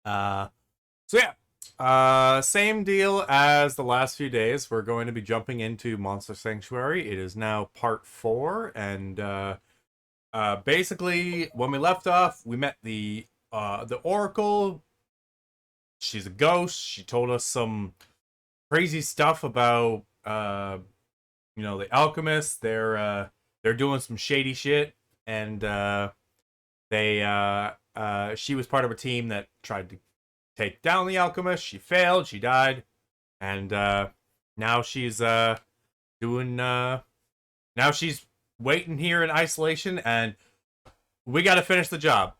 Uh, so yeah, same deal as the last few days. We're going to be jumping into Monster Sanctuary. It is now part 4, and basically when we left off, we met the Oracle. She's a ghost. She told us some crazy stuff about the alchemists. They're doing some shady shit, and she was part of a team that tried to take down the alchemist. She failed. She died, and now she's doing. Now she's waiting here in isolation, and we got to finish the job.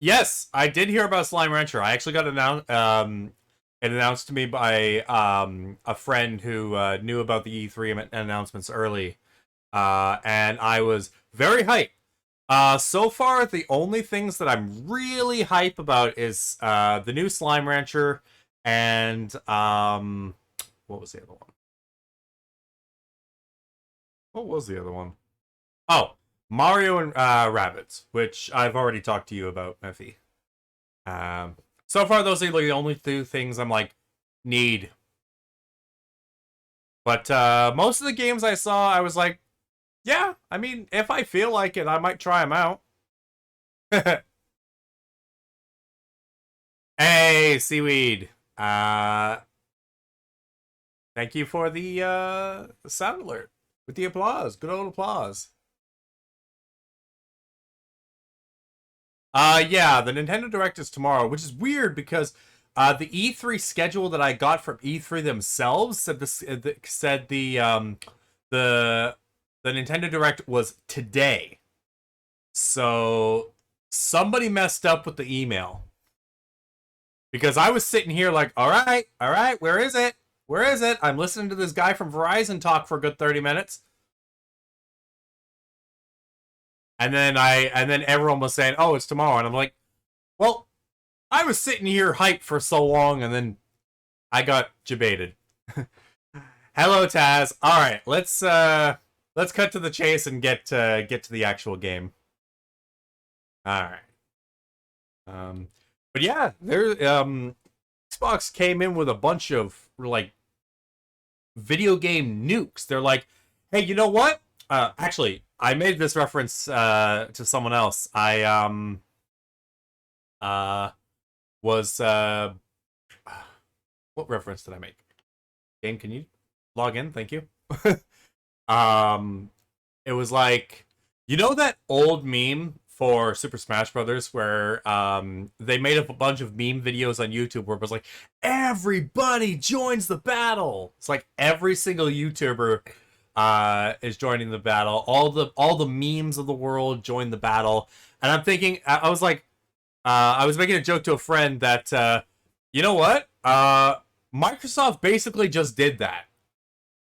Yes, I did hear about Slime Rancher. I actually got it announced to me by a friend who knew about the E3 announcements early, and I was very hyped. So far, the only things that I'm really hype about is the new Slime Rancher and what was the other one? What was the other one? Oh, Mario and Rabbids, which I've already talked to you about, Mephi. So far, those are the only two things I'm like need. But most of the games I saw, I was like, yeah, I mean, if I feel like it, I might try them out. Hey, Seaweed. Thank you for the sound alert with the applause. Good old applause. Yeah, the Nintendo Direct is tomorrow, which is weird because the E3 schedule that I got from E3 themselves said the Nintendo Direct was today. So somebody messed up with the email. Because I was sitting here like, all right, where is it? Where is it? I'm listening to this guy from Verizon talk for a good 30 minutes. And then everyone was saying, "Oh, it's tomorrow." And I'm like, "Well, I was sitting here hyped for so long and then I got jebaited." Hello, Taz. All right, let's cut to the chase and get to the actual game. All right. But yeah, Xbox came in with a bunch of like video game nukes. They're like, "Hey, you know what? Actually, I made this reference to someone else. I uh was what reference did I make? Game, can you log in? Thank you. um it was like, you know that old meme for Super Smash Brothers where they made up a bunch of meme videos on YouTube where it was like everybody joins the battle. It's like every single YouTuber is joining the battle. All the memes of the world join the battle. And I'm thinking, I was like, I was making a joke to a friend that you know what? Microsoft basically just did that.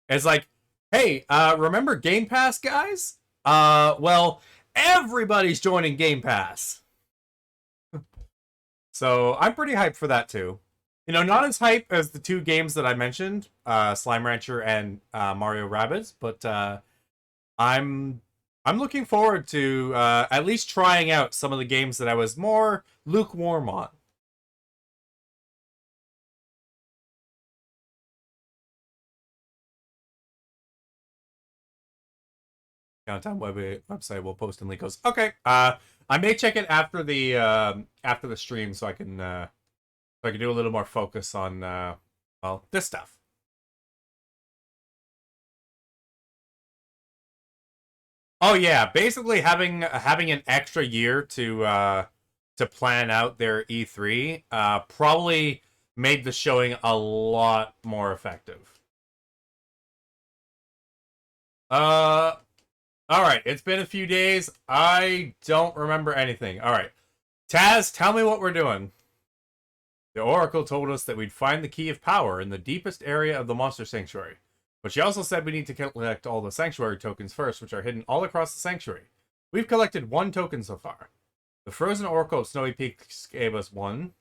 It's like, hey, remember Game Pass, guys? Well, everybody's joining Game Pass. So I'm pretty hyped for that too. You know, not as hype as the two games that I mentioned, Slime Rancher and Mario Rabbids, but I'm I'm looking forward to at least trying out some of the games that I was more lukewarm on. Downtown website will post in link goes. Okay. I may check it after the stream so I can do a little more focus on well, this stuff. Oh yeah, basically having an extra year to plan out their E3 probably made the showing a lot more effective. Uh all right, it's been a few days. I don't remember anything. All right. Taz, tell me what we're doing. The Oracle told us that we'd find the key of power in the deepest area of the Monster Sanctuary. But she also said we need to collect all the Sanctuary tokens first, which are hidden all across the Sanctuary. We've collected 1 token so far. The Frozen Oracle of Snowy Peaks gave us 1.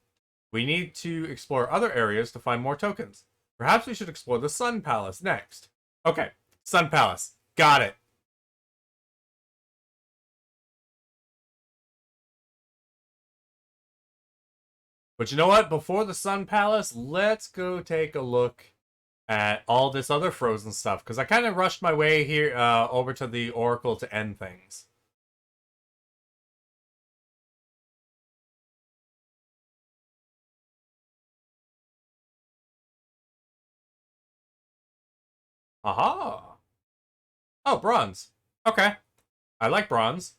We need to explore other areas to find more tokens. Perhaps we should explore the Sun Palace next. Okay, Sun Palace. Got it. But you know what? Before the Sun Palace, let's go take a look at all this other Frozen stuff. Because I kind of rushed my way here over to the Oracle to end things. Aha! Oh, bronze. Okay. I like bronze.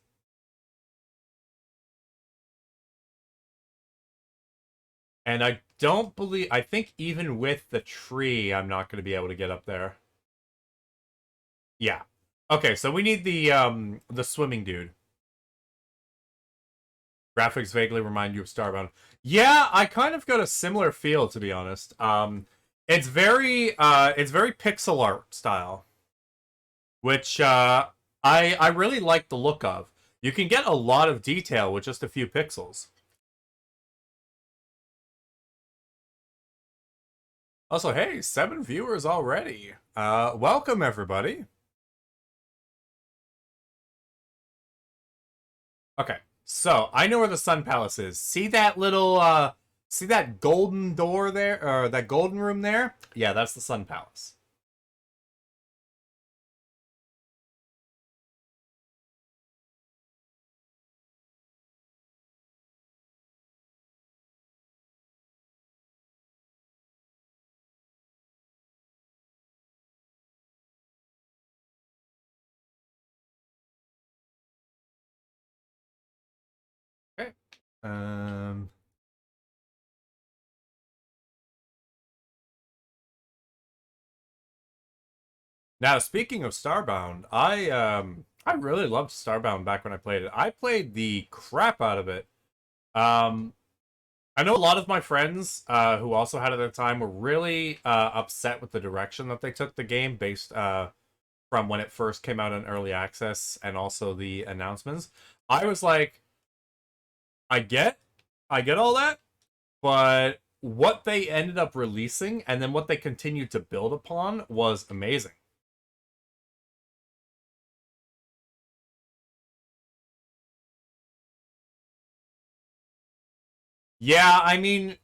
And I don't believe... I think even with the tree, I'm not going to be able to get up there. Yeah. Okay, so we need the swimming dude. Graphics vaguely remind you of Starbound. Yeah, I kind of got a similar feel, to be honest. It's very pixel art style, which I really like the look of. You can get a lot of detail with just a few pixels. Also, hey, 7 viewers already. Welcome everybody. Okay, so I know where the Sun Palace is. See that little see that golden door there, or that golden room there? Yeah, that's the Sun Palace. Okay. Um Now, speaking of Starbound, I really loved Starbound back when I played it. I played the crap out of it. Um I know a lot of my friends who also had it at the time were really upset with the direction that they took the game based from when it first came out in early access and also the announcements. I was like, I get I get all that, but what they ended up releasing and then what they continued to build upon was amazing. Yeah, I mean,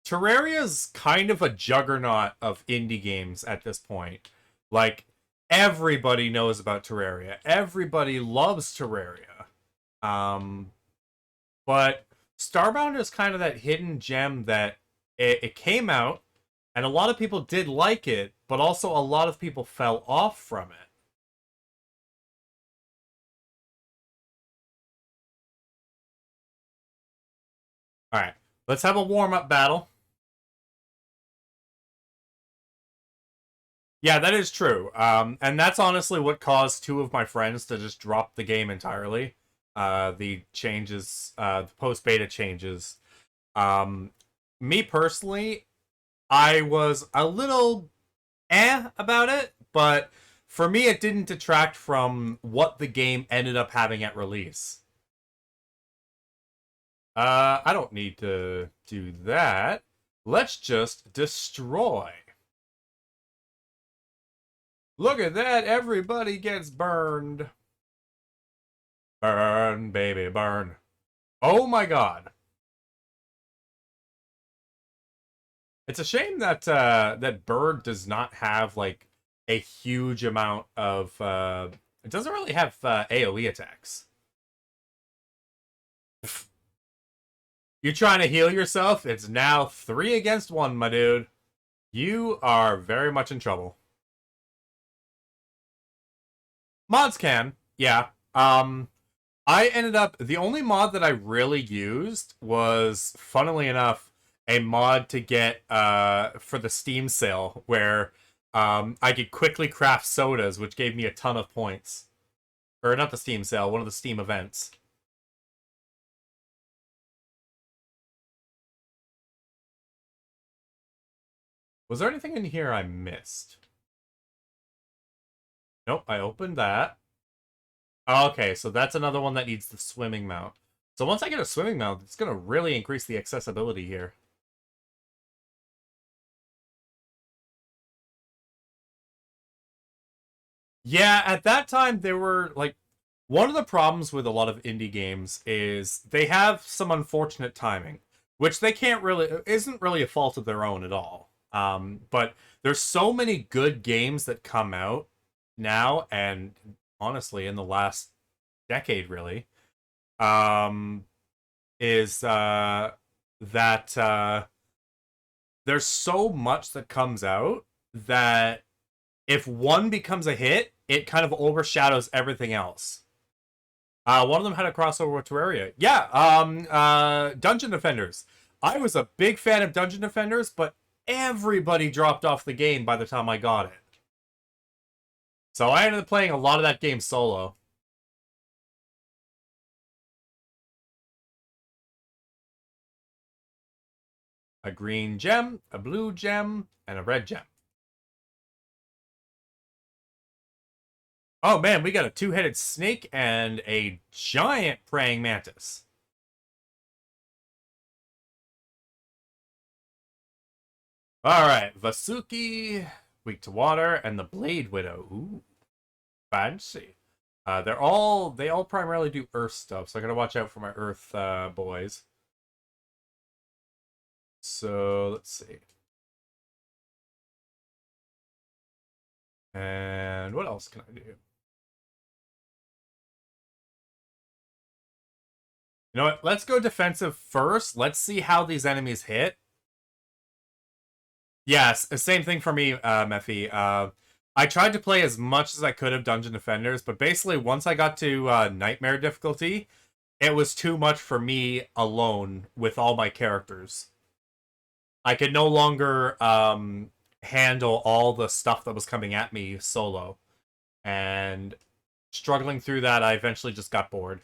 Terraria's kind of a juggernaut of indie games at this point. Like, everybody knows about Terraria. Everybody loves Terraria. Um, but Starbound is kind of that hidden gem that it came out, and a lot of people did like it, but also a lot of people fell off from it. All right, let's have a warm-up battle. Yeah, that is true. And that's honestly what caused 2 of my friends to just drop the game entirely. The changes, the post beta changes. Um, Me personally, I was a little about it, but for me, it didn't detract from what the game ended up having at release. I don't need to do that. Let's just destroy. Look at that, everybody gets burned. Burn, baby, burn. Oh my god. It's a shame that that bird does not have like a huge amount of it doesn't really have AoE attacks. You trying to heal yourself? It's now 3 against 1, my dude. You are very much in trouble. Mods can, yeah. I ended up the only mod that I really used was, funnily enough, a mod to get for the Steam sale where I could quickly craft sodas, which gave me a ton of points. Or not the Steam sale, one of the Steam events. Was there anything in here I missed? Nope, I opened that. Okay, so that's another one that needs the swimming mount. So once I get a swimming mount, it's going to really increase the accessibility here. Yeah, at that time, there were, like, one of the problems with a lot of indie games is they have some unfortunate timing, which they can't really isn't really a fault of their own at all. But there's so many good games that come out now, and honestly, in the last decade, really, um, is that there's so much that comes out that if one becomes a hit, it kind of overshadows everything else. One of them had a crossover with Terraria. Yeah, Dungeon Defenders. I was a big fan of Dungeon Defenders, but everybody dropped off the game by the time I got it. So I ended up playing a lot of that game solo. A green gem, a blue gem, and a red gem. Oh man, we got a two-headed snake and a giant praying mantis. Alright, Vasuki, weak to water, and the Blade Widow. Ooh, fancy. They all primarily do Earth stuff, so I gotta watch out for my Earth boys. So let's see. And what else can I do? You know what? Let's go defensive first. Let's see how these enemies hit. Yes, same thing for me, Mephi. I tried to play as much as I could of Dungeon Defenders, but basically once I got to Nightmare difficulty, it was too much for me alone with all my characters. I could no longer handle all the stuff that was coming at me solo. And struggling through that, I eventually just got bored.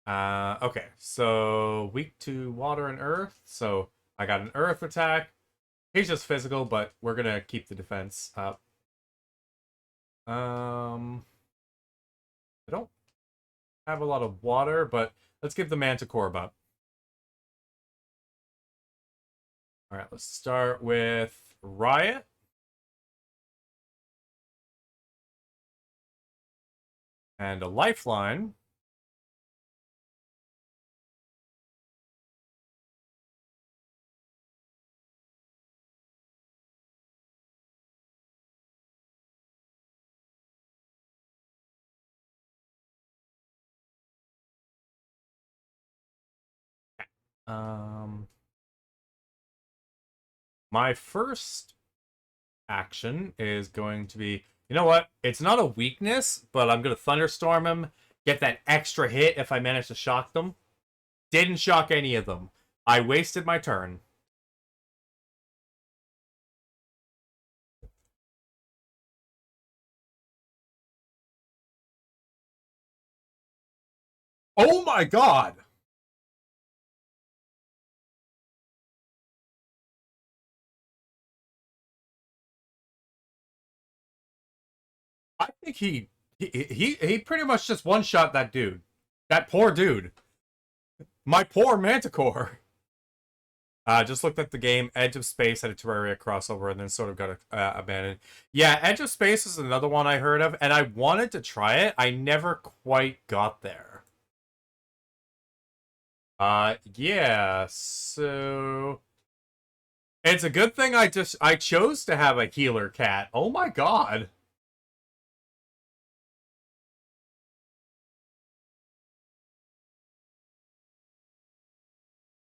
Okay, so weak to water and earth. So I got an earth attack. He's just physical, but we're gonna keep the defense up. I don't have a lot of water, but let's give the Manticore up. All right, let's start with Riot. And a lifeline. Um, my first action is going to be, you know what? It's not a weakness, but I'm going to Thunderstorm him, get that extra hit if I manage to shock them. Didn't shock any of them. I wasted my turn. Oh my god! I think he pretty much just one-shot that dude. That poor dude. My poor Manticore. Just looked at the game. Edge of Space had a Terraria crossover and then sort of got abandoned. Yeah, Edge of Space is another one I heard of, and I wanted to try it. I never quite got there. Yeah, so it's a good thing I chose to have a healer cat. Oh my god.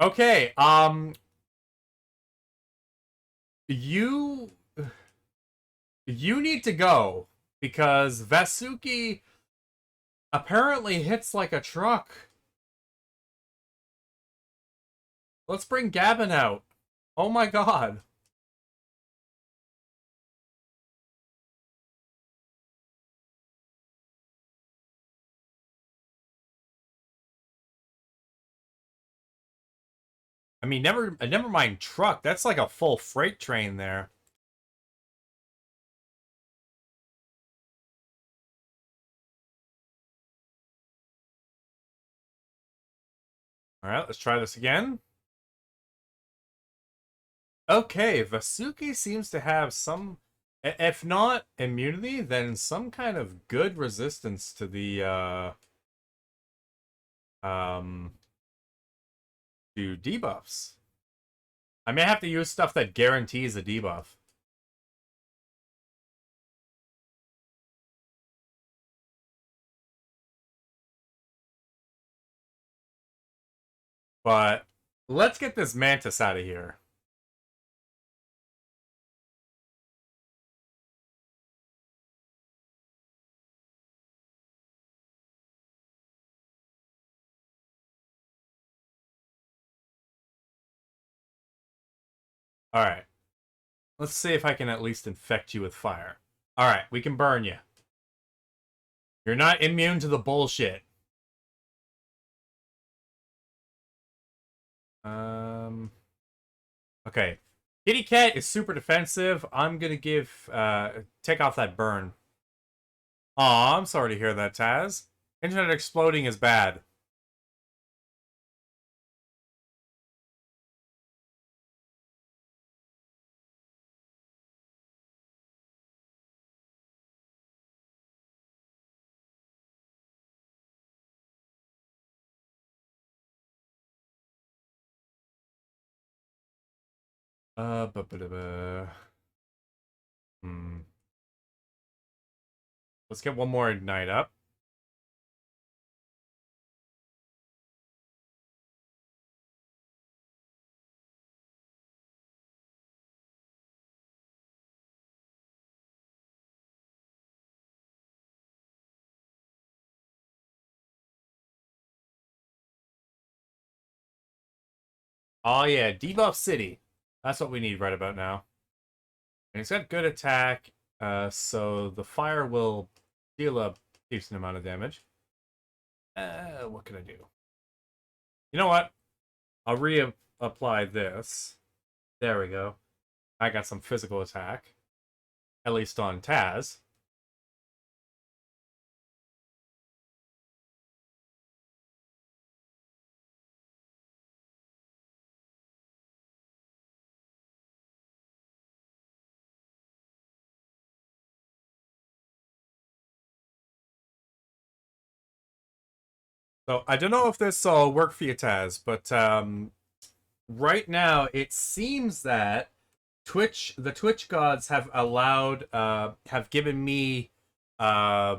Okay, you you need to go because Vasuki apparently hits like a truck. Let's bring Gavin out. Oh my god. I mean, never mind truck. That's like a full freight train there. All right, let's try this again. Okay, Vasuki seems to have some, if not immunity, then some kind of good resistance to the um Do debuffs. I may have to use stuff that guarantees a debuff. But let's get this Mantis out of here. Alright. Let's see if I can at least infect you with fire. Alright, we can burn you. You're not immune to the bullshit. Okay. Kitty Cat is super defensive. I'm gonna give take off that burn. Aw, I'm sorry to hear that, Taz. Internet exploding is bad. Uh, bu- bu- bu- bu. Hmm. Let's get one more ignite up. Oh yeah, debuff city. That's what we need right about now. And it's got good attack, so the fire will deal a decent amount of damage. What can I do? You know what? I'll reapply this. There we go. I got some physical attack. At least on Taz. So I don't know if this will work for you, Taz, but right now it seems that the Twitch gods have allowed, have given me uh,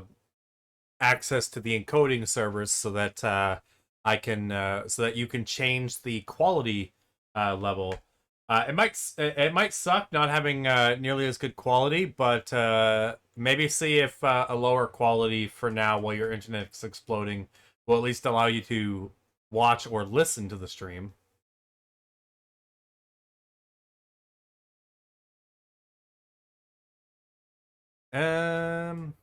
access to the encoding servers so that so that you can change the quality level. It might suck not having nearly as good quality, but maybe see if a lower quality for now while your internet's exploding will at least allow you to watch or listen to the stream. Um.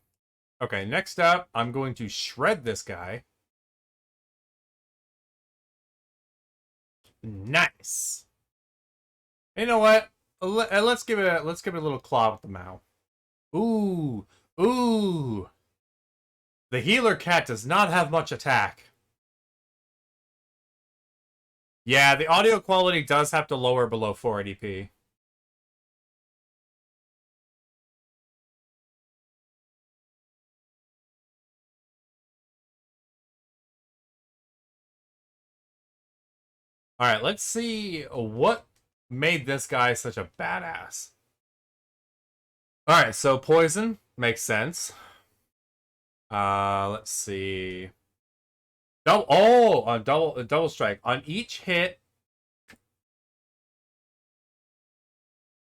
Okay, next up, I'm going to shred this guy. Nice. You know what? Let's give it a little claw with the mouth. Ooh, ooh. The healer cat does not have much attack. Yeah, the audio quality does have to lower below 480p. All right, let's see what made this guy such a badass. All right, so poison makes sense. Let's see. On double strike. On each hit,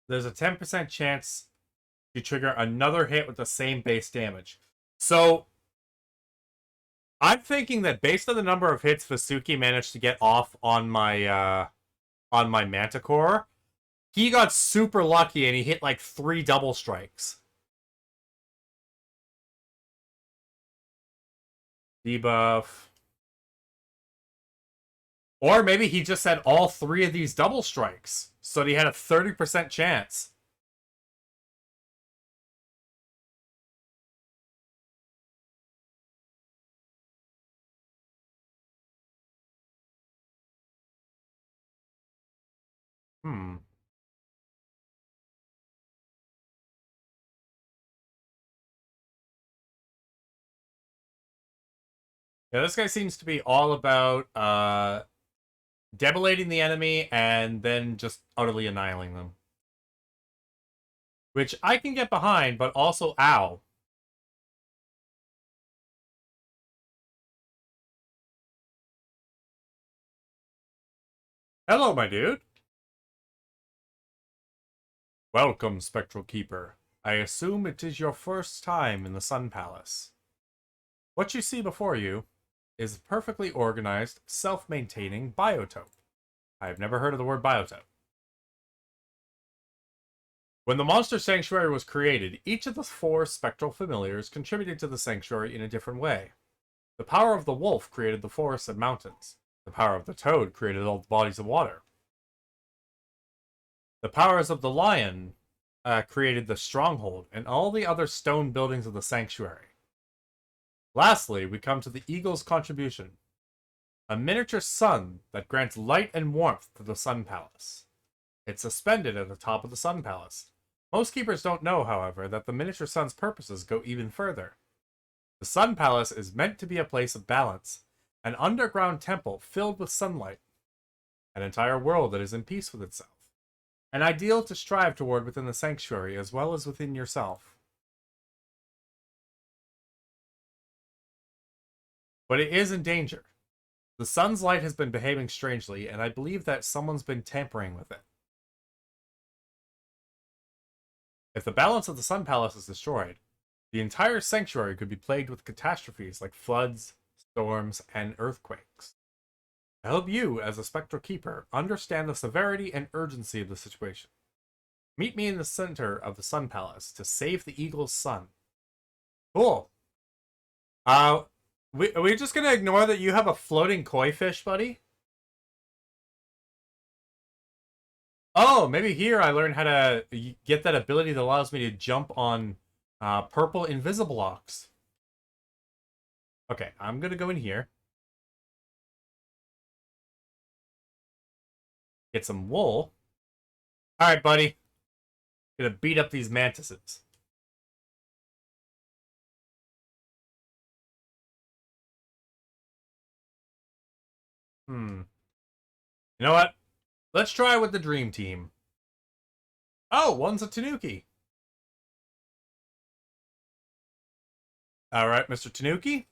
there's a 10% chance to trigger another hit with the same base damage. So I'm thinking that based on the number of hits Vasuki managed to get off on my Manticore, he got super lucky and he hit like 3 double strikes. Debuff. Or maybe he just had all 3 of these double strikes, so he had a 30% chance. Hmm. Yeah, this guy seems to be all about Debilating the enemy and then just utterly annihilating them. Which I can get behind, but also, ow. Hello, my dude. Welcome, Spectral Keeper. I assume it is your first time in the Sun Palace. What you see before you is a perfectly organized, self-maintaining biotope. I have never heard of the word biotope. When the Monster Sanctuary was created, each of the 4 spectral familiars contributed to the sanctuary in a different way. The power of the wolf created the forests and mountains. The power of the toad created all the bodies of water. The powers of the lion created the stronghold and all the other stone buildings of the sanctuary. Lastly, we come to the eagle's contribution, a miniature sun that grants light and warmth to the Sun Palace. It's suspended at the top of the Sun Palace. Most keepers don't know, however, that the miniature sun's purposes go even further. The Sun Palace is meant to be a place of balance, an underground temple filled with sunlight, an entire world that is in peace with itself, an ideal to strive toward within the sanctuary as well as within yourself. But it is in danger. The sun's light has been behaving strangely, and I believe that someone's been tampering with it. If the balance of the Sun Palace is destroyed, the entire sanctuary could be plagued with catastrophes like floods, storms, and earthquakes. To help you, as a Spectral Keeper, understand the severity and urgency of the situation, meet me in the center of the Sun Palace to save the Eagle's son. Cool. Are we just gonna ignore that you have a floating koi fish, buddy? Oh, maybe here I learned how to get that ability that allows me to jump on purple invisible blocks. Okay, I'm gonna go in here. Get some wool. Alright, buddy. Gonna beat up these mantises. You know what? Let's try with the dream team. Oh, one's a Tanuki. Alright, Mr. Tanuki.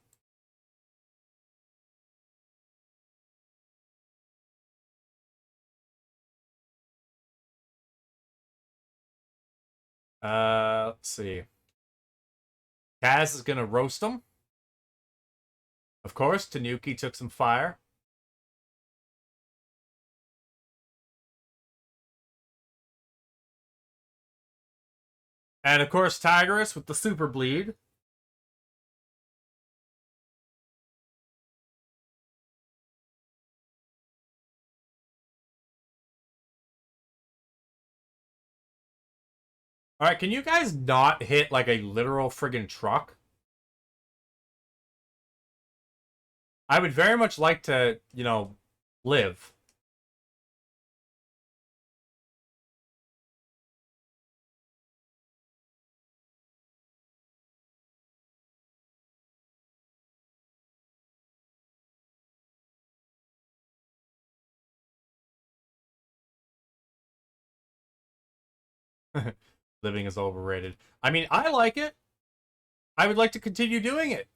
Let's see. Kaz is gonna roast him. Of course, Tanuki took some fire. And of course, Tigress with the super bleed. Alright, can you guys not hit like a literal friggin' truck? I would very much like to, you know, live. Living is overrated. I mean, I like it. I would like to continue doing it.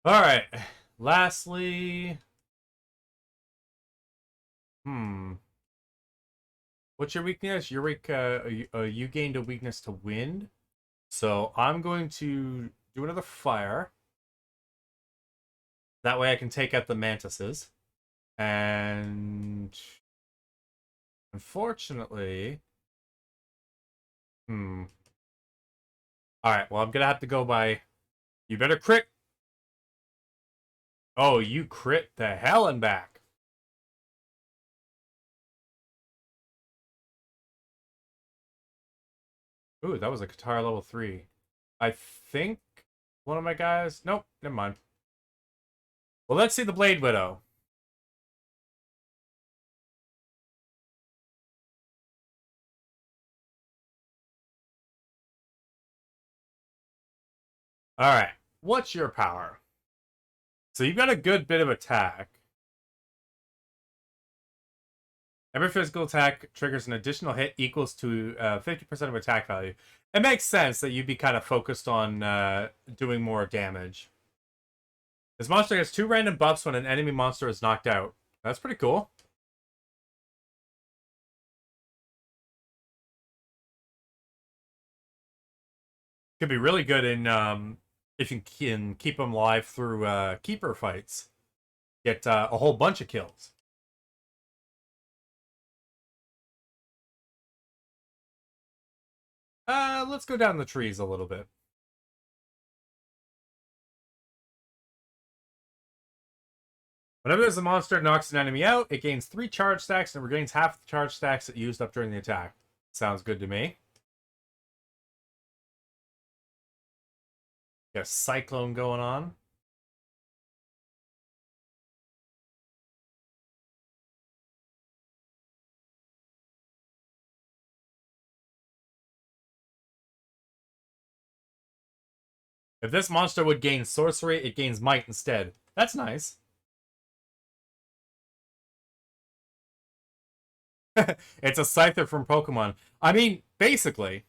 Alright. Lastly... What's your weakness? Your weak, you gained a weakness to wind. So I'm going to do another fire. That way I can take out the mantises. And... Unfortunately... Alright, well, I'm gonna have to go by... You better crit! Oh, you crit the hell and back. Ooh, that was a Qatar level 3. I think one of my guys... Nope, never mind. Well, let's see the Blade Widow. All right. What's your power? So you've got a good bit of attack. Every physical attack triggers an additional hit equals to 50% of attack value. It makes sense that you'd be kind of focused on doing more damage. This monster gets 2 random buffs when an enemy monster is knocked out. That's pretty cool. Could be really good in if you can keep them alive through keeper fights. Get a whole bunch of kills. Let's go down the trees a little bit. Whenever there's a monster that knocks an enemy out, it gains 3 charge stacks and regains half the charge stacks it used up during the attack. Sounds good to me. Got a cyclone going on. If this monster would gain sorcery, it gains might instead. That's nice. It's a Scyther from Pokemon. I mean, basically.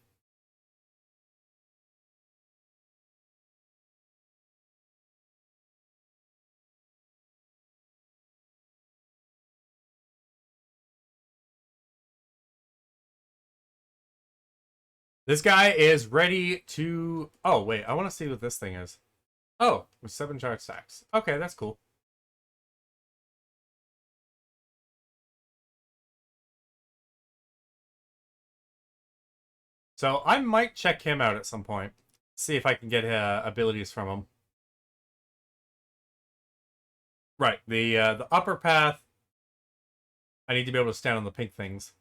This guy is ready to... Oh, wait. I want to see what this thing is. Oh, with 7 charge stacks. Okay, that's cool. So I might check him out at some point. See if I can get abilities from him. Right, the upper path. I need to be able to stand on the pink things.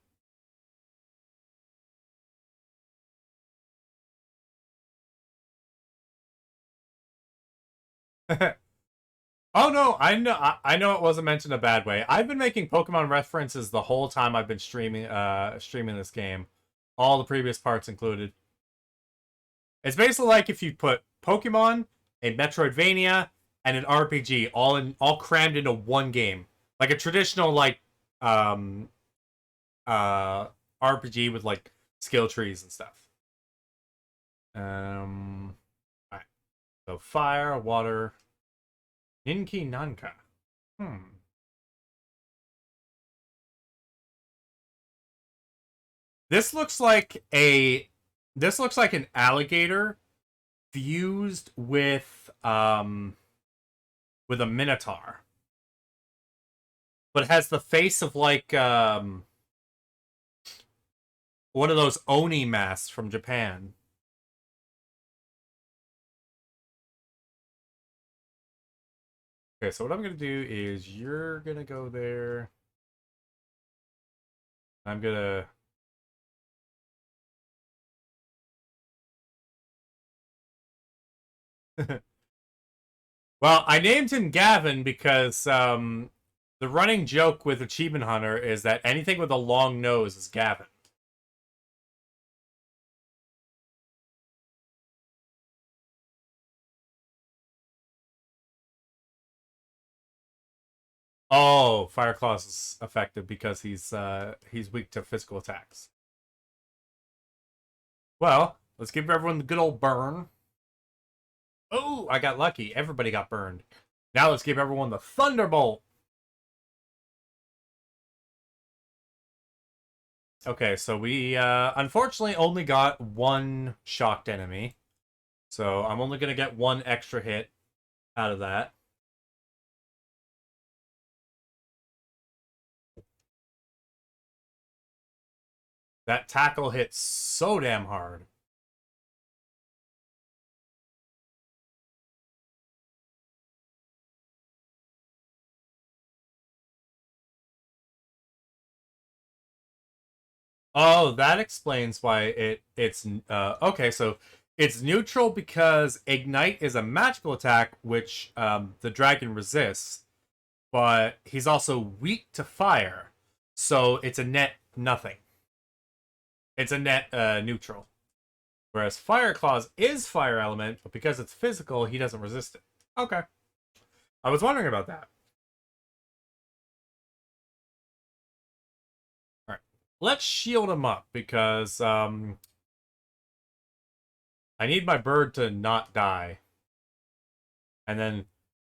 Oh no, I know it wasn't mentioned a bad way. I've been making Pokemon references the whole time I've been streaming this game. All the previous parts included. It's basically like if you put Pokemon, a Metroidvania, and an RPG all crammed into one game. Like a traditional um uh RPG with like skill trees and stuff. Alright. So fire, water, Ninki Nanka. This looks like an alligator fused with a minotaur. But it has the face of like one of those Oni masks from Japan. Okay, so what I'm gonna do is you're gonna go there. I'm gonna Well, I named him Gavin because the running joke with Achievement Hunter is that anything with a long nose is Gavin. Oh, Fire Claws is effective because he's weak to physical attacks. Well, let's give everyone the good old burn. Oh, I got lucky. Everybody got burned. Now let's give everyone the Thunderbolt. Okay, so we unfortunately only got one shocked enemy. So I'm only going to get one extra hit out of that. That tackle hit so damn hard. Oh, that explains why it's okay. So It's neutral because Ignite is a magical attack, which the dragon resists, but he's also weak to fire, so it's a net nothing. It's a net neutral. Whereas Fire Claws is fire element, but because it's physical, he doesn't resist it. Okay. I was wondering about that. Alright. Let's shield him up, because I need my bird to not die. And then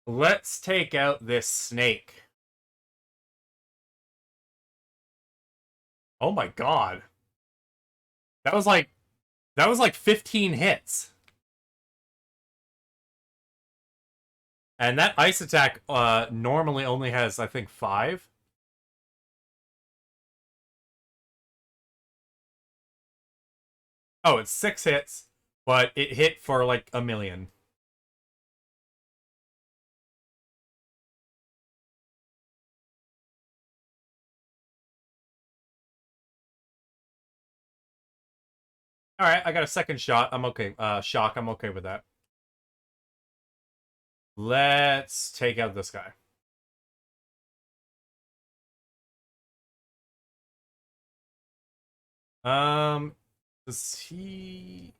let's take out this snake. Oh my god. That was like 15 hits. And that ice attack normally only has, I think, 5. Oh, it's 6 hits, but it hit for like a million. All right, I got a second shot. I'm okay. Shock. I'm okay with that. Let's take out this guy. Does he?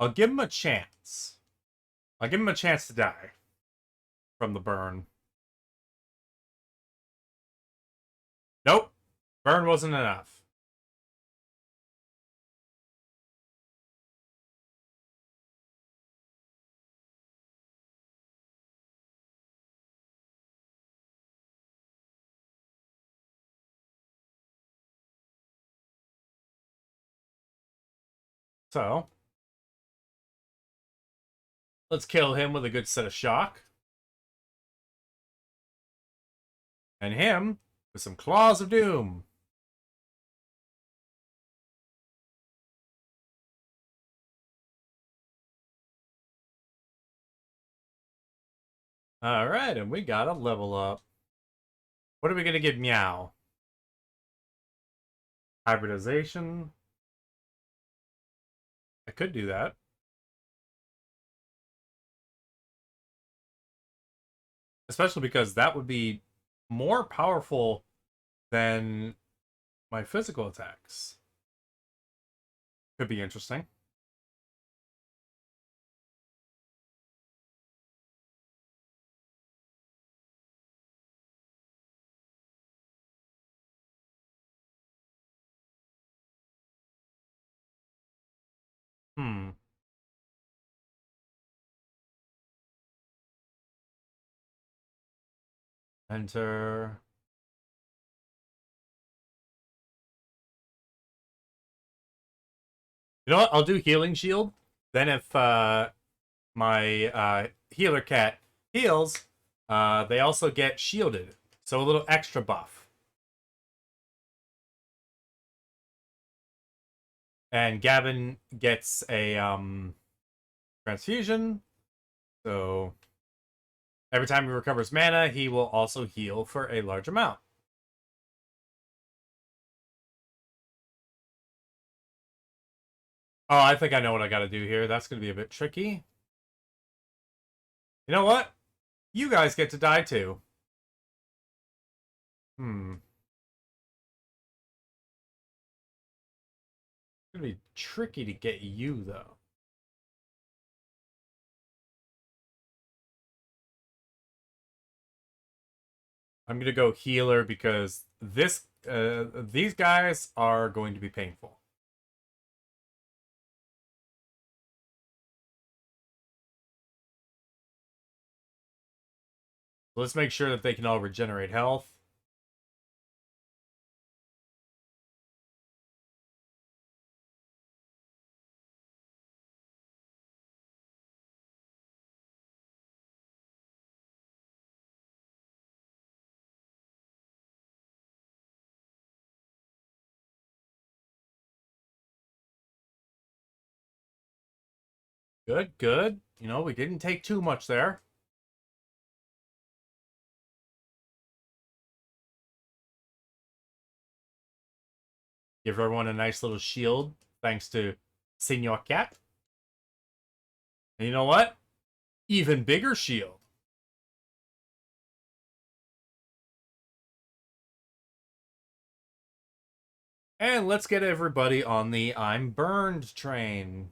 I'll give him a chance. I'll give him a chance to die from the burn. Nope, burn wasn't enough. So let's kill him with a good set of shock. And him with some claws of doom. Alright, and we got a level up. What are we gonna give Meow? Hybridization. I could do that. Especially because that would be more powerful than my physical attacks. Could be interesting. Hmm. Enter. You know what? I'll do healing shield. Then if my healer cat heals, they also get shielded. So a little extra buff. And Gavin gets a transfusion. So every time he recovers mana, he will also heal for a large amount. Oh, I think I know what I gotta do here. That's gonna be a bit tricky. You know what? You guys get to die too. Hmm. It's gonna be tricky to get you, though. I'm gonna go healer because these guys are going to be painful. Let's make sure that they can all regenerate health. Good, good. You know, we didn't take too much there. Give everyone a nice little shield thanks to Senor Cat. And you know what? Even bigger shield. And let's get everybody on the I'm burned train.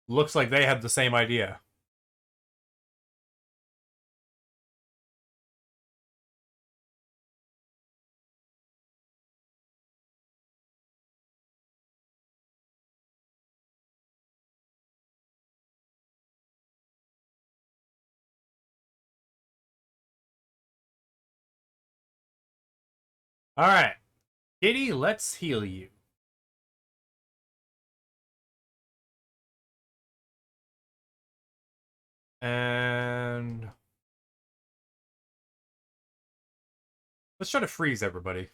Looks like they had the same idea. Alright. Kitty, let's heal you. And let's try to freeze everybody.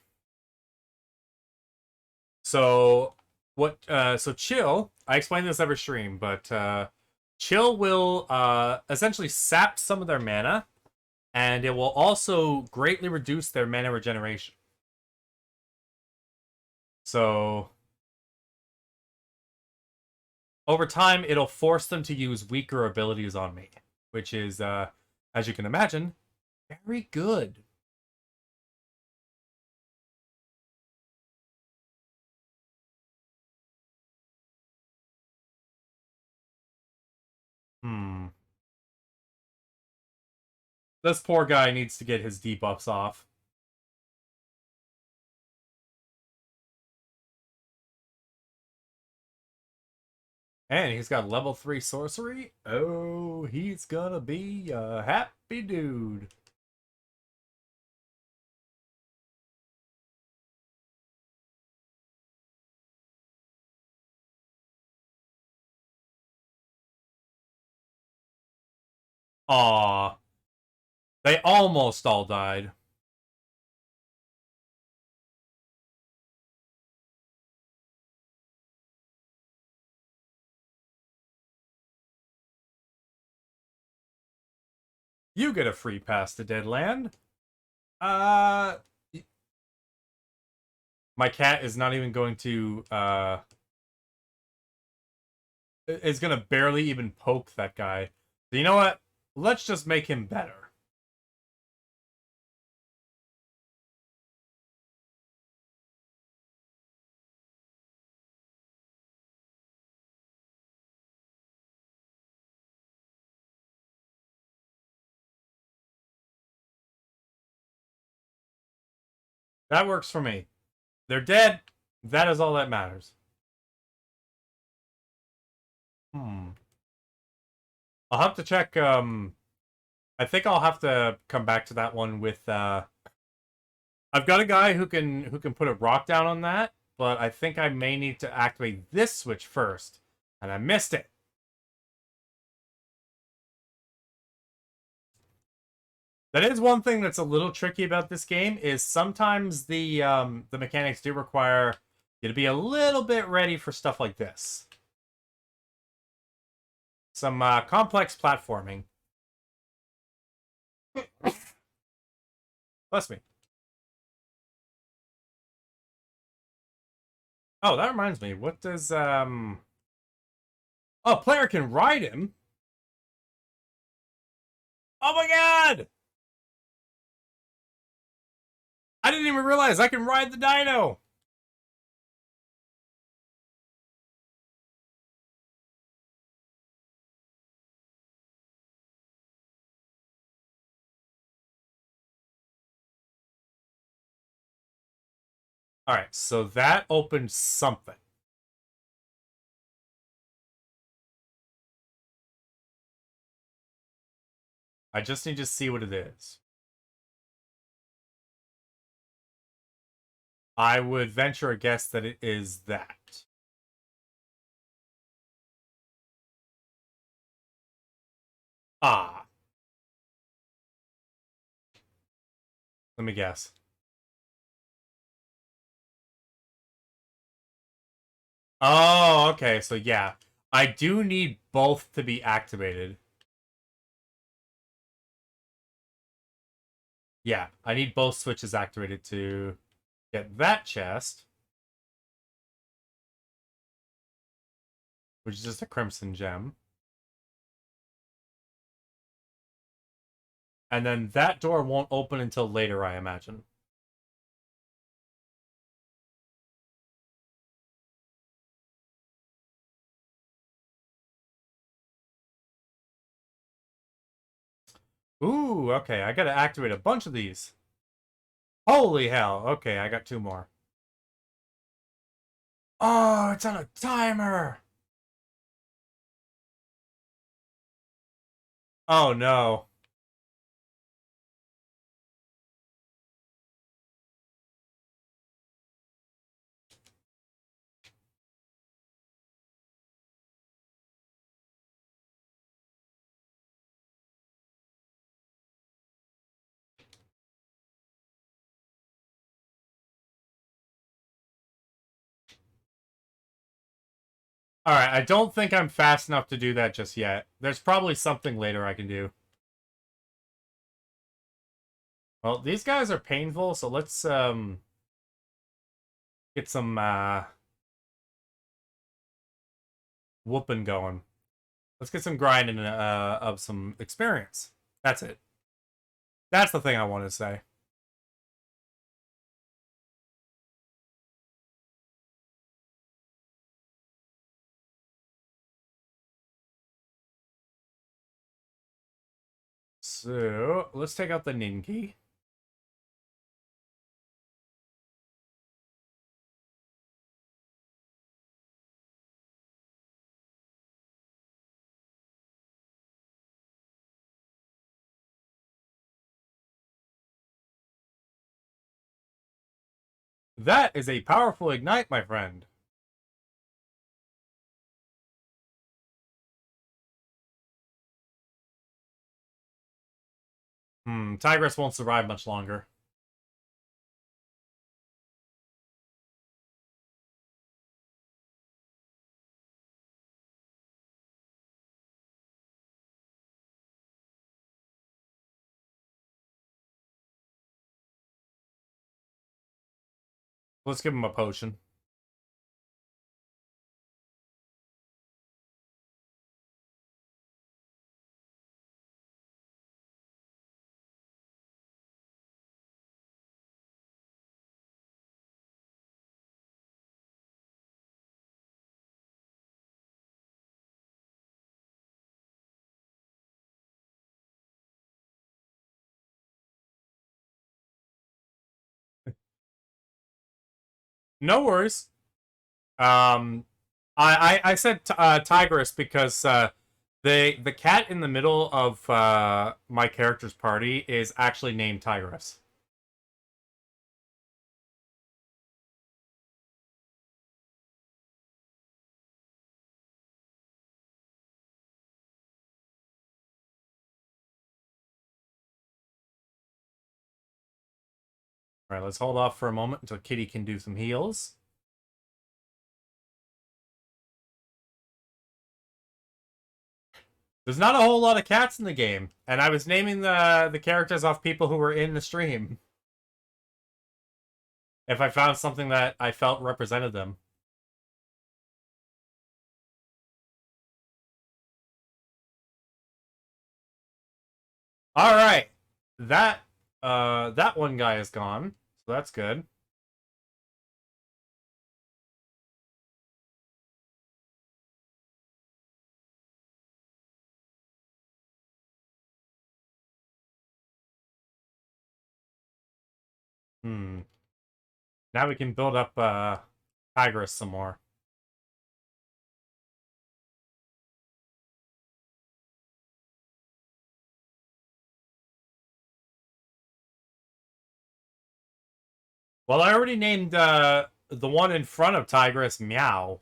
So what so chill, I explained this every stream, but chill will essentially sap some of their mana, and it will also greatly reduce their mana regeneration. So over time, it'll force them to use weaker abilities on me, which is, as you can imagine, very good. This poor guy needs to get his debuffs off. And he's got level 3 sorcery. Oh, he's gonna be a happy dude. Aw. They almost all died. You get a free pass to Deadland. My cat is not even going to, is gonna barely even poke that guy. So you know what? Let's just make him better. That works for me. They're dead. That is all that matters. I'll have to check, I think I'll have to come back to that one with, I've got a guy who can put a rock down on that, but I think I may need to activate this switch first, and I missed it. That is one thing that's a little tricky about this game, is sometimes the mechanics do require you to be a little bit ready for stuff like this. Some complex platforming. Bless me. Oh, that reminds me. What does Oh, player can ride him. Oh my god! I didn't even realize I can ride the dino. Alright, so that opened something. I just need to see what it is. I would venture a guess that it is that. Ah. Let me guess. Oh, okay, so yeah. I do need both to be activated. Yeah, I need both switches activated to Get that chest, which is just a crimson gem. And then that door won't open until later, I imagine. Ooh, okay. I gotta activate a bunch of these. Holy hell. Okay, I got 2 more. Oh, it's on a timer. Oh, no. Alright, I don't think I'm fast enough to do that just yet. There's probably something later I can do. Well, these guys are painful, so let's get some whooping going. Let's get some grinding of some experience. That's it. That's the thing I want to say. So, let's take out the Ninki. That is a powerful ignite, my friend. Tigress won't survive much longer. Let's give him a potion. No worries. I said Tigress because the cat in the middle of my character's party is actually named Tigress. All right, let's hold off for a moment until Kitty can do some heals. There's not a whole lot of cats in the game, and I was naming the characters off people who were in the stream. If I found something that I felt represented them. All right, that one guy is gone, so that's good. Hmm. Now we can build up Tigress some more. Well, I already named the one in front of Tigress Meow.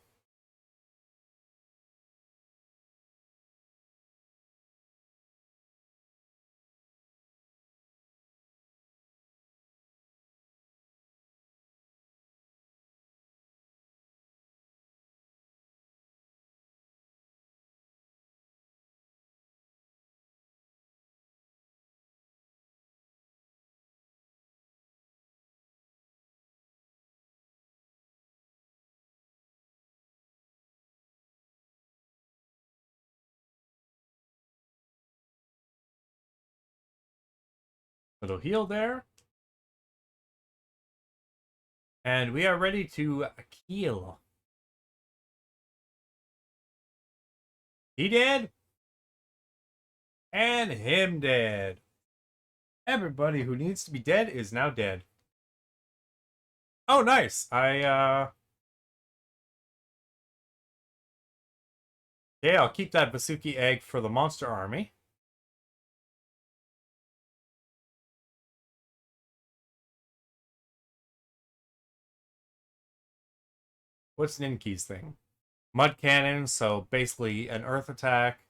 Little heal there. And we are ready to kill. He dead. And him dead. Everybody who needs to be dead is now dead. Oh, nice. Yeah, I'll keep that Basuki egg for the monster army. What's Ninki's thing? Mud cannon, so basically an earth attack.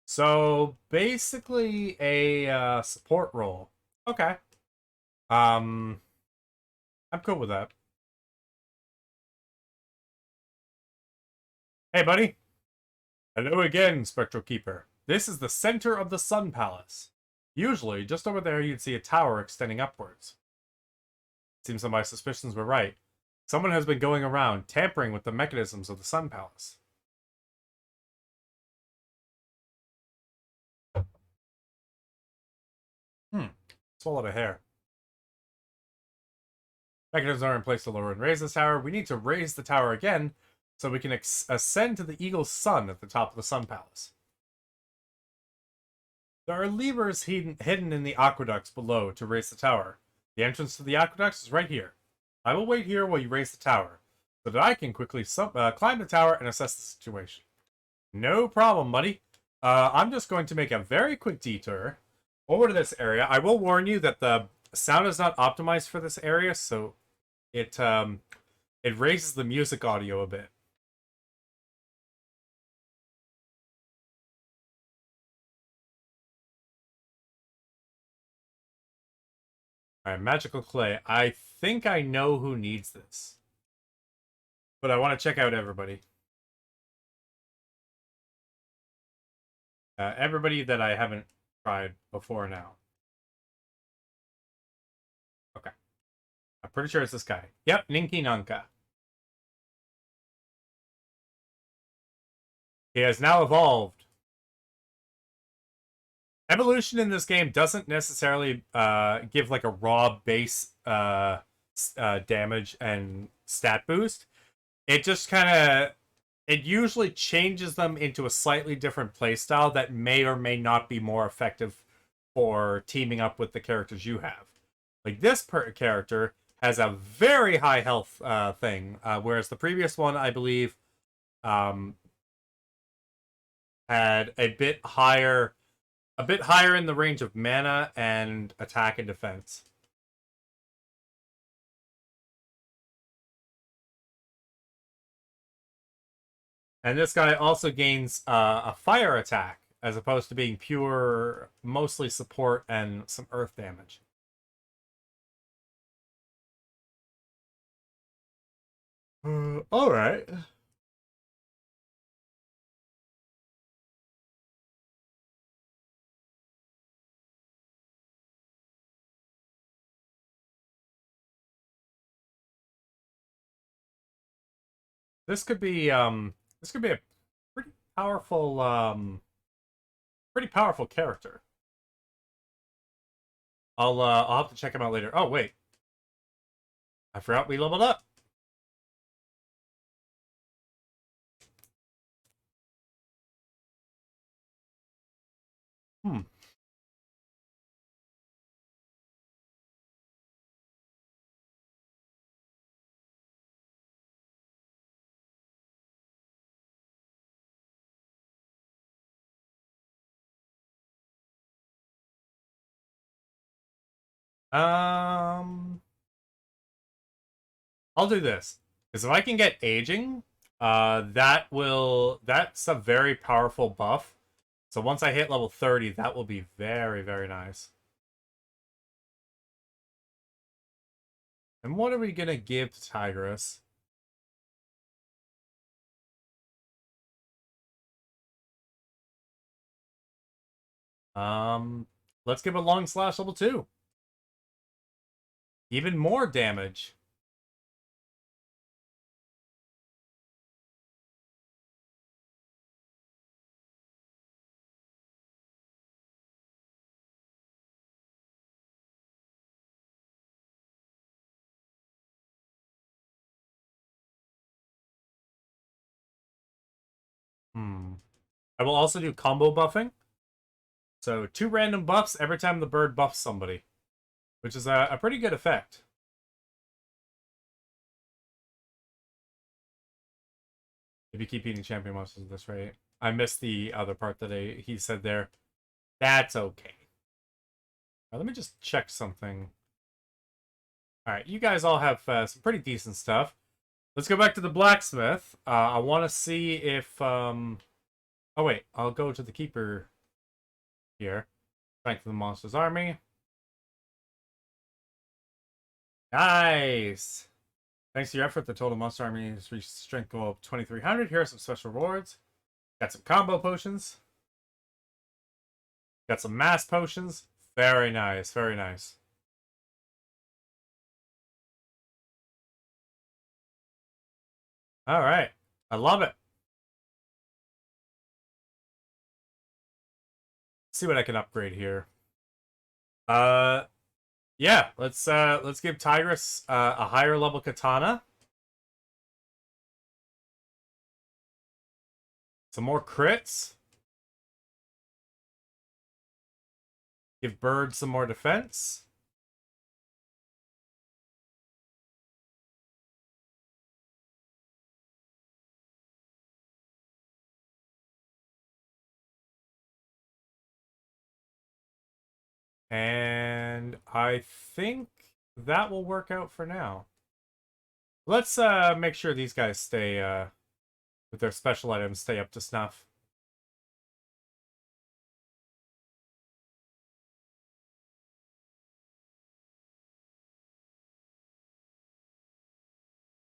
So basically a support role. Okay. Um, I'm cool with that. Hey, buddy. Hello again, Spectral Keeper. This is the center of the Sun Palace. Usually, just over there, you'd see a tower extending upwards. Seems that my suspicions were right. Someone has been going around, tampering with the mechanisms of the Sun Palace. Swallowed a hair. Mechanisms are in place to lower and raise this tower. We need to raise the tower again so we can ascend to the Eagle's Sun at the top of the Sun Palace. There are levers hidden in the aqueducts below to raise the tower. The entrance to the aqueducts is right here. I will wait here while you raise the tower, so that I can quickly climb the tower and assess the situation. No problem, buddy. I'm just going to make a very quick detour over to this area. I will warn you that the sound is not optimized for this area, so it raises the music audio a bit. Alright, magical clay. I think I know who needs this. But I want to check out everybody. Everybody that I haven't tried before now. Okay. I'm pretty sure it's this guy. Yep, Ninki Nanka. He has now evolved. Evolution in this game doesn't necessarily give like a raw base damage and stat boost. It just kind of it usually changes them into a slightly different playstyle that may or may not be more effective for teaming up with the characters you have. Like this character has a very high health thing, whereas the previous one, I believe, um, had a bit higher in the range of mana and attack and defense. And this guy also gains a fire attack, as opposed to being pure, mostly support and some earth damage. All right. This could be a pretty powerful character. I'll have to check him out later. Oh wait, I forgot we leveled up. Hmm. Um, I'll do this because if I can get aging, that's a very powerful buff. So once I hit level 30, that will be very, very nice. And what are we gonna give to Tigress? Um, let's give a long slash level 2. Even more damage. Hmm. I will also do combo buffing. So 2 random buffs every time the bird buffs somebody, which is a pretty good effect. If you keep eating champion monsters at this rate. I missed the other part that he said there. That's okay. Now, let me just check something. Alright, you guys all have some pretty decent stuff. Let's go back to the blacksmith. I want to see if... Oh wait, I'll go to the keeper here. Strength of the monster's army. Nice! Thanks to your effort, the total monster army has reached strength goal of 2,300. Here are some special rewards. Got some combo potions. Got some mass potions. Very nice, very nice. All right. I love it. Let's see what I can upgrade here. Uh yeah, let's give Tigress a higher level katana. Some more crits. Give Bird some more defense. And I think that will work out for now. Let's make sure these guys stay with their special items stay up to snuff.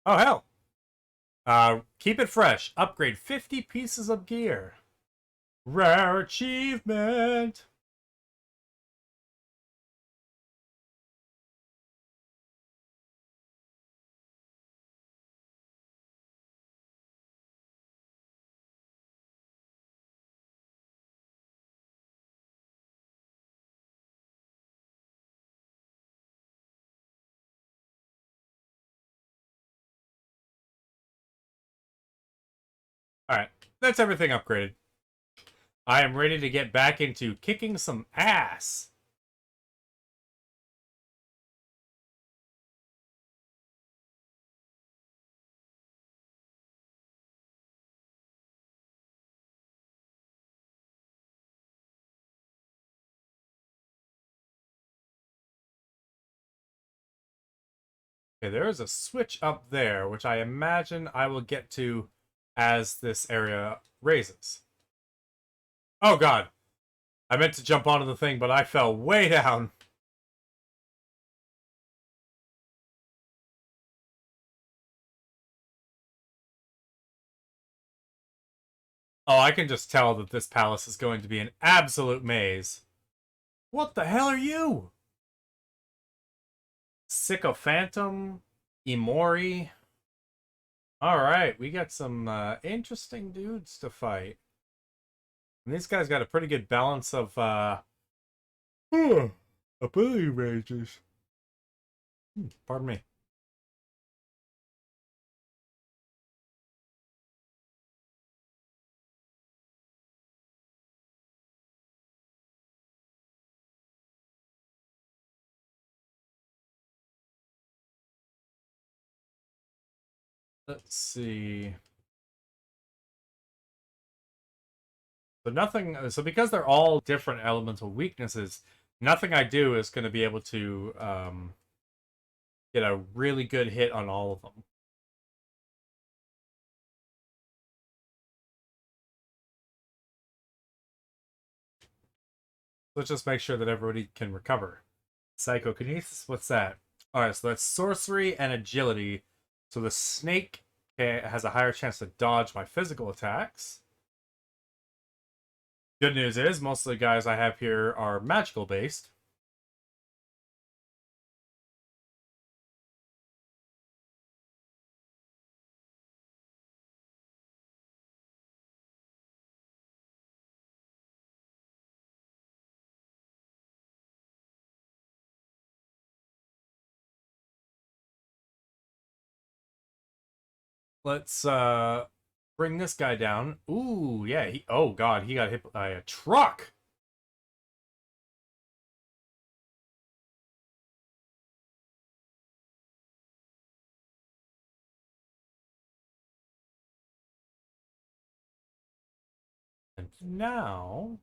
Oh hell. Keep it fresh. Upgrade 50 pieces of gear. Rare achievement. Alright, that's everything upgraded. I am ready to get back into kicking some ass. Okay, there is a switch up there, which I imagine I will get to as this area raises. Oh god. I meant to jump onto the thing, but I fell way down. Oh, I can just tell that this palace is going to be an absolute maze. What the hell are you? Sycophantum? Imori? Alright, we got some interesting dudes to fight. And these guys got a pretty good balance of ability ranges. Pardon me. Let's see. So nothing. So because they're all different elemental weaknesses, nothing I do is going to be able to get a really good hit on all of them. Let's just make sure that everybody can recover. Psychokinesis. What's that? All right. So that's sorcery and agility. So the snake has a higher chance to dodge my physical attacks. Good news is most of the guys I have here are magical based. Let's bring this guy down. Ooh, yeah. Oh god, he got hit by a truck. And now,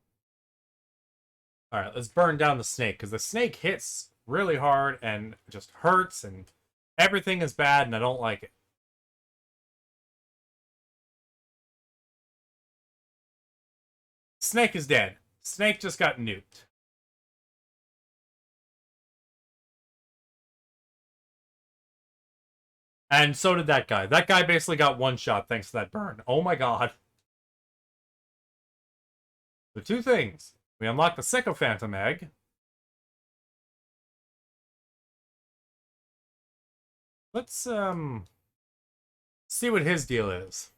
all right, let's burn down the snake because the snake hits really hard and just hurts and everything is bad and I don't like it. Snake is dead. Snake just got nuked. And so did that guy. That guy basically got one shot thanks to that burn. Oh my god. The two things. We unlock the Sycophantom egg. Let's see what his deal is.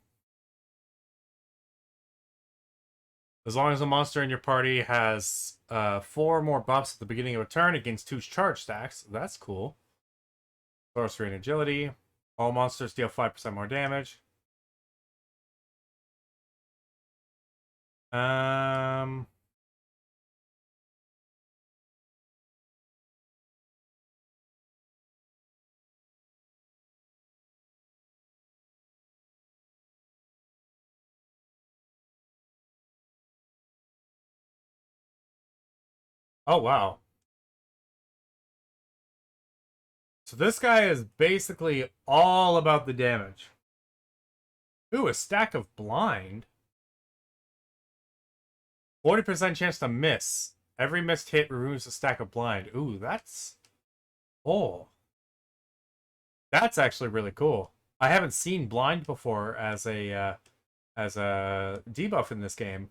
As long as a monster in your party has 4 more buffs at the beginning of a turn, it gains 2 charge stacks. That's cool. Sorcery and agility. All monsters deal 5% more damage. Um, oh, wow. So this guy is basically all about the damage. Ooh, a stack of blind. 40% chance to miss. Every missed hit removes a stack of blind. Ooh, that's... Oh. That's actually really cool. I haven't seen blind before as a debuff in this game.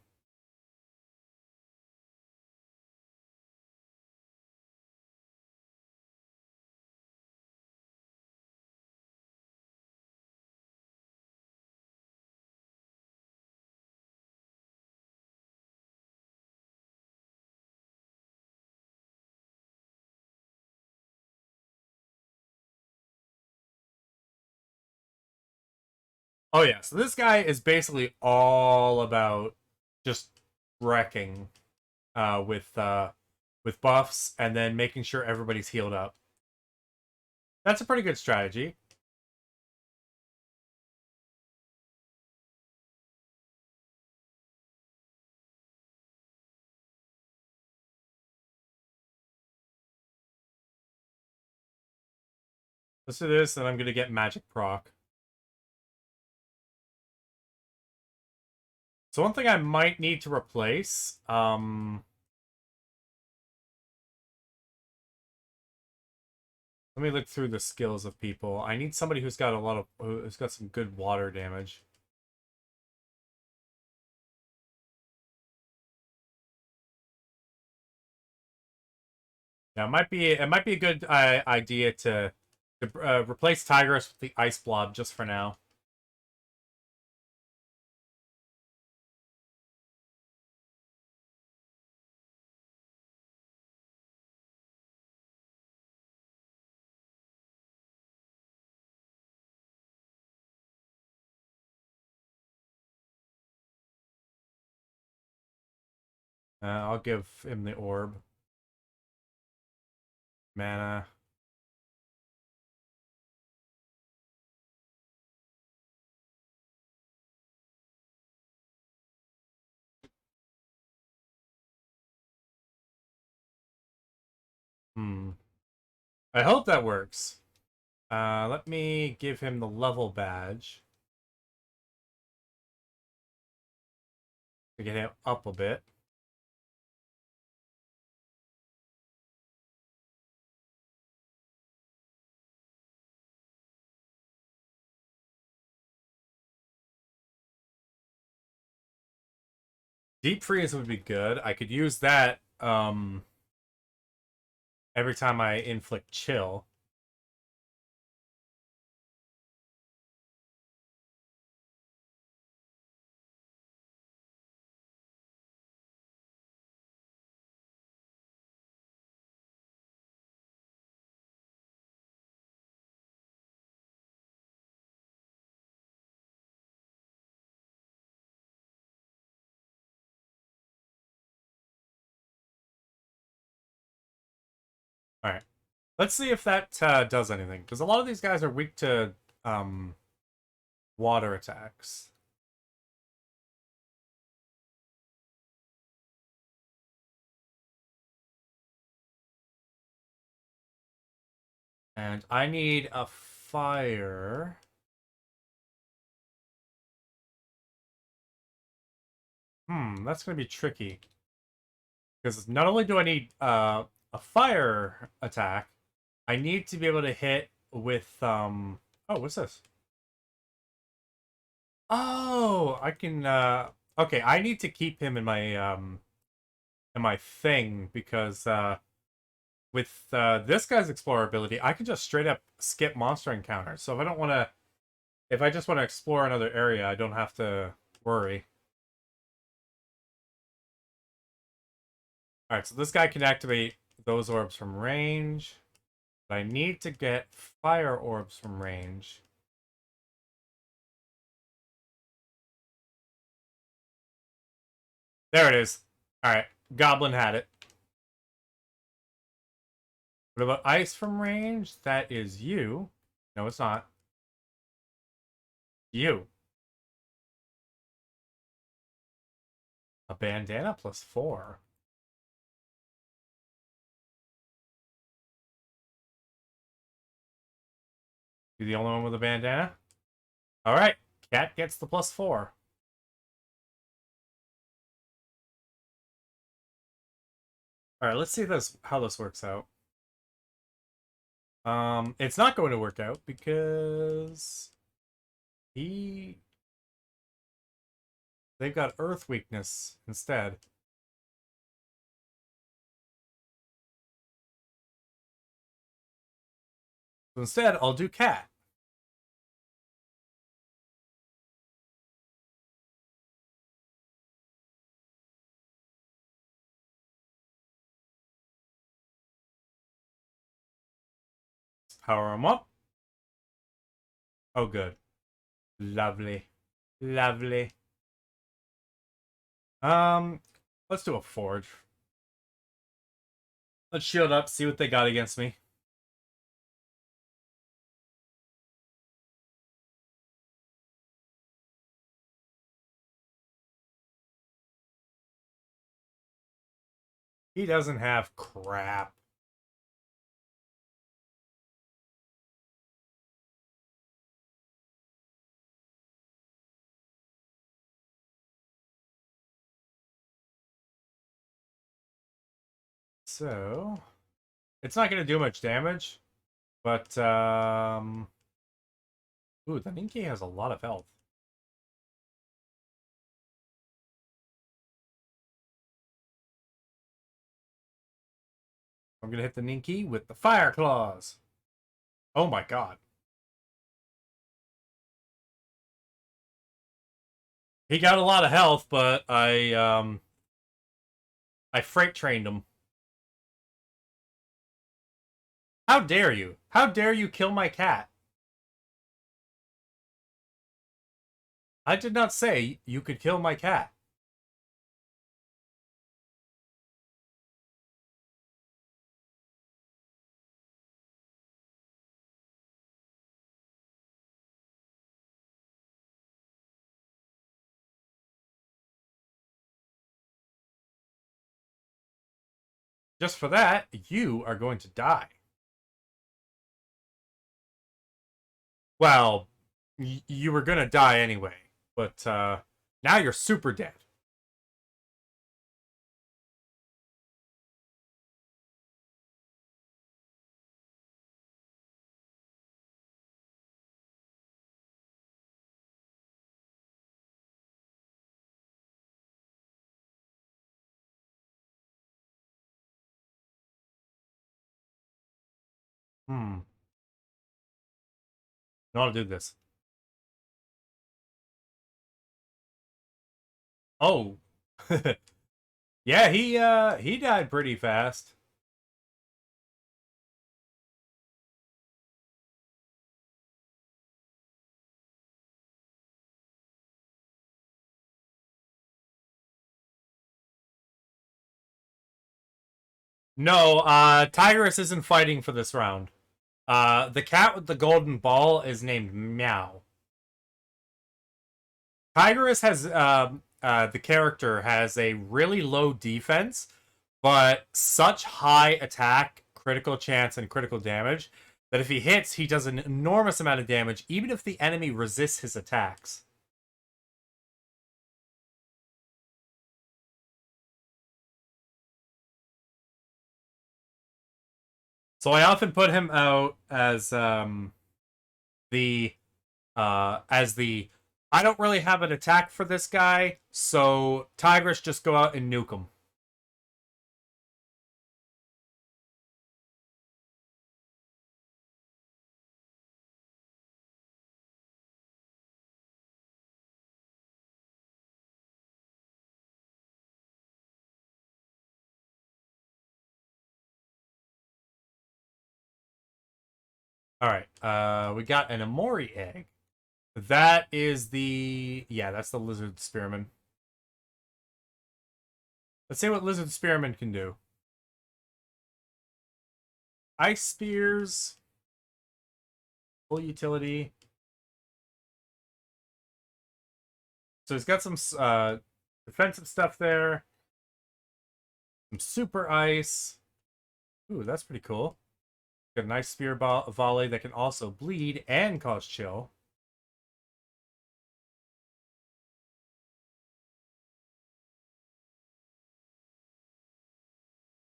Oh yeah, so this guy is basically all about just wrecking with buffs and then making sure everybody's healed up. That's a pretty good strategy. Let's do this, and I'm gonna get magic proc. So one thing I might need to replace, let me look through the skills of people. I need somebody who's got who's got some good water damage. Yeah, it might be a good idea to replace Tigress with the Ice Blob just for now. I'll give him the orb. Mana. Hmm. I hope that works. Let me give him the level badge to get him up a bit. Deep freeze would be good. I could use that every time I inflict chill. Let's see if that does anything, because a lot of these guys are weak to um, water attacks. And I need a fire. That's going to be tricky. Because not only do I need a fire attack, I need to be able to hit with oh, what's this? Oh, I can okay, I need to keep him in my thing because with this guy's explorer ability, I can just straight up skip monster encounters. So if I don't want to if I just want to explore another area, I don't have to worry. All right, so this guy can activate those orbs from range. But I need to get fire orbs from range. There it is. Alright, Goblin had it. What about ice from range? That is you. No, it's not. You. A bandana plus 4. You the only one with a bandana? Alright, Cat gets the plus 4. Alright, let's see this how this works out. It's not going to work out because he they've got earth weakness instead. So instead, I'll do cat. Power him up. Oh, good. Lovely. Lovely. Um, let's do a forge. Let's shield up, see what they got against me. He doesn't have crap. So, it's not going to do much damage, but, ooh, the Ninki has a lot of health. I'm going to hit the Ninki with the Fire Claws. Oh my god. He got a lot of health, but I freight trained him. How dare you? How dare you kill my cat? I did not say you could kill my cat. Just for that, you are going to die. Well, you were going to die anyway, but now you're super dead. Hmm. No, I'll do this. Oh. Yeah, he died pretty fast. No, Tigress isn't fighting for this round. The cat with the golden ball is named Meow. Tigress has the character has a really low defense, but such high attack, critical chance, and critical damage that if he hits, he does an enormous amount of damage, even if the enemy resists his attacks. So I often put him out the as the I don't really have an attack for this guy, so Tigress just go out and nuke him. All right, we got an Amori egg. That is that's the lizard spearman. Let's see what lizard spearman can do. Ice spears, full utility. So he's got some defensive stuff there. Some super ice. Ooh, that's pretty cool. Got a nice spear volley that can also bleed and cause chill.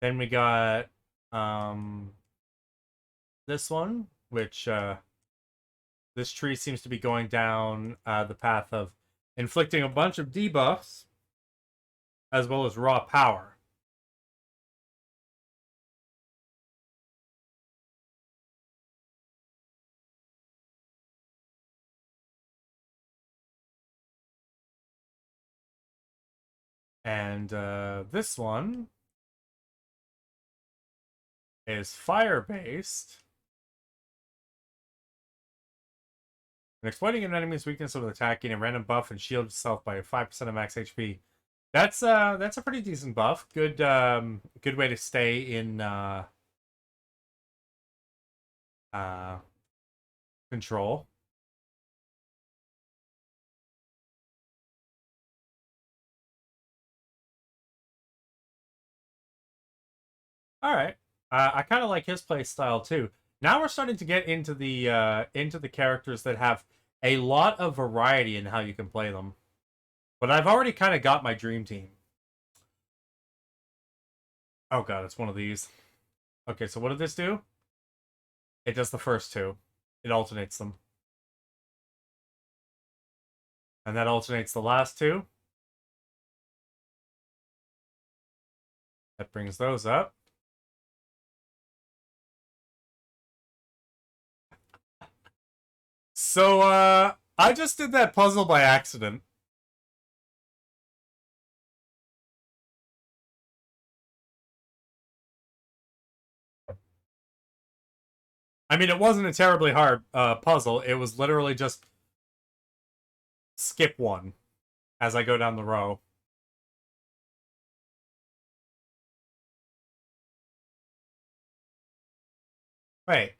Then we got this one, which this tree seems to be going down the path of inflicting a bunch of debuffs as well as raw power. And this one is fire based. And exploiting an enemy's weakness with attacking a random buff and shield itself by 5% of max HP. That's a pretty decent buff. Good way to stay in uh control. All right. I kind of like his play style too. Now we're starting to get into the characters that have a lot of variety in how you can play them. But I've already kind of got my dream team. Oh god, it's one of these. Okay, so what did this do? It does the first two. It alternates them. And that alternates the last two. That brings those up. So I just did that puzzle by accident. I mean, it wasn't a terribly hard puzzle. It was literally just skip one as I go down the row. Wait.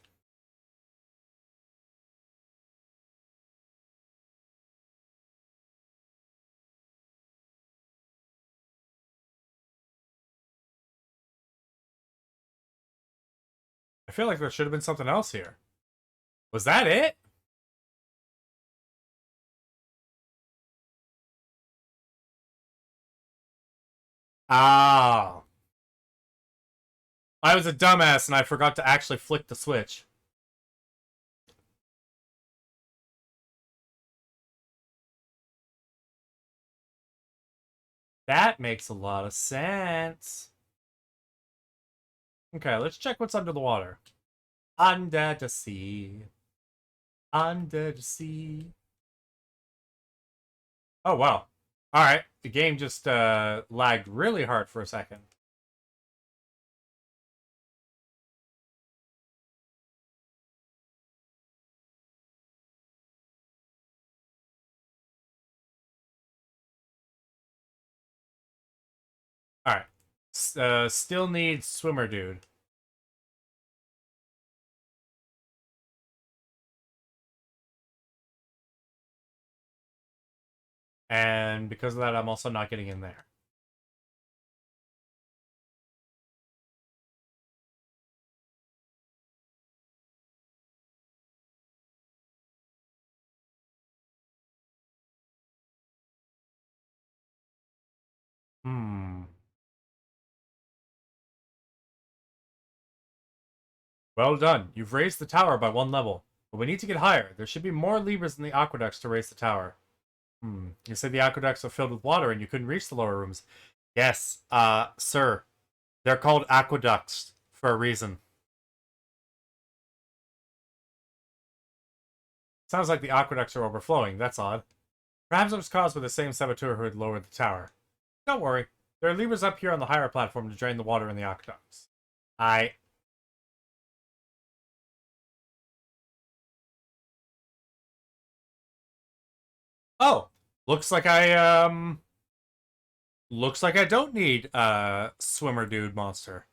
I feel like there should have been something else here. Was that it? Ah. I was a dumbass and I forgot to actually flick the switch. That makes a lot of sense. Okay, let's check what's under the water. Under the sea. Under the sea. Oh, wow. Alright, the game just lagged really hard for a second. Alright. Still need swimmer dude. And because of that, I'm also not getting in there. Hmm. Well done. You've raised the tower by 1 level. But we need to get higher. There should be more levers in the aqueducts to raise the tower. You said the aqueducts are filled with water and you couldn't reach the lower rooms. Yes, sir. They're called aqueducts for a reason. Sounds like the aqueducts are overflowing. That's odd. Perhaps it was caused by the same saboteur who had lowered the tower. Don't worry. There are levers up here on the higher platform to drain the water in the aqueducts. I... Oh! Looks like Looks like I don't need, swimmer dude monster.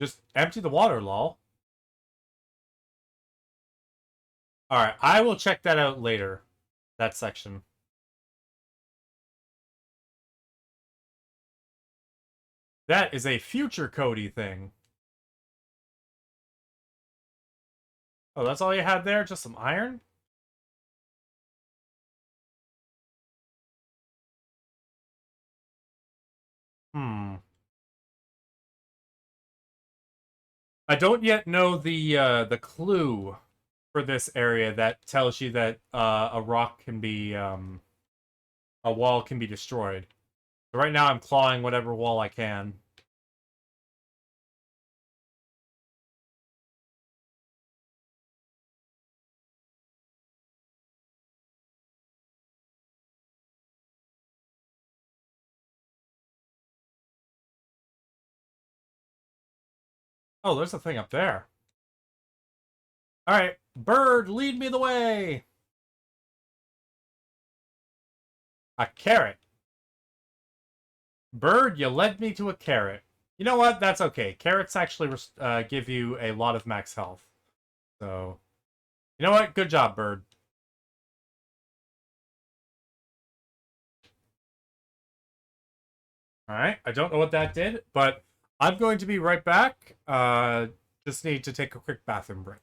Just empty the water, lol. Alright, I will check that out later. That section. That is a future Cody thing. Oh, that's all you had there? Just some iron? Hmm. I don't yet know the clue for this area that tells you that a rock can be a wall can be destroyed. So right now I'm clawing whatever wall I can. Oh, there's a thing up there. Alright, bird, lead me the way! A carrot. Bird, you led me to a carrot. You know what? That's okay. Carrots actually give you a lot of max health. So, you know what? Good job, bird. Alright, I don't know what that did, but I'm going to be right back. Just need to take a quick bathroom break.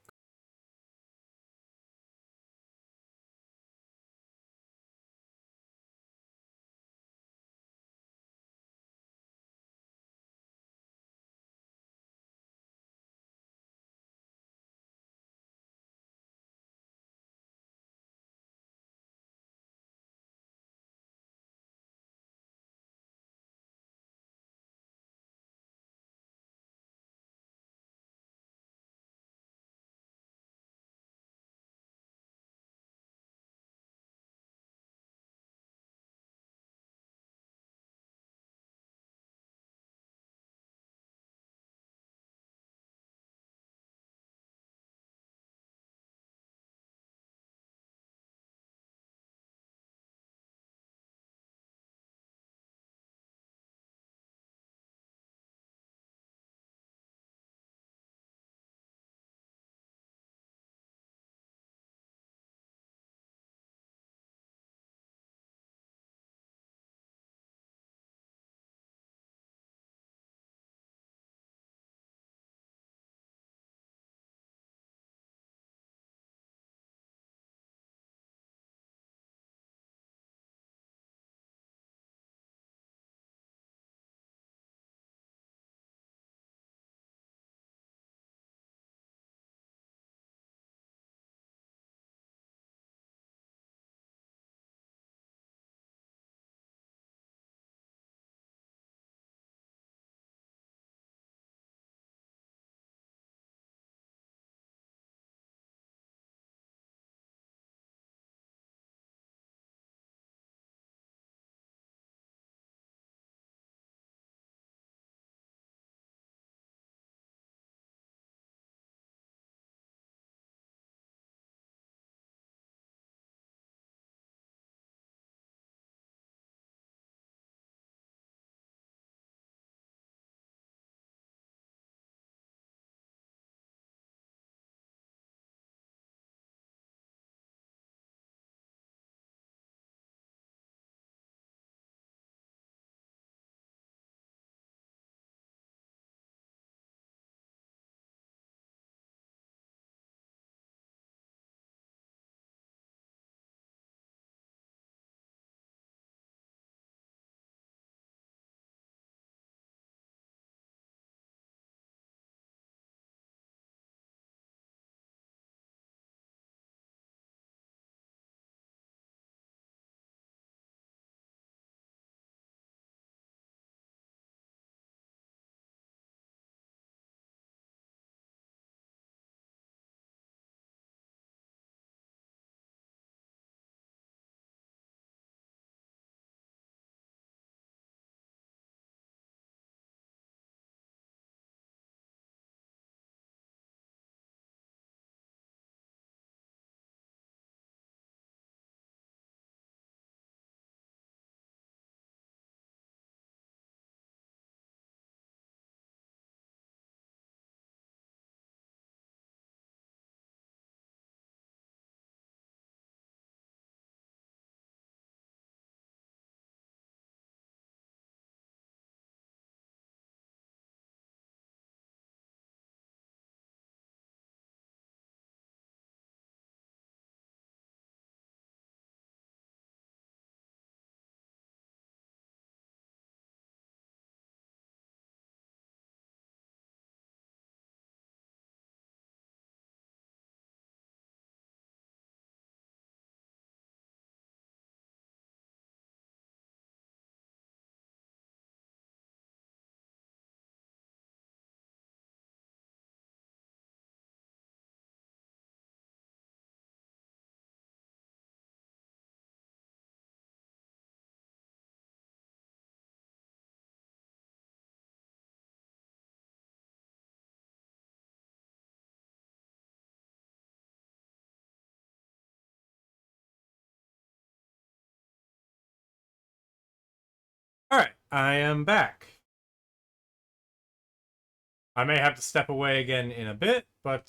I am back. I may have to step away again in a bit, but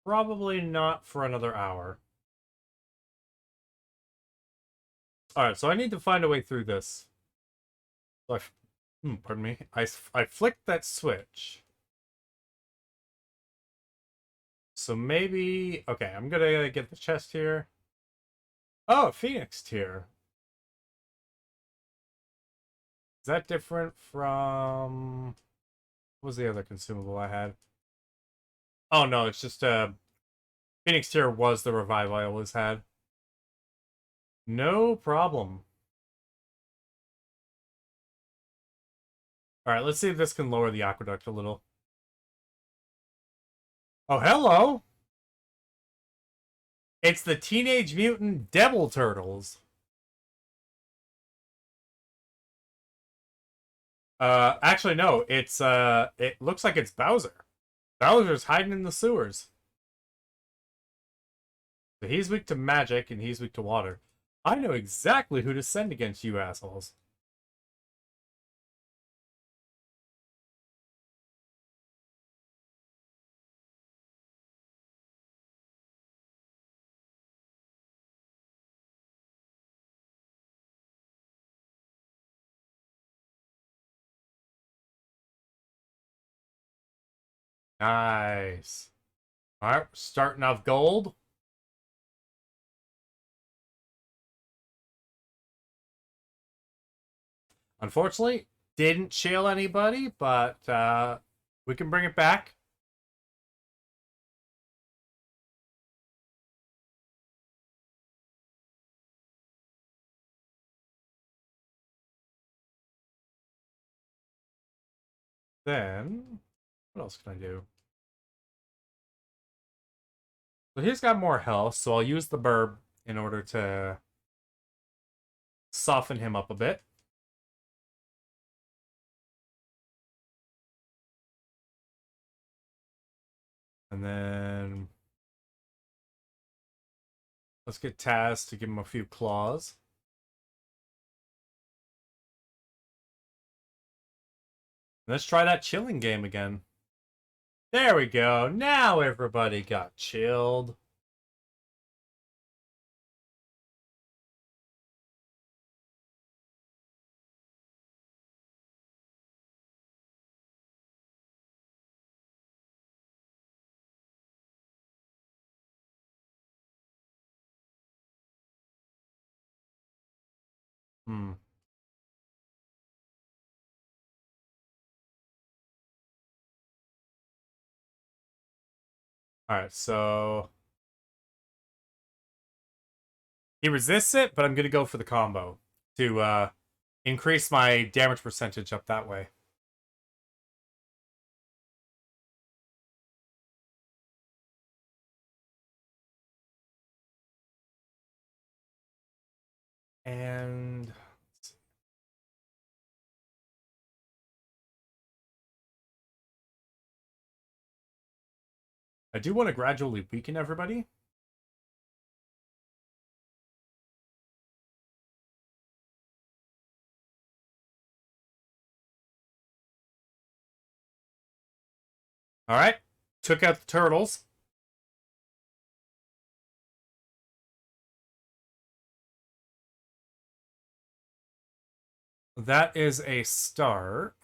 probably not for another hour. Alright, so I need to find a way through this. So pardon me. I flicked that switch. So maybe... Okay, I'm gonna get the chest here. Oh, Phoenix tier. Is that different from... What was the other consumable I had? Oh, no, it's just... Phoenix tier was the revive I always had. No problem. Alright, let's see if this can lower the aqueduct a little. Oh, hello! It's the Teenage Mutant Devil Turtles. Actually, no. It's, it looks like it's Bowser. Bowser's hiding in the sewers. So he's weak to magic, and he's weak to water. I know exactly who to send against you assholes. Nice. Alright, starting off gold. Unfortunately, didn't chill anybody, but we can bring it back. Then, what else can I do? So he's got more health, so I'll use the burb in order to soften him up a bit. And then let's get Taz to give him a few claws. Let's try that chilling game again. There we go. Now everybody got chilled. Hmm. Alright, so he resists it, but I'm gonna go for the combo to increase my damage percentage up that way. And I do want to gradually weaken everybody. Alright, took out the turtles. That is a start.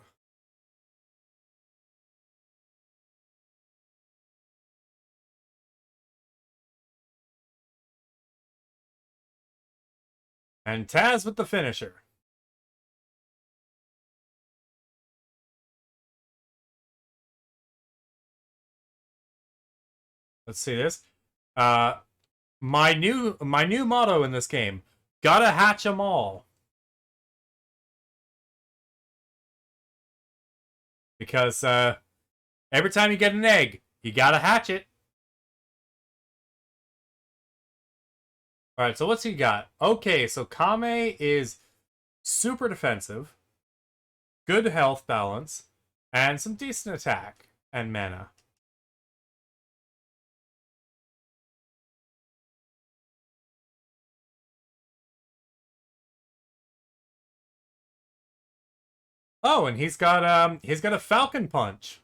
And Taz with the finisher. Let's see this. My new motto in this game: gotta hatch 'em all. Because every time you get an egg, you gotta hatch it. All right, so what's he got? Okay, so Kame is super defensive, good health balance, and some decent attack and mana. Oh, and he's got a Falcon Punch.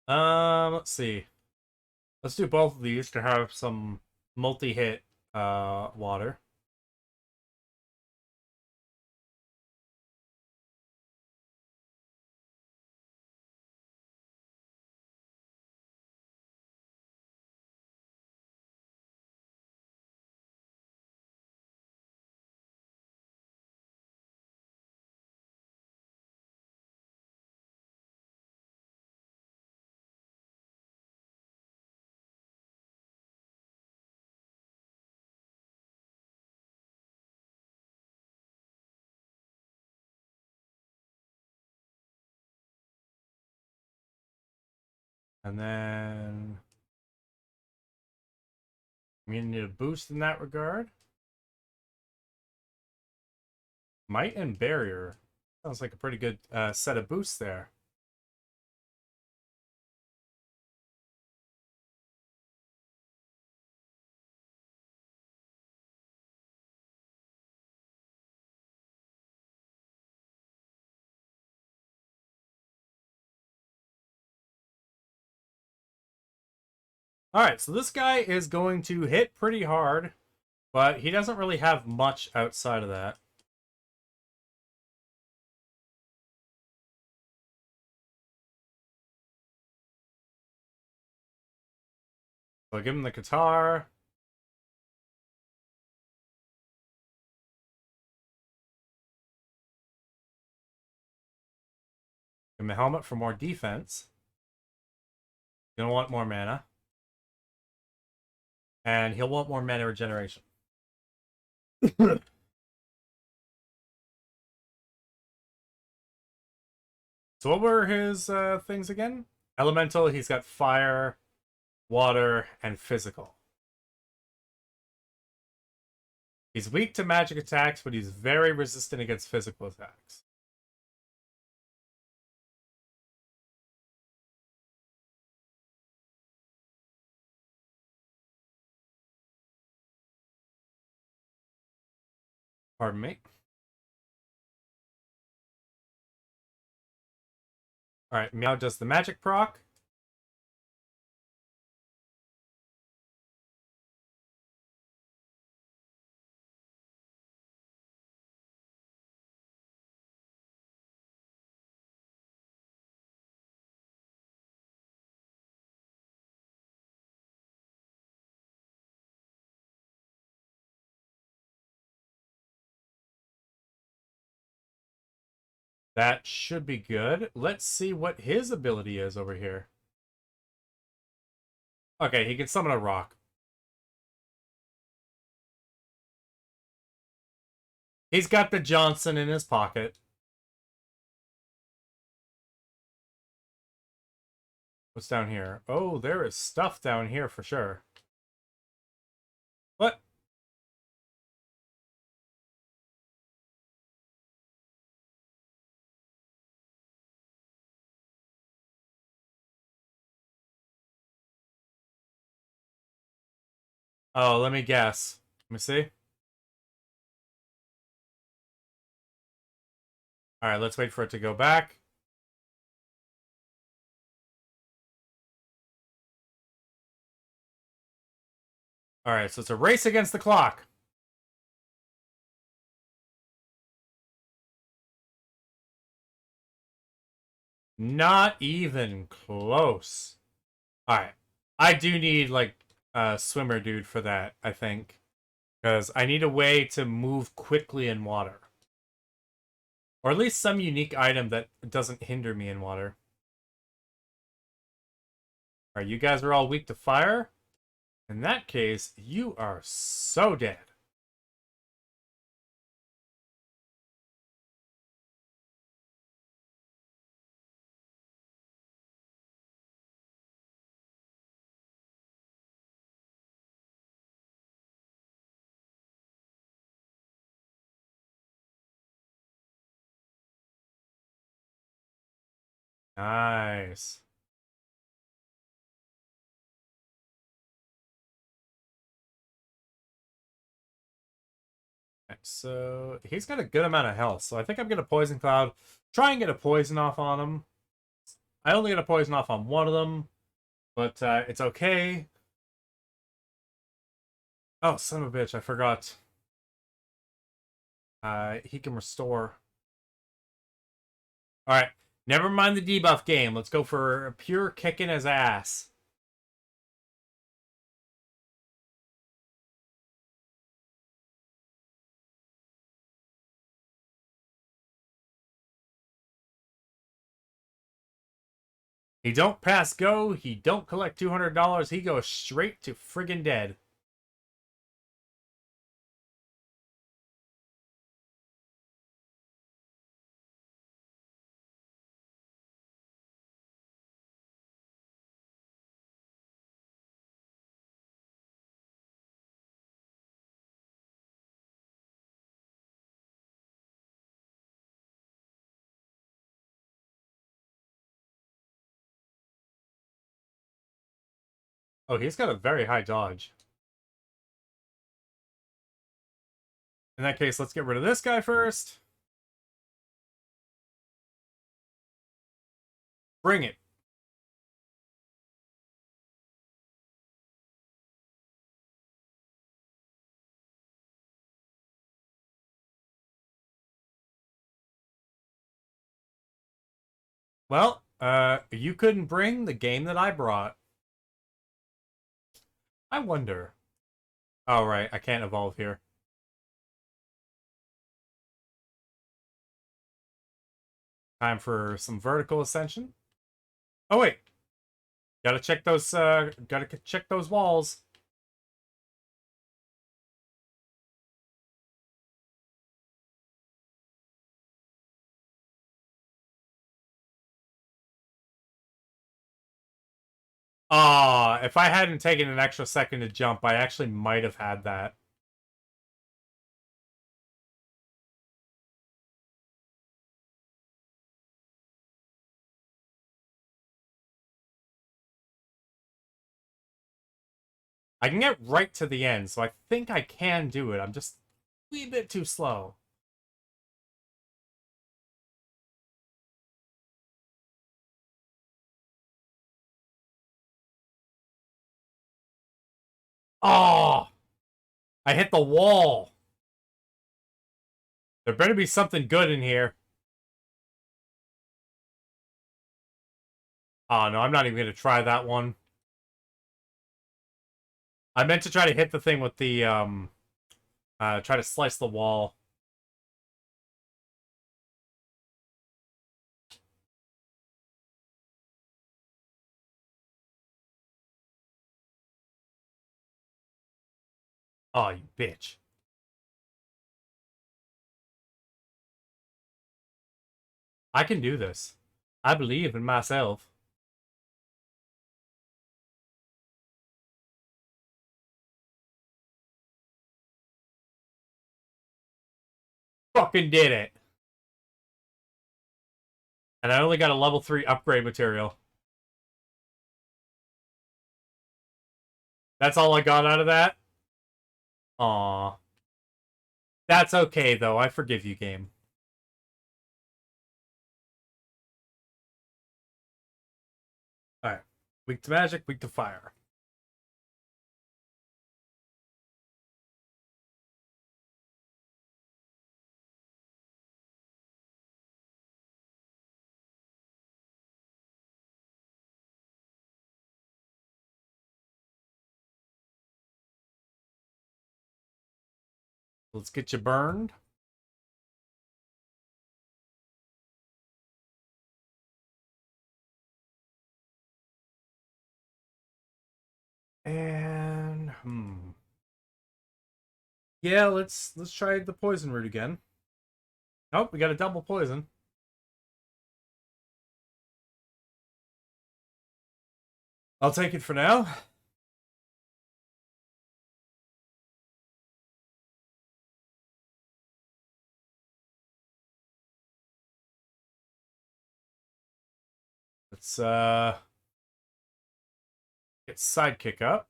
Let's see. Let's do both of these to have some multi-hit water. And then we need a boost in that regard. Might and Barrier. Sounds like a pretty good set of boosts there. Alright, so this guy is going to hit pretty hard, but he doesn't really have much outside of that. So I'll give him the guitar. Give him a helmet for more defense. Gonna want more mana. And he'll want more mana regeneration. So what were his things again? Elemental, he's got fire, water, and physical. He's weak to magic attacks, but he's very resistant against physical attacks. Pardon me. Alright, Meow does the magic proc. That should be good. Let's see what his ability is over here. Okay, he can summon a rock. He's got the Johnson in his pocket. What's down here? Oh, there is stuff down here for sure. What? Oh, let me guess. Let me see. Alright, let's wait for it to go back. Alright, so it's a race against the clock. Not even close. Alright. I do need, like, a swimmer dude for that, I think. Because I need a way to move quickly in water. Or at least some unique item that doesn't hinder me in water. Alright, you guys are all weak to fire. In that case, you are so dead. Nice. Okay, so he's got a good amount of health, so I think I'm gonna poison cloud. Try and get a poison off on him. I only get a poison off on one of them, but it's okay. Oh, son of a bitch, I forgot. He can restore. Alright. Never mind the debuff game. Let's go for a pure kicking his ass. He don't pass go. He don't collect $200. He goes straight to friggin' dead. Oh, he's got a very high dodge. In that case, let's get rid of this guy first. Bring it. Well, you couldn't bring the game that I brought. I wonder. Oh, right. I can't evolve here. Time for some vertical ascension. Oh, wait. Gotta check those walls. Ah, if I hadn't taken an extra second to jump, I actually might have had that. I can get right to the end, so I think I can do it. I'm just a wee bit too slow. Oh, I hit the wall. There better be something good in here. Oh, no, I'm not even going to try that one. I meant to try to hit the thing with the, try to slice the wall. Oh, you bitch. I can do this. I believe in myself. Fucking did it. And I only got a level 3 upgrade material. That's all I got out of that? Aw. That's okay, though. I forgive you, game. Alright. Weak to magic, weak to fire. Let's get you burned. And yeah, let's try the poison route again. Nope, we got a double poison. I'll take it for now. let's get sidekick up.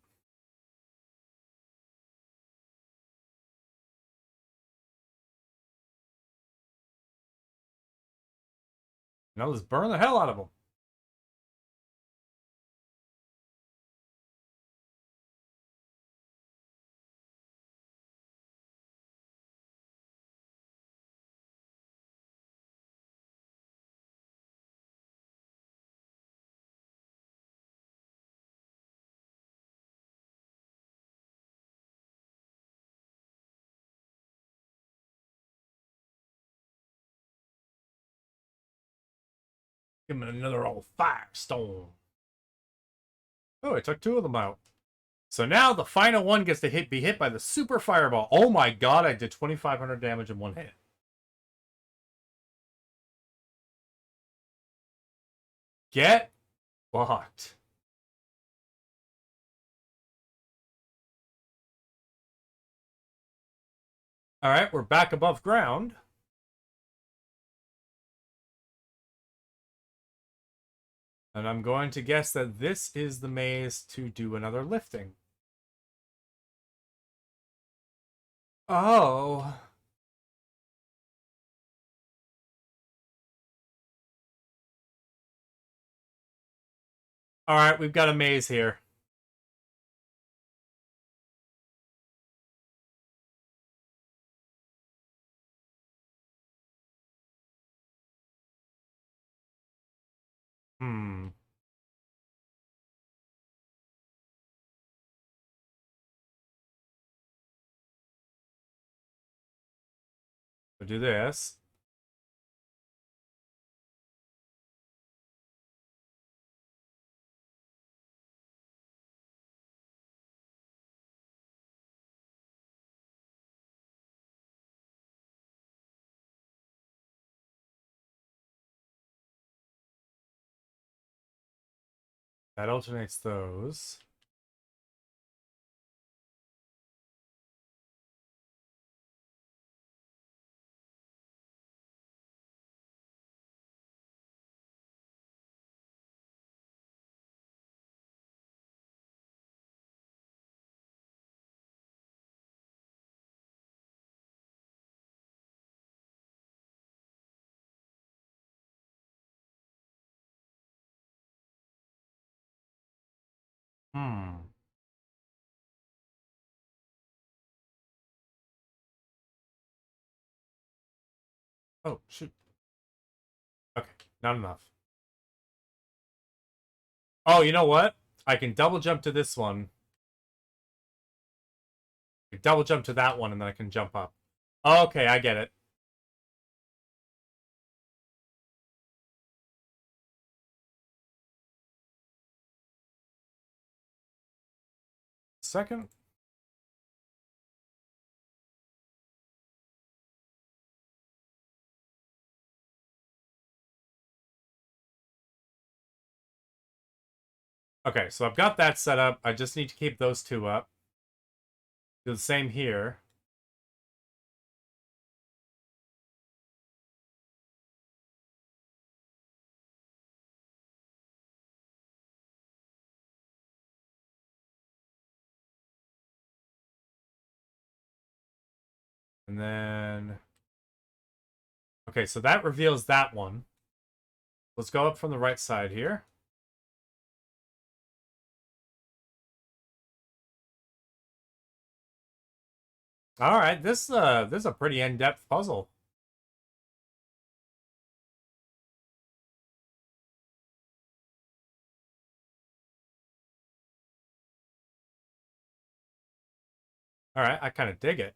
Now let's burn the hell out of them. Give him another old firestone. Oh, I took 2 of them out. So now the final one gets to be hit by the super fireball. Oh my god, I did 2,500 damage in one hit. Get fucked. Alright, we're back above ground. And I'm going to guess that this is the maze to do another lifting. Oh. Alright, we've got a maze here. Hmm. We'll do this. That alternates those. Hmm. Oh, shoot. Okay, not enough. Oh, you know what? I can double jump to this one. Double jump to that one, and then I can jump up. Okay, I get it. Second. Okay, so I've got that set up. I just need to keep those 2 up. Do the same here. And then... Okay, so that reveals that one. Let's go up from the right side here. Alright, this is a pretty in-depth puzzle. Alright, I kind of dig it.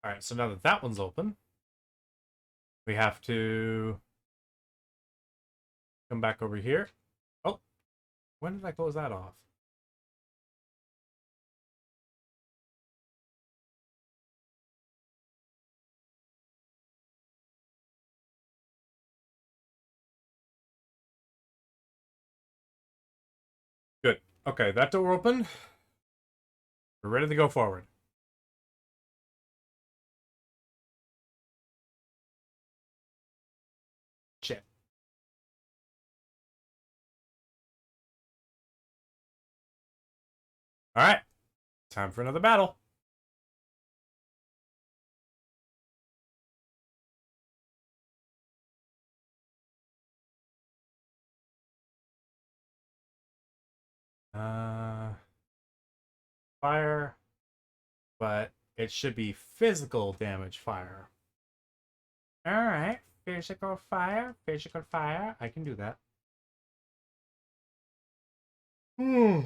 Alright, so now that that one's open, we have to come back over here. Oh, when did I close that off? Good. Okay, that door opened. We're ready to go forward. All right, time for another battle. Fire, but it should be physical damage fire. All right, physical fire, physical fire. I can do that. Hmm.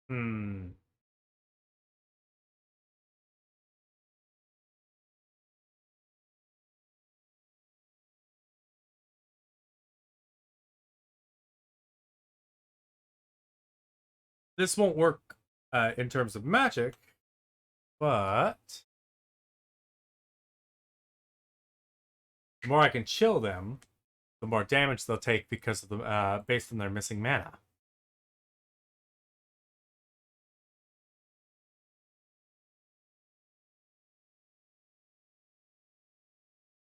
Hmm. This won't work in terms of magic, but the more I can chill them, the more damage they'll take because of the based on their missing mana.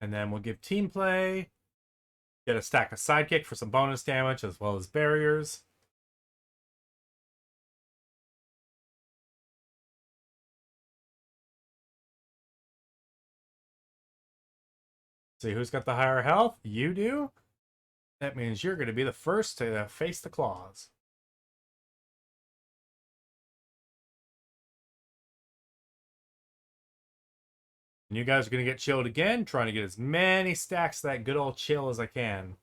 And then we'll give team play, get a stack of sidekick for some bonus damage as well as barriers. See who's got the higher health? You do? That means you're going to be the first to face the claws. And you guys are going to get chilled again, trying to get as many stacks of that good old chill as I can.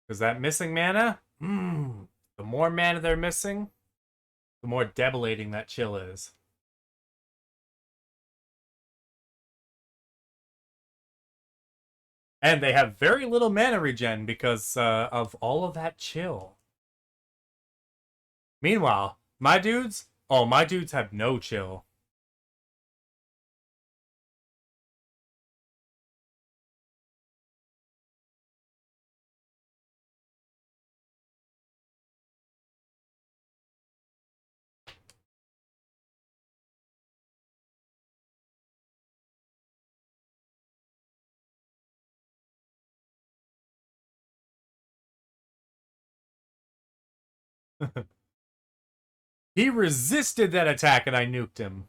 Because that missing mana, the more mana they're missing, the more debilitating that chill is. And they have very little mana regen because of all of that chill. Meanwhile, my dudes have no chill. He resisted that attack and I nuked him.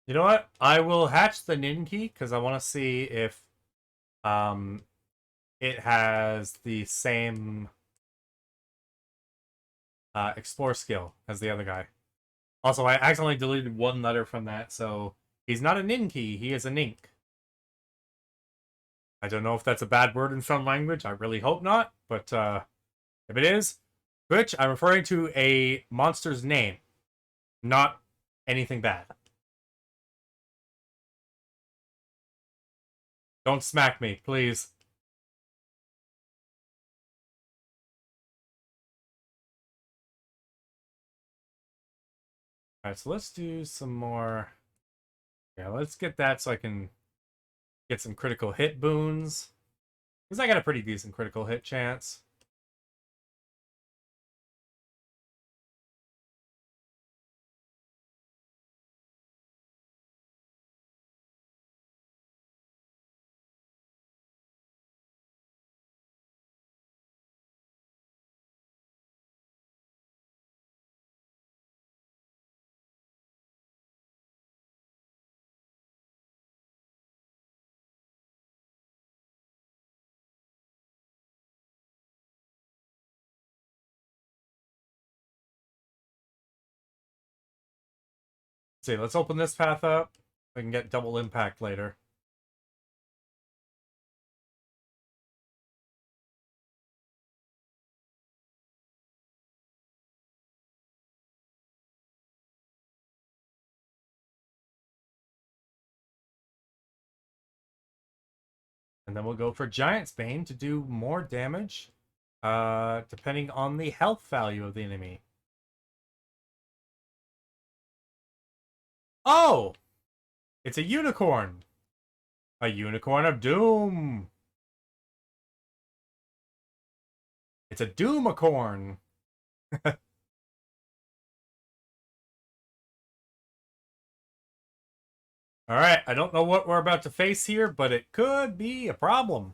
You know what? I will hatch the Ninki because I want to see if um it has the same explore skill as the other guy. Also, I accidentally deleted one letter from that, so he's not a Ninki, he is a Nink. I don't know if that's a bad word in some language. I really hope not, but if it is, Twitch, I'm referring to a monster's name, not anything bad. Don't smack me, please. Alright, so let's do some more. Yeah, let's get that so I can get some critical hit boons. Because I got a pretty decent critical hit chance. Let's see, let's open this path up. I can get double impact later. And then we'll go for Giant's Bane to do more damage, depending on the health value of the enemy. Oh! It's a unicorn! A unicorn of doom! It's a doomicorn! Alright, I don't know what we're about to face here, but it could be a problem.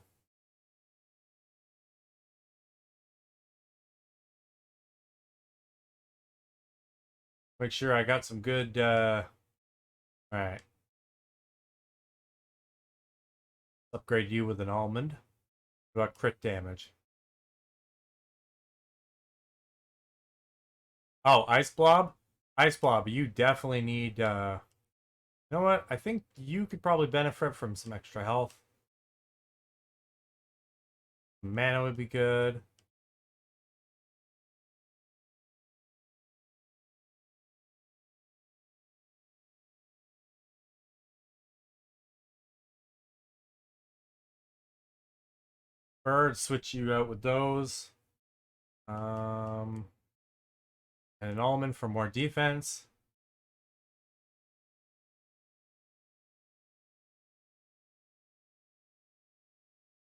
Make sure I got some good, Alright. Upgrade you with an almond. What about crit damage? Oh, Ice Blob? Ice Blob, you definitely need, You know what? I think you could probably benefit from some extra health. Mana would be good. Bird, switch you out with those. And an almond for more defense.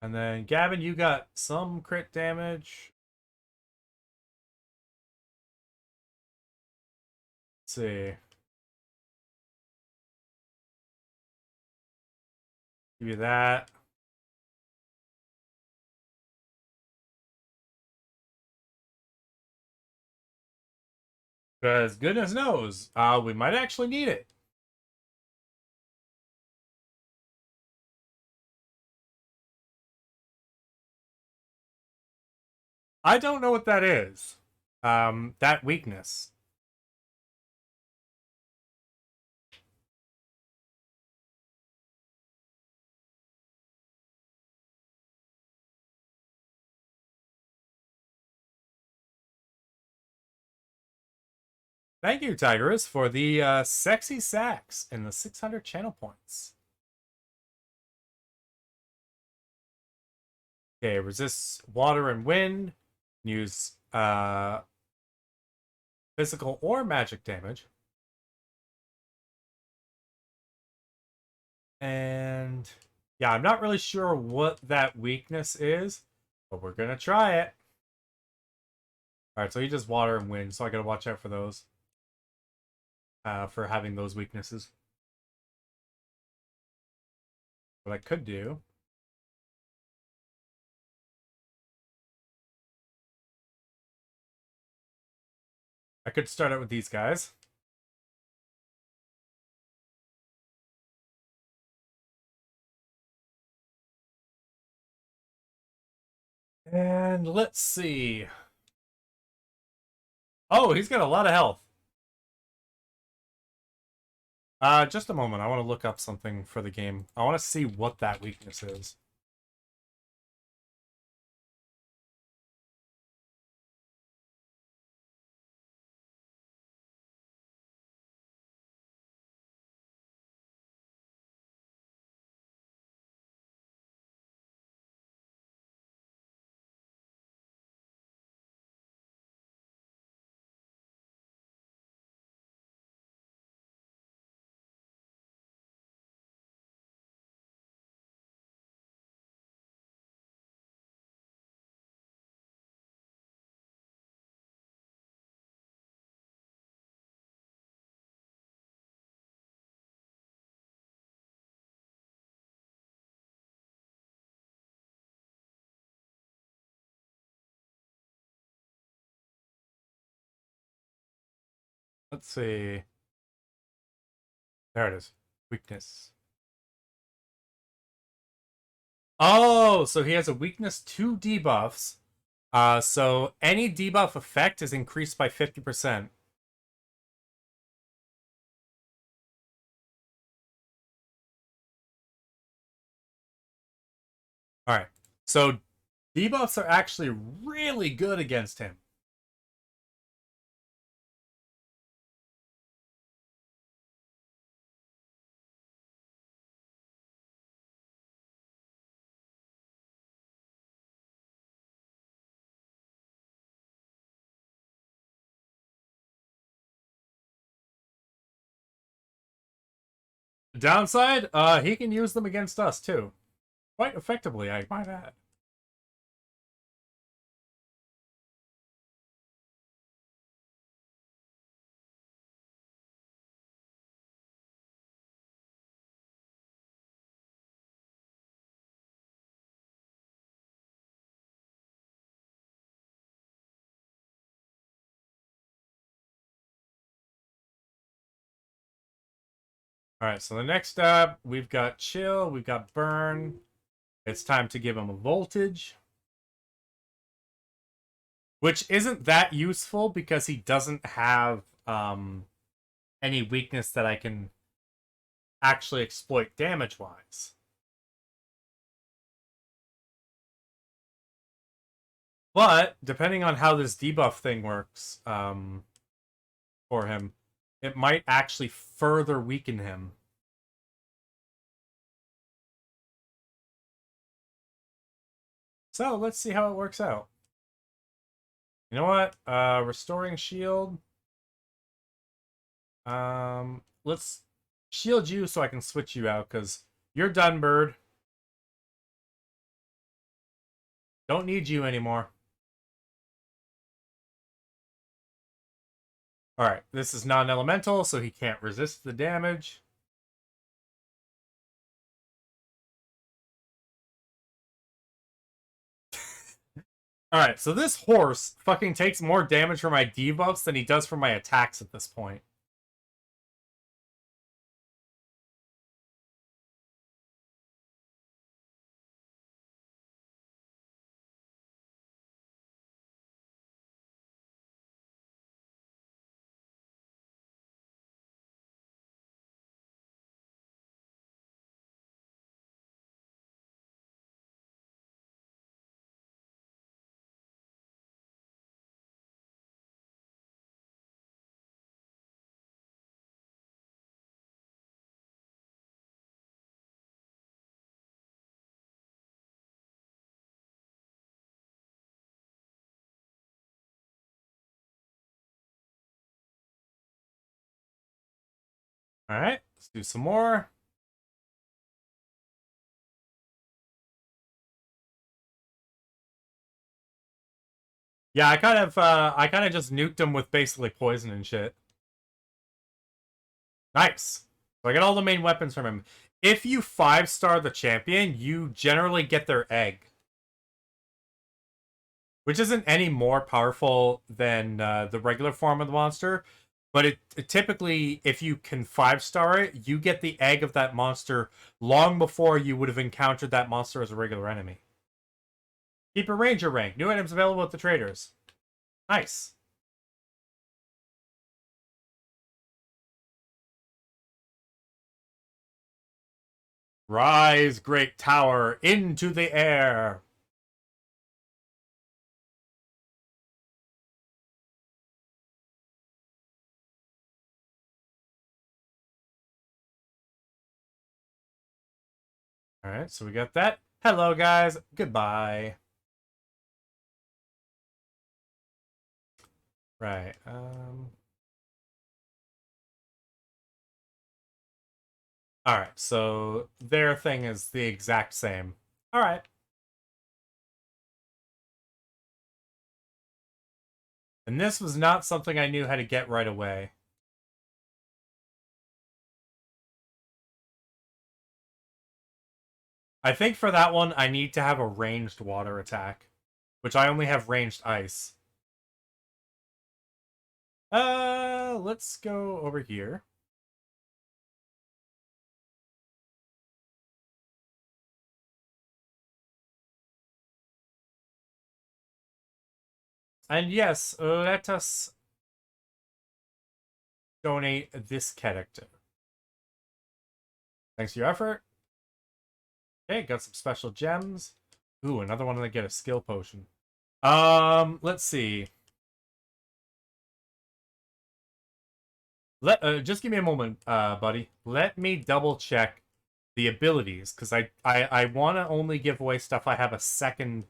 And then Gavin, you got some crit damage. Let's see. Give you that. Because goodness knows, we might actually need it. I don't know what that is. That weakness. Thank you, Tigress, for the sexy sax and the 600 channel points. Okay, resists water and wind. Use physical or magic damage. And yeah, I'm not really sure what that weakness is, but we're gonna try it. Alright, so he does water and wind, so I gotta watch out for those. For having those weaknesses. What I could do. I could start out with these guys. And let's see. Oh, he's got a lot of health. Just a moment. I want to look up something for the game. I want to see what that weakness is. Let's see. There it is. Weakness. Oh, so he has a weakness to debuffs. So any debuff effect is increased by 50%. Alright. So debuffs are actually really good against him. Downside, he can use them against us too. Quite effectively, I might add. Alright, so the next up, we've got Chill, we've got Burn. It's time to give him a Voltage. Which isn't that useful because he doesn't have any weakness that I can actually exploit damage-wise. But, depending on how this debuff thing works for him, it might actually further weaken him. So, let's see how it works out. You know what? Restoring shield. Let's shield you so I can switch you out, because you're done, bird. Don't need you anymore. Alright, this is non-elemental, so he can't resist the damage. Alright, so this horse fucking takes more damage from my debuffs than he does from my attacks at this point. Alright, let's do some more. Yeah, I kind of just nuked him with basically poison and shit. Nice. So I get all the main weapons from him. If you 5-star the champion, you generally get their egg. Which isn't any more powerful than the regular form of the monster. But it typically, if you can 5-star it, you get the egg of that monster long before you would have encountered that monster as a regular enemy. Keep a ranger rank. New items available at the traders. Nice. Rise, great tower, into the air. Alright, so we got that. Hello, guys. Goodbye. Right. Alright, so their thing is the exact same. Alright. And this was not something I knew how to get right away. I think for that one, I need to have a ranged water attack, which I only have ranged ice. Let's go over here. And yes, let us donate this character. Thanks for your effort. Okay, got some special gems. Ooh, another one to get a skill potion. Let's see. Just give me a moment, buddy. Let me double check the abilities, because I want to only give away stuff I have a second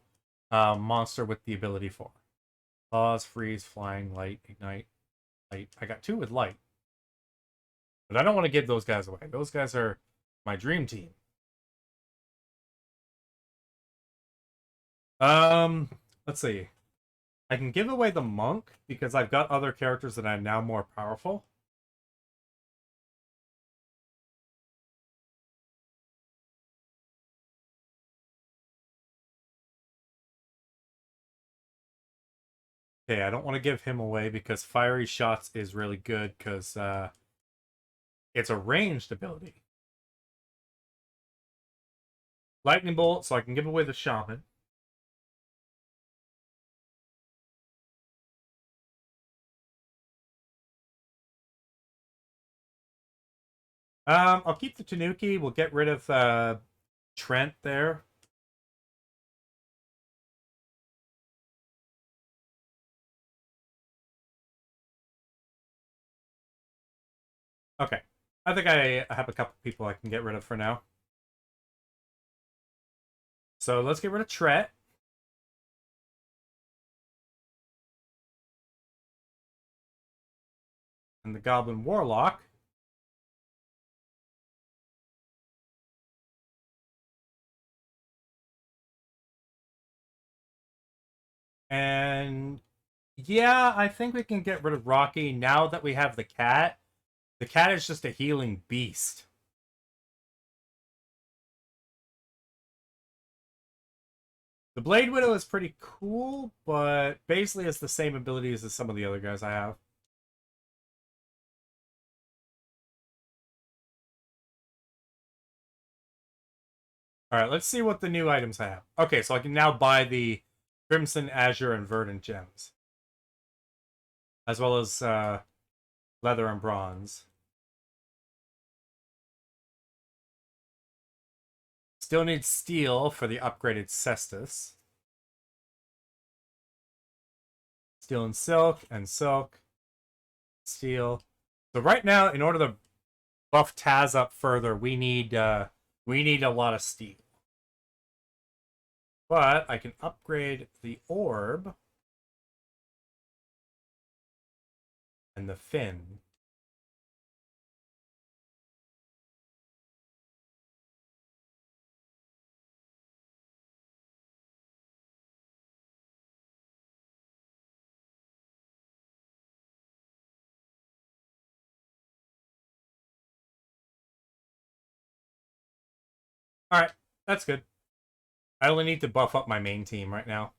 monster with the ability for. Pause, freeze, flying, light, ignite, light. I got 2 with light. But I don't want to give those guys away. Those guys are my dream team. Um, let's see. I can give away the monk because I've got other characters that I'm now more powerful. Okay, I don't want to give him away because Fiery Shots is really good because it's a ranged ability. Lightning Bolt, so I can give away the Shaman. I'll keep the Tanuki. We'll get rid of Trent there. Okay. I think I have a couple people I can get rid of for now. So let's get rid of Tret. And the Goblin Warlock. And yeah, I think we can get rid of Rocky now that we have the cat. The cat is just a healing beast. The Blade Widow is pretty cool, but basically it's the same abilities as some of the other guys I have. Alright, let's see what the new items I have. Okay, so I can now buy the Crimson, Azure, and Verdant gems. As well as leather and bronze. Still need steel for the upgraded Cestus. Steel and silk, steel. So right now, in order to buff Taz up further, we need a lot of steel. But I can upgrade the orb and the fin. All right, that's good. I only need to buff up my main team right now.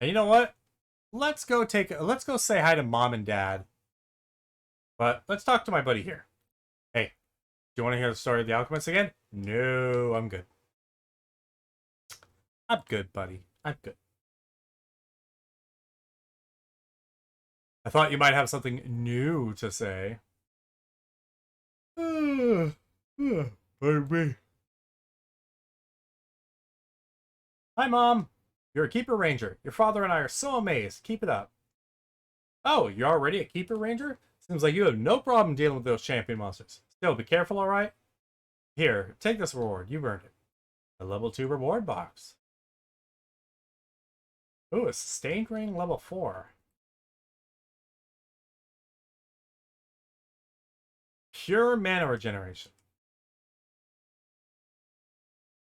And you know what? Let's go say hi to mom and dad. But let's talk to my buddy here. Hey, do you want to hear the story of the alchemist again? No, I'm good. I'm good, buddy. I'm good. I thought you might have something new to say. Pardon me. Hi, Mom. You're a Keeper Ranger. Your father and I are so amazed. Keep it up. Oh, you're already a Keeper Ranger? Seems like you have no problem dealing with those champion monsters. Still, be careful, alright? Here, take this reward. You've earned it. A level 2 reward box. Ooh, a sustained rating level 4. Pure mana regeneration.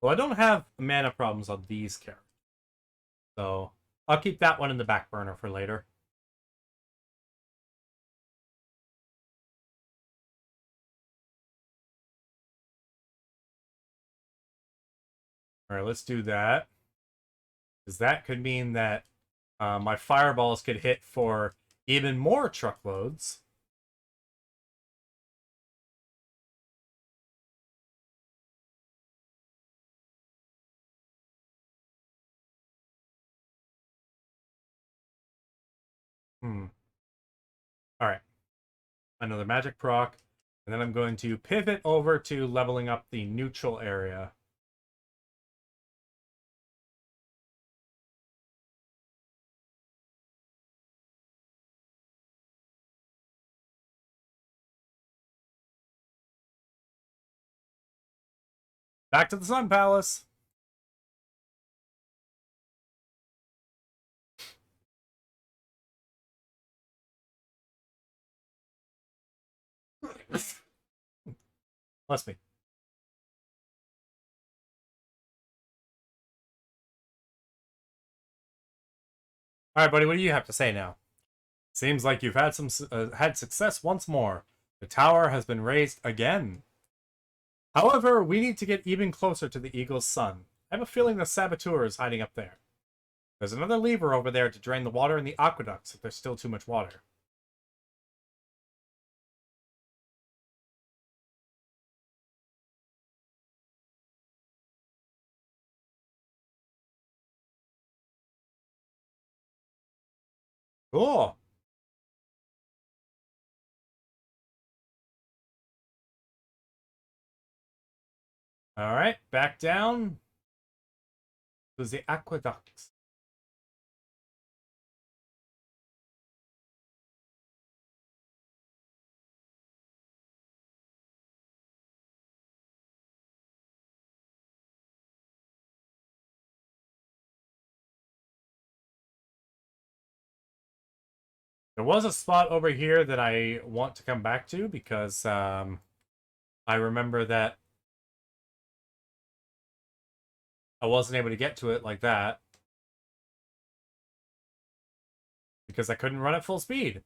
Well, I don't have mana problems on these characters. So, I'll keep that one in the back burner for later. Alright, let's do that. Because that could mean that my fireballs could hit for even more truckloads. Alright. Another magic proc. And then I'm going to pivot over to leveling up the neutral area. Back to the Sun Palace. Bless me. All right, buddy. What do you have to say now? Seems like you've had success once more. The tower has been raised again. However, we need to get even closer to the Eagle's sun. I have a feeling the saboteur is hiding up there. There's another lever over there to drain the water in the aqueducts if there's still too much water. Cool. All right, back down to the aqueducts. There was a spot over here that I want to come back to because I remember that I wasn't able to get to it like that because I couldn't run at full speed.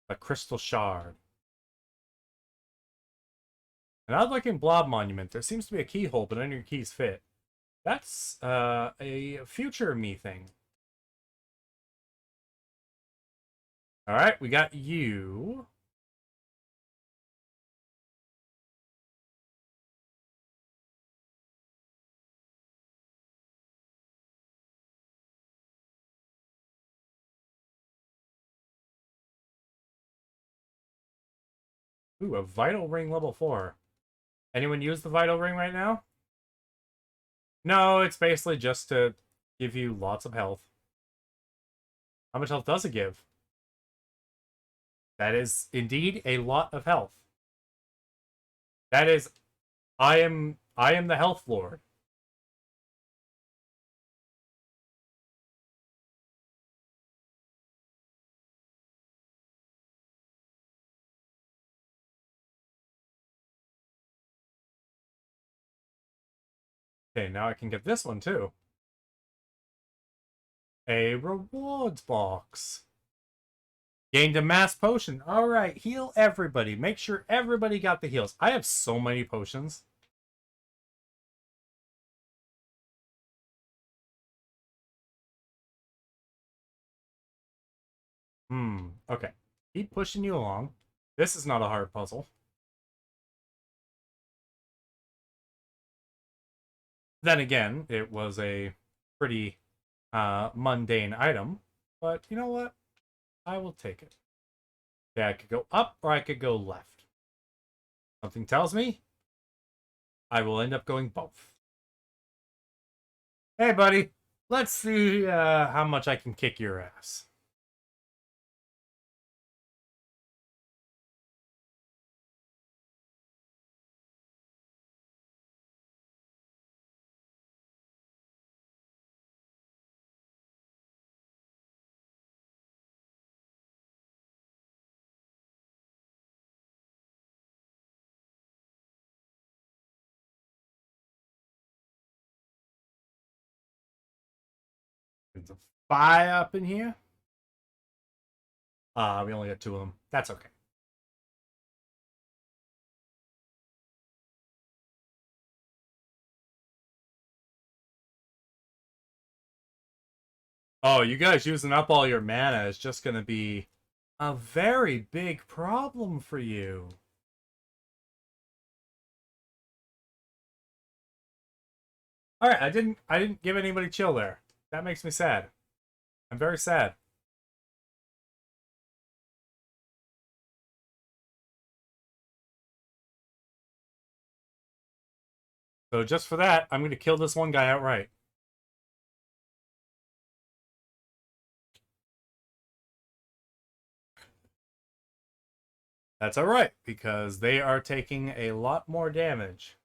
A crystal shard. An odd-looking blob monument. There seems to be a keyhole, but none of your keys fit. That's a future me thing. All right, we got you. Ooh, a vital ring level 4. Anyone use the vital ring right now? No, it's basically just to give you lots of health. How much health does it give? That is indeed a lot of health. That is, I am the health lord. Okay, now I can get this one too. A rewards box. Gained a mass potion. All right, heal everybody. Make sure everybody got the heals. I have so many potions. Okay. Keep pushing you along. This is not a hard puzzle. Then again, it was a pretty mundane item. But you know what? I will take it. Okay, I could go up or I could go left. Something tells me I will end up going both. Hey, buddy. Let's see how much I can kick your ass. There's a fire up in here. We only got 2 of them. That's okay. Oh, you guys using up all your mana is just going to be a very big problem for you. All right, I didn't give anybody chill there. That makes me sad. I'm very sad. So just for that, I'm going to kill this one guy outright. That's all right, because they are taking a lot more damage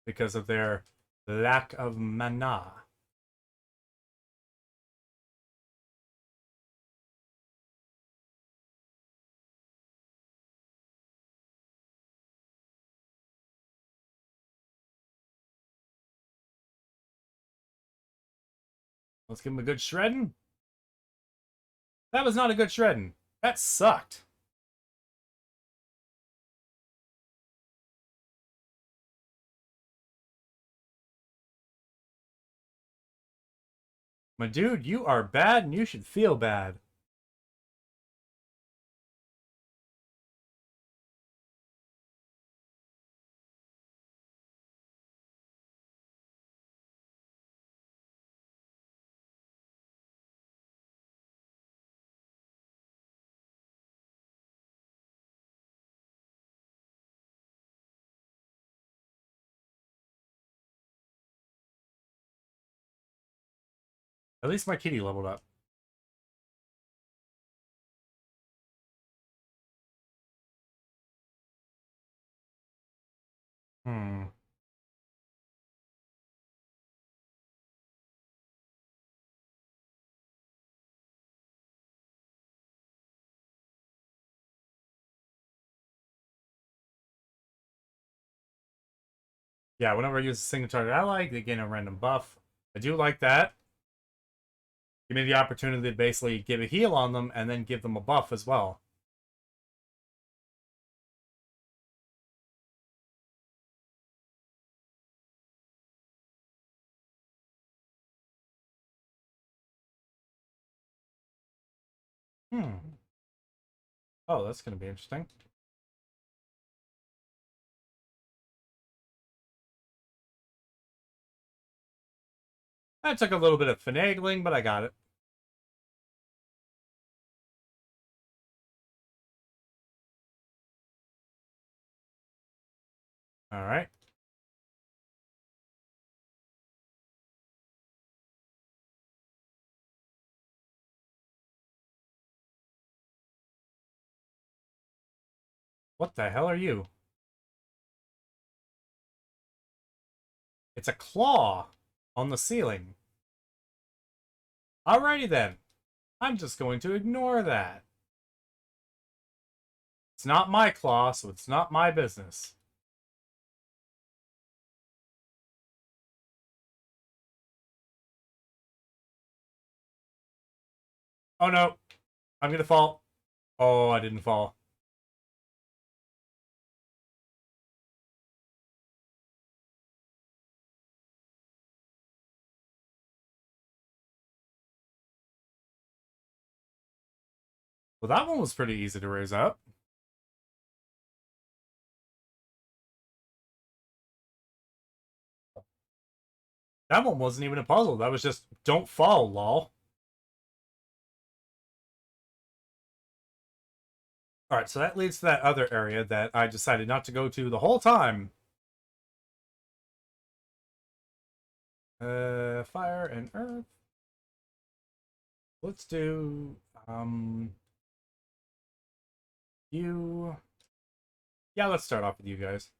because of their Lack of mana. Let's give him a good shredding. That was not a good shredding. That sucked. My dude, you are bad and you should feel bad. At least my kitty leveled up. Hmm. Yeah, whenever I use a single target ally, they gain a random buff. I do like that. Give me the opportunity to basically give a heal on them and then give them a buff as well. Hmm. Oh, that's going to be interesting. That took a little bit of finagling, but I got it. All right. What the hell are you? It's a claw on the ceiling. Alrighty then. I'm just going to ignore that. It's not my claw, so it's not my business. Oh no. I'm going to fall. Oh, I didn't fall. Well, that one was pretty easy to raise up. That one wasn't even a puzzle. That was just, don't fall, lol. Alright, so that leads to that other area that I decided not to go to the whole time. Fire and earth. Let's do, you. Yeah, let's start off with you guys.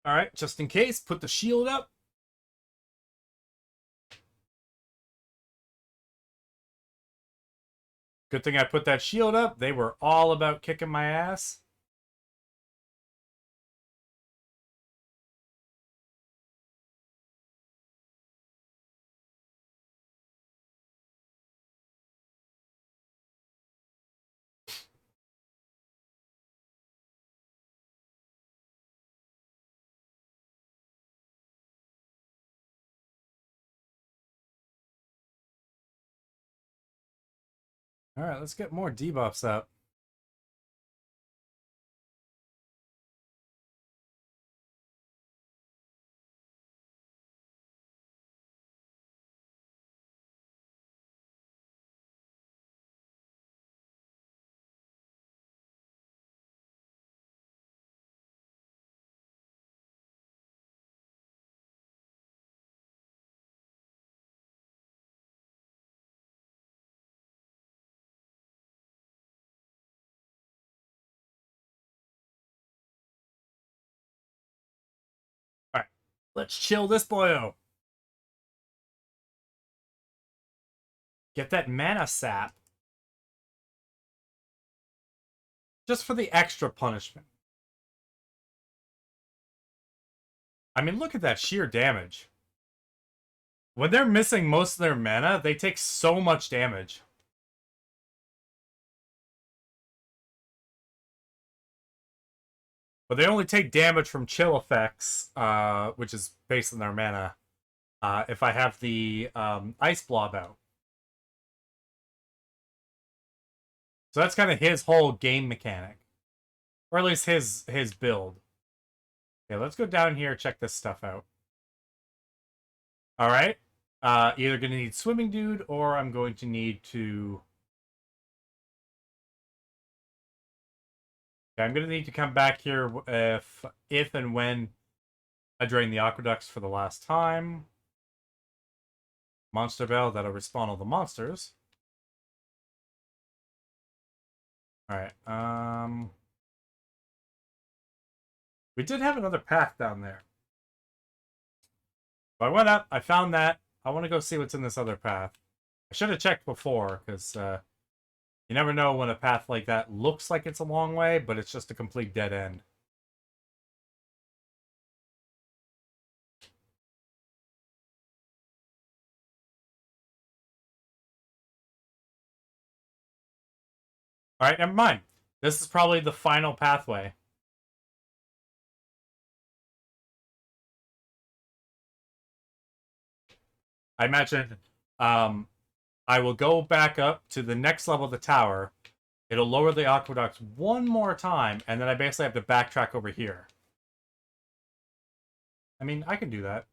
Alright, just in case, put the shield up. Good thing I put that shield up. They were all about kicking my ass. Alright, let's get more debuffs up. Let's chill this boyo. Get that mana sap. Just for the extra punishment. I mean, look at that sheer damage. When they're missing most of their mana, they take so much damage. But they only take damage from chill effects, which is based on their mana, if I have the Ice Blob out. So that's kind of his whole game mechanic. Or at least his build. Okay, let's go down here, check this stuff out. Alright. Either going to need Swimming Dude, or I'm going to need to... Okay, I'm going to need to come back here if and when I drain the Aqueducts for the last time. Monster Bell, that'll respawn all the monsters. Alright, we did have another path down there. So I went up, I found that. I want to go see what's in this other path. I should have checked before, because you never know when a path like that looks like it's a long way, but it's just a complete dead end. Alright, never mind. This is probably the final pathway. I imagine I will go back up to the next level of the tower. It'll lower the aqueducts one more time, and then I basically have to backtrack over here. I mean, I can do that.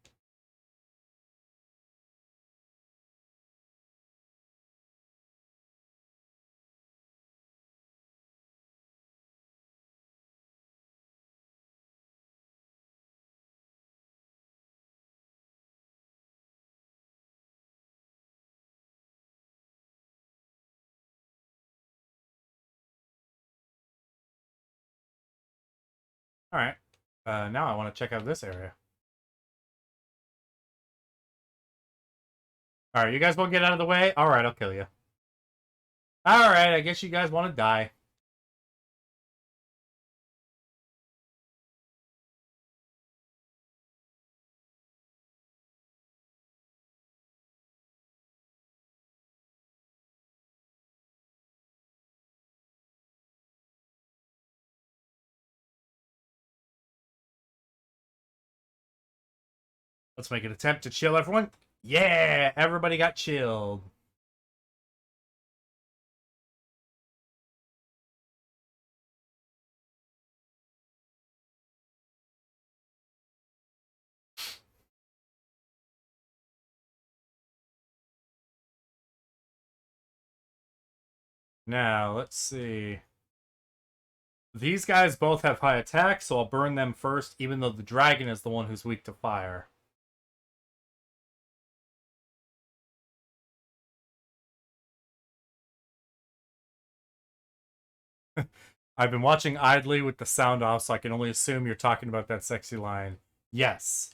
Alright. Now I want to check out this area. Alright, you guys won't get out of the way? Alright, I'll kill you. Alright, I guess you guys want to die. Let's make an attempt to chill everyone. Yeah! Everybody got chilled. Now, let's see. These guys both have high attack, so I'll burn them first, even though the dragon is the one who's weak to fire. I've been watching idly with the sound off, so I can only assume you're talking about that sexy line. Yes.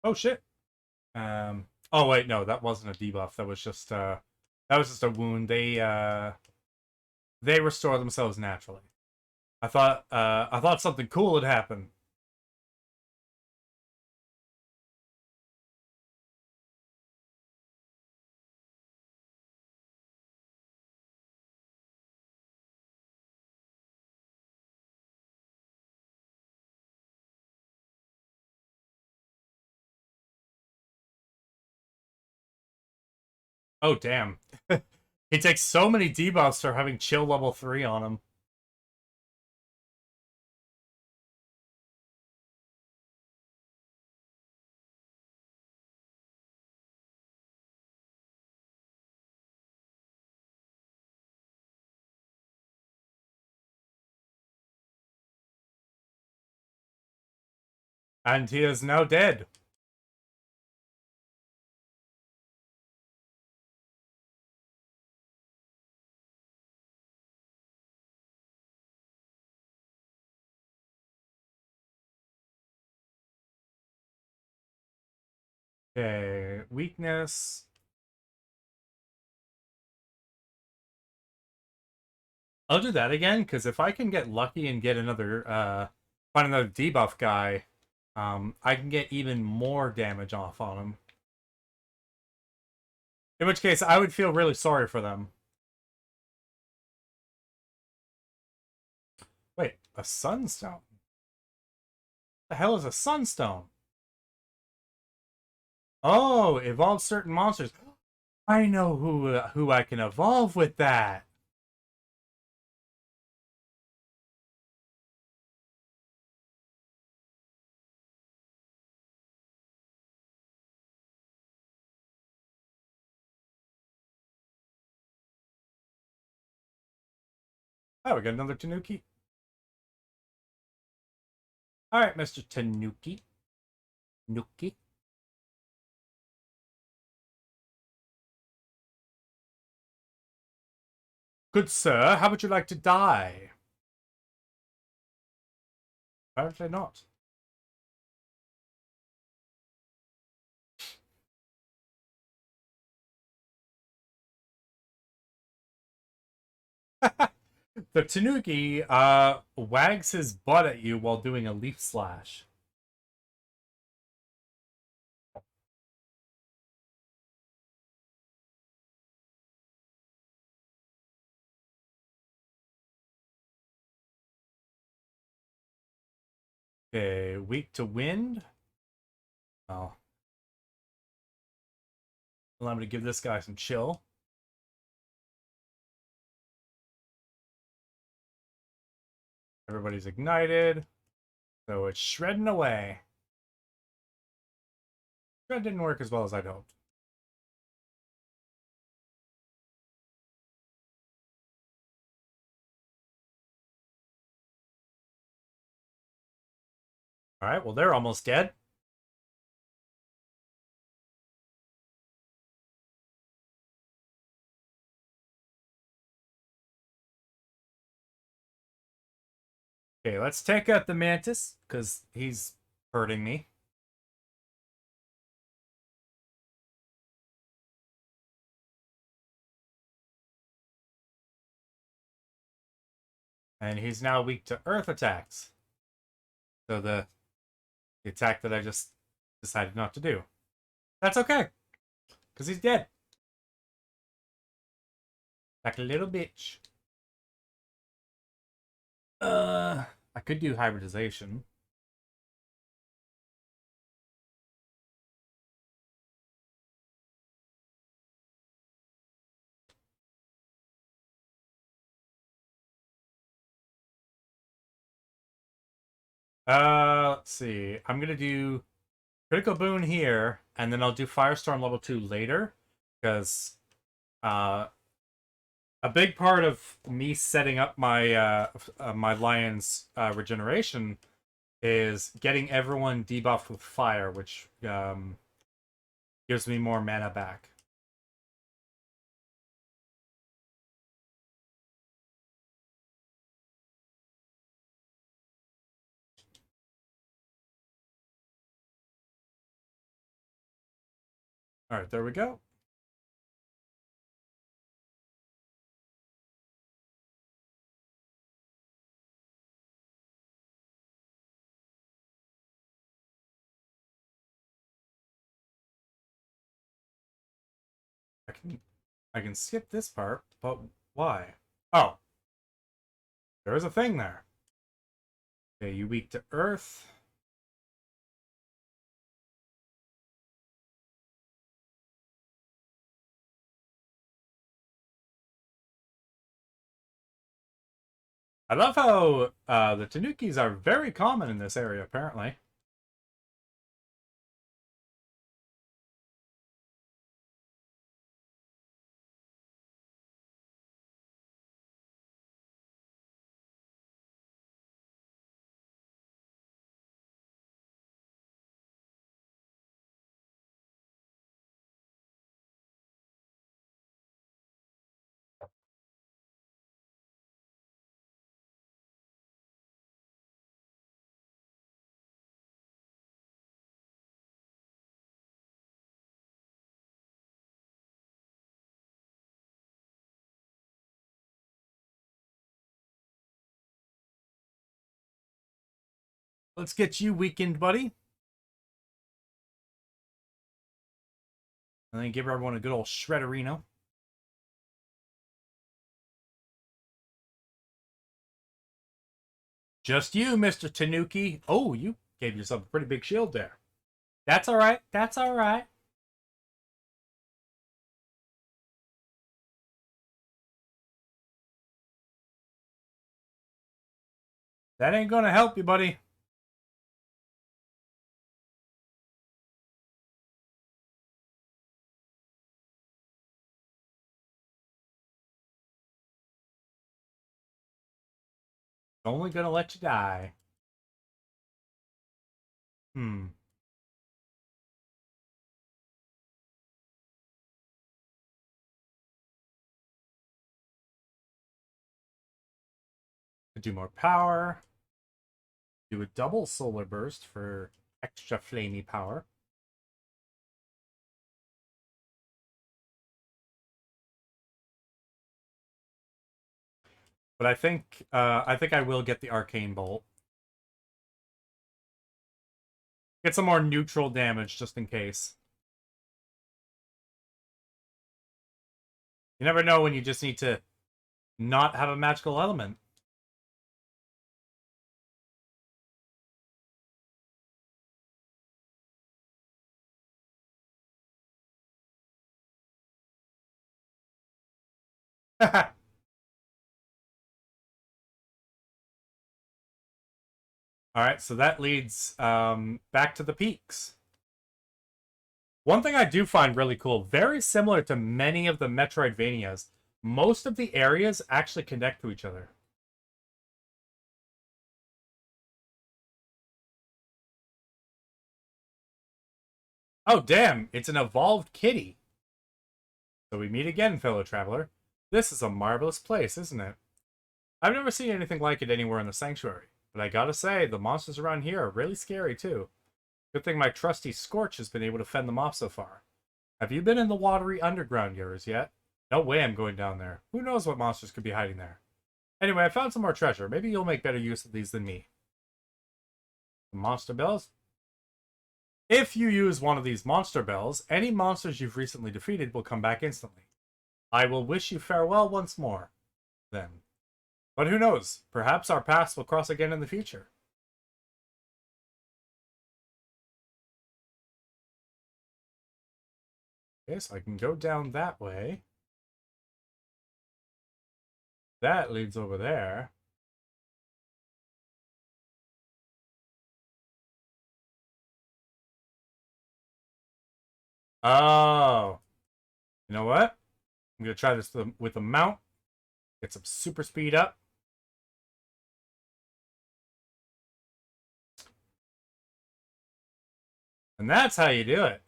Oh shit. Oh wait, no, that wasn't a debuff. That was just a wound. They restore themselves naturally. I thought something cool had happened. Oh damn. He takes so many debuffs for having chill level 3 on him. And he is now dead. Okay, weakness. I'll do that again, because if I can get lucky and get another, find another debuff guy, I can get even more damage off on him. In which case, I would feel really sorry for them. Wait, a sunstone? The hell is a sunstone? Oh, evolve certain monsters. I know who I can evolve with that. Oh, we got another Tanuki. All right, Mr. Tanuki. Nuki. Good sir, how would you like to die? Apparently not. The Tanuki wags his butt at you while doing a leaf slash. Okay, weak to wind. Oh, allow me to give this guy some chill. Everybody's ignited, so it's shredding away. Shred didn't work as well as I'd hoped. All right, well, they're almost dead. Okay, let's take out the mantis, because he's hurting me. And he's now weak to earth attacks. So the attack that I just decided not to do. That's okay, because he's dead. Like a little bitch. I could do hybridization. Let's see. I'm gonna do critical boon here, and then I'll do Firestorm level 2 later, because uh, a big part of me setting up my lion's regeneration is getting everyone debuffed with fire, which gives me more mana back. All right, there we go. I can I can skip this part, but why? Oh, there is a thing there. Okay, you weak to earth. I love how the Tanukis are very common in this area, apparently. Let's get you weakened, buddy. And then give everyone a good old shredderino. Just you, Mr. Tanuki. Oh, you gave yourself a pretty big shield there. That's all right. That's all right. That ain't gonna help you, buddy. Only gonna let you die. Hmm. Do more power. Do a double solar burst for extra flamey power. But I think I will get the arcane bolt. Get some more neutral damage just in case. You never know when you just need to not have a magical element. Alright, so that leads back to the peaks. One thing I do find really cool, very similar to many of the Metroidvanias, most of the areas actually connect to each other. Oh, damn, it's an evolved kitty. So we meet again, fellow traveler. This is a marvelous place, isn't it? I've never seen anything like it anywhere in the sanctuary, but I gotta say, the monsters around here are really scary too. Good thing my trusty Scorch has been able to fend them off so far. Have you been in the watery underground areas yet? No way I'm going down there. Who knows what monsters could be hiding there? Anyway, I found some more treasure. Maybe you'll make better use of these than me. Monster bells? If you use one of these monster bells, any monsters you've recently defeated will come back instantly. I will wish you farewell once more, then. But who knows? Perhaps our paths will cross again in the future. Okay, so I can go down that way. That leads over there. Oh. You know what? I'm going to try this with the mount. Get some super speed up. And that's how you do it.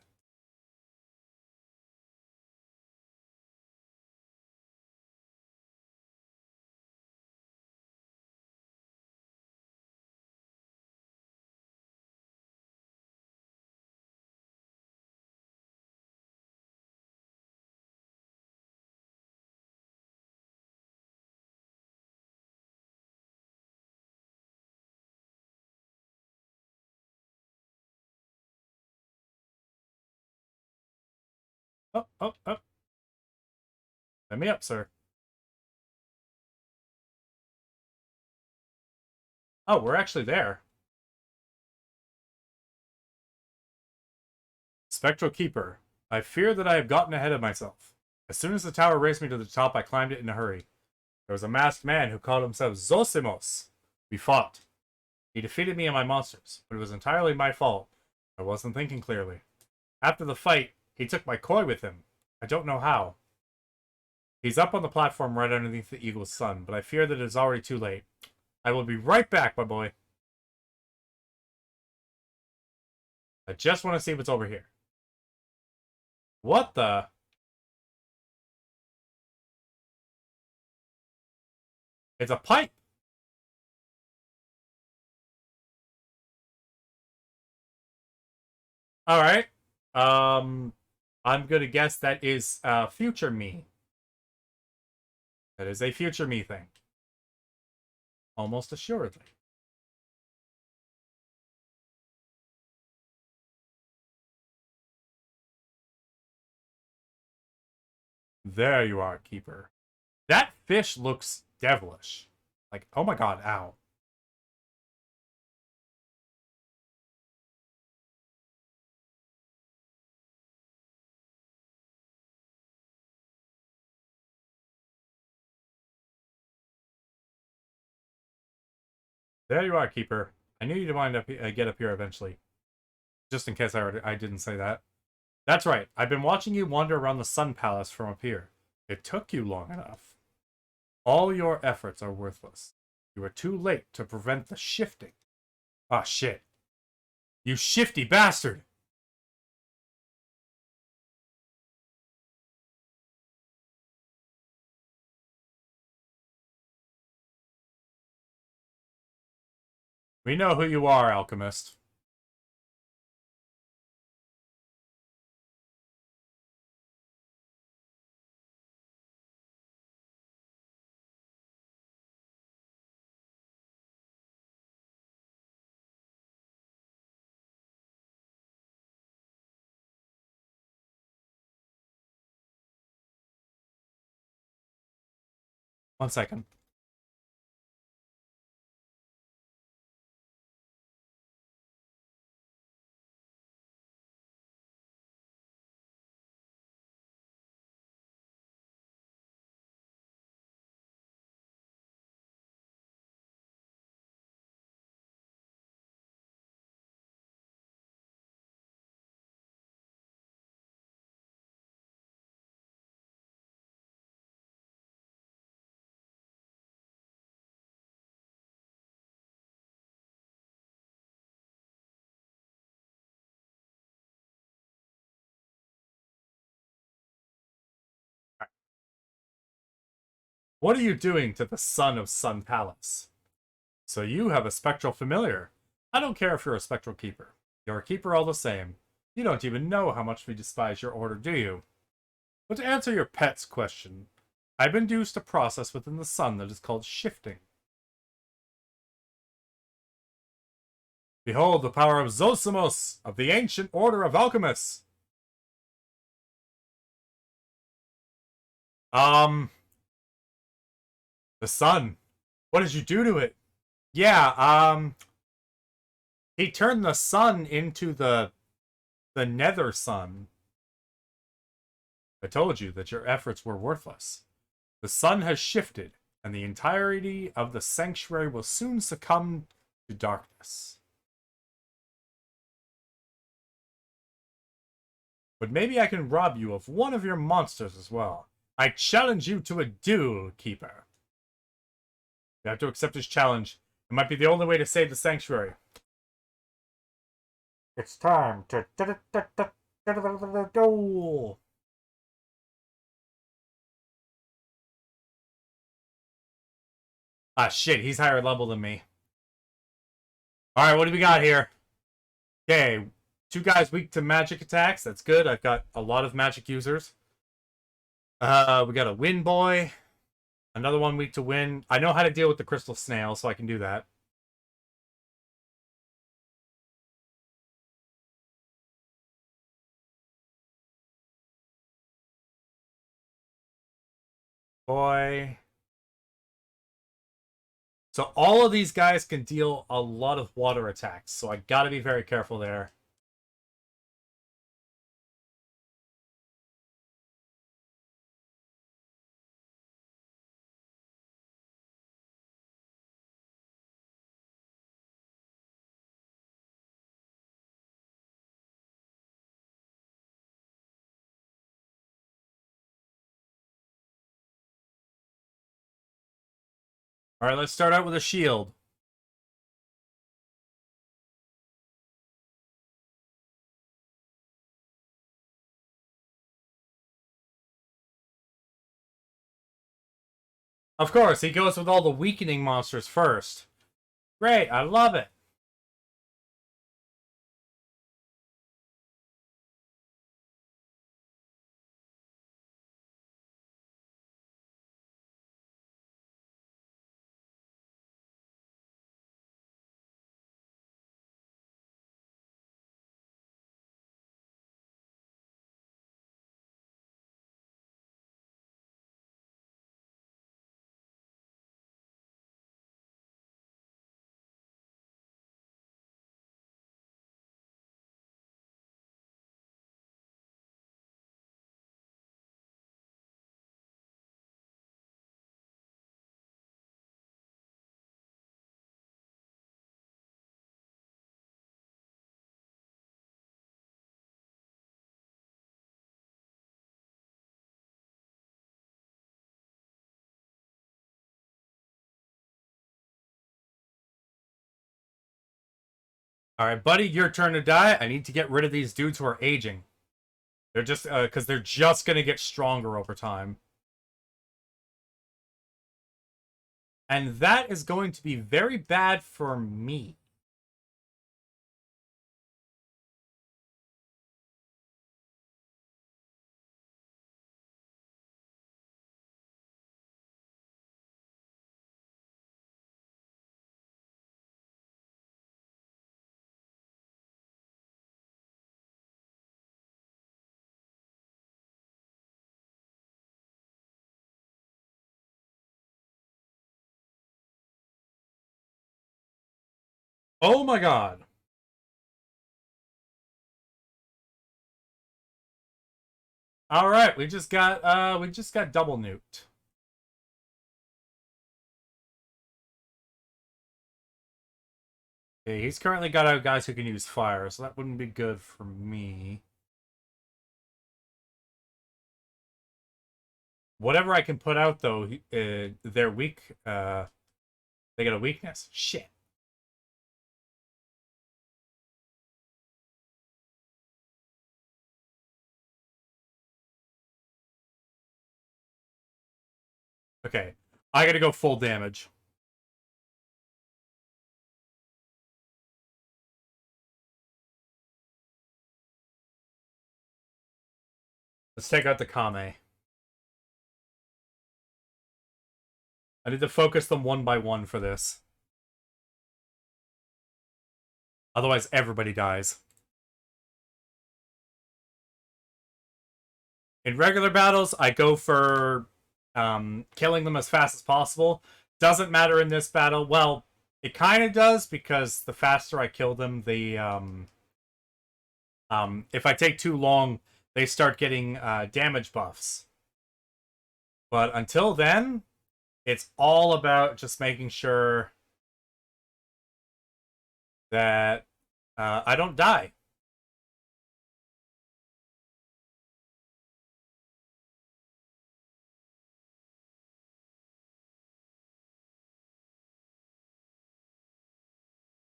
Oh, oh, oh. Let me up, sir. Oh, we're actually there. Spectral Keeper. I fear that I have gotten ahead of myself. As soon as the tower raised me to the top, I climbed it in a hurry. There was a masked man who called himself Zosimos. We fought. He defeated me and my monsters, but it was entirely my fault. I wasn't thinking clearly. After the fight, he took my koi with him. I don't know how. He's up on the platform right underneath the Eagle's sun, but I fear that it is already too late. I will be right back, my boy. I just want to see what's over here. What the? It's a pipe. All right. I'm gonna guess that is future me. That is a future me thing. Almost assuredly. There you are, Keeper. That fish looks devilish. Like, oh my god, ow. There you are, Keeper. I knew you'd wind up get up here eventually. Just in case I didn't say that. That's right. I've been watching you wander around the Sun Palace from up here. It took you long enough. All your efforts are worthless. You were too late to prevent the shifting. Ah, shit. You shifty bastard! We know who you are, alchemist. One second. What are you doing to the son of Sun Palace? So you have a spectral familiar. I don't care if you're a spectral keeper. You're a keeper all the same. You don't even know how much we despise your order, do you? But to answer your pet's question, I've induced a process within the sun that is called shifting. Behold the power of Zosimos, of the ancient order of alchemists! The sun. What did you do to it? Yeah, he turned the sun into the nether sun. I told you that your efforts were worthless. The sun has shifted, and the entirety of the sanctuary will soon succumb to darkness. But maybe I can rob you of one of your monsters as well. I challenge you to a duel, Keeper. You have to accept his challenge. It might be the only way to save the sanctuary. It's time to duel. Ah, shit, he's higher level than me. Alright, what do we got here? Okay, 2 guys weak to magic attacks. That's good. I've got a lot of magic users. We got a wind boy. Another one weak to wind. I know how to deal with the crystal snail, so I can do that. Boy. So all of these guys can deal a lot of water attacks, so I gotta be very careful there. Alright, let's start out with a shield. Of course, he goes with all the weakening monsters first. Great, I love it. All right, buddy, your turn to die. I need to get rid of these dudes who are aging. They're just because they're just gonna get stronger over time, and that is going to be very bad for me. Oh my god! All right, we just got double nuked. Okay, he's currently got out guys who can use fire, so that wouldn't be good for me. Whatever I can put out though, they're weak. They got a weakness. Shit. Okay, I gotta go full damage. Let's take out the Kame. I need to focus them one by one for this. Otherwise, everybody dies. In regular battles, I go for killing them as fast as possible. Doesn't matter in this battle. Well, it kind of does because the faster I kill them, the if I take too long, they start getting damage buffs. But until then, it's all about just making sure that I don't die.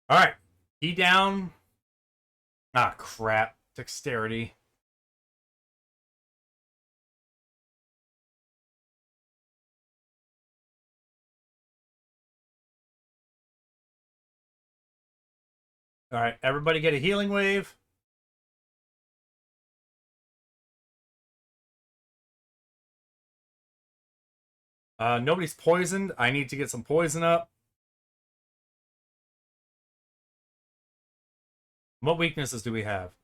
All right, E down. Ah, crap. Dexterity. All right, everybody get a healing wave. Nobody's poisoned. I need to get some poison up. What weaknesses do we have?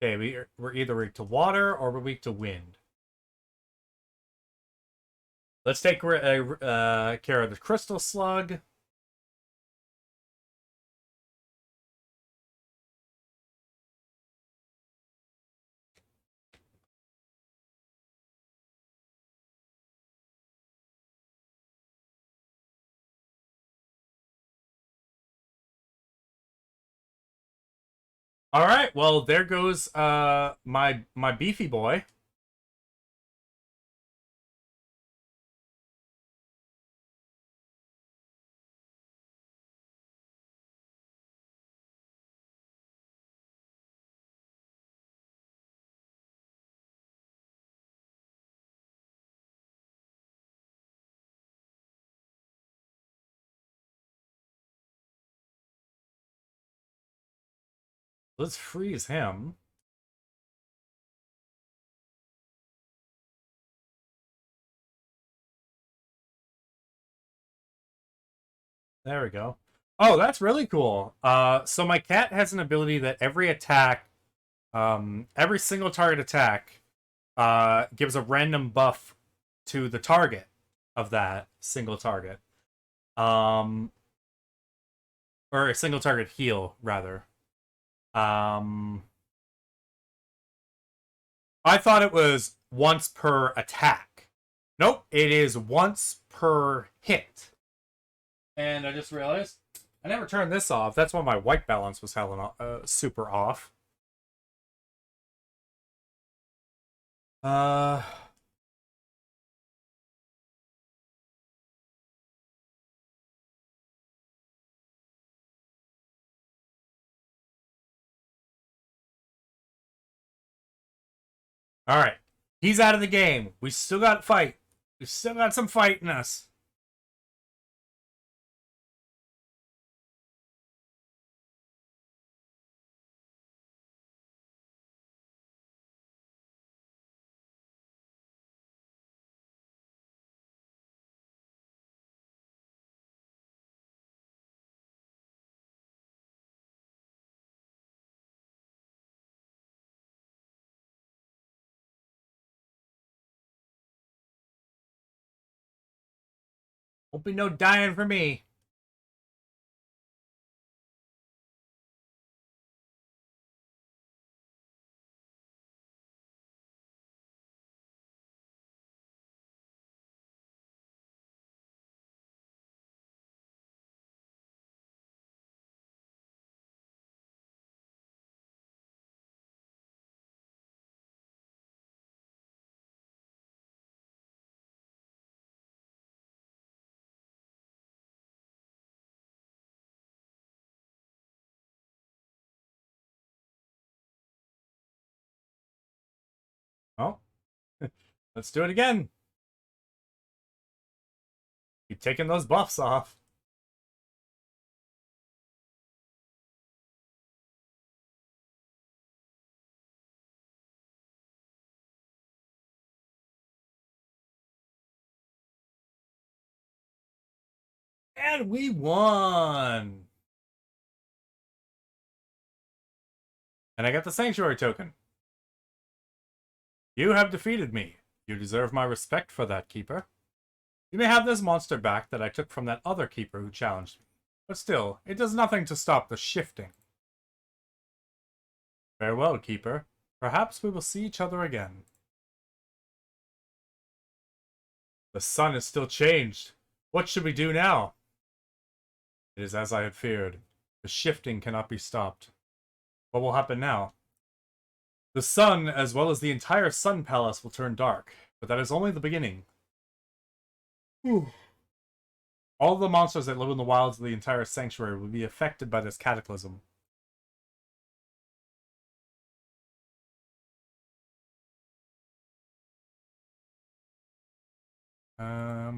Okay, we're either weak to water or we're weak to wind. Let's take care of the crystal slug. All right, well there goes my beefy boy. Let's freeze him. There we go. Oh, that's really cool. So my cat has an ability that every attack, every single target attack, gives a random buff to the target of that single target. Um, or a single target heal, rather. Um, I thought it was once per attack. Nope, it is once per hit. And I just realized I never turned this off. That's why my white balance was super off. Uh, All right. He's out of the game. We still got fight. We still got some fight in us. Won't be no dying for me. Oh, let's do it again. Keep taking those buffs off. And we won. And I got the Sanctuary token. You have defeated me. You deserve my respect for that, Keeper. You may have this monster back that I took from that other Keeper who challenged me. But still, it does nothing to stop the shifting. Farewell, Keeper. Perhaps we will see each other again. The sun is still changed. What should we do now? It is as I had feared. The shifting cannot be stopped. What will happen now? The sun, as well as the entire Sun Palace, will turn dark, but that is only the beginning. Whew. All the monsters that live in the wilds of the entire sanctuary will be affected by this cataclysm. Their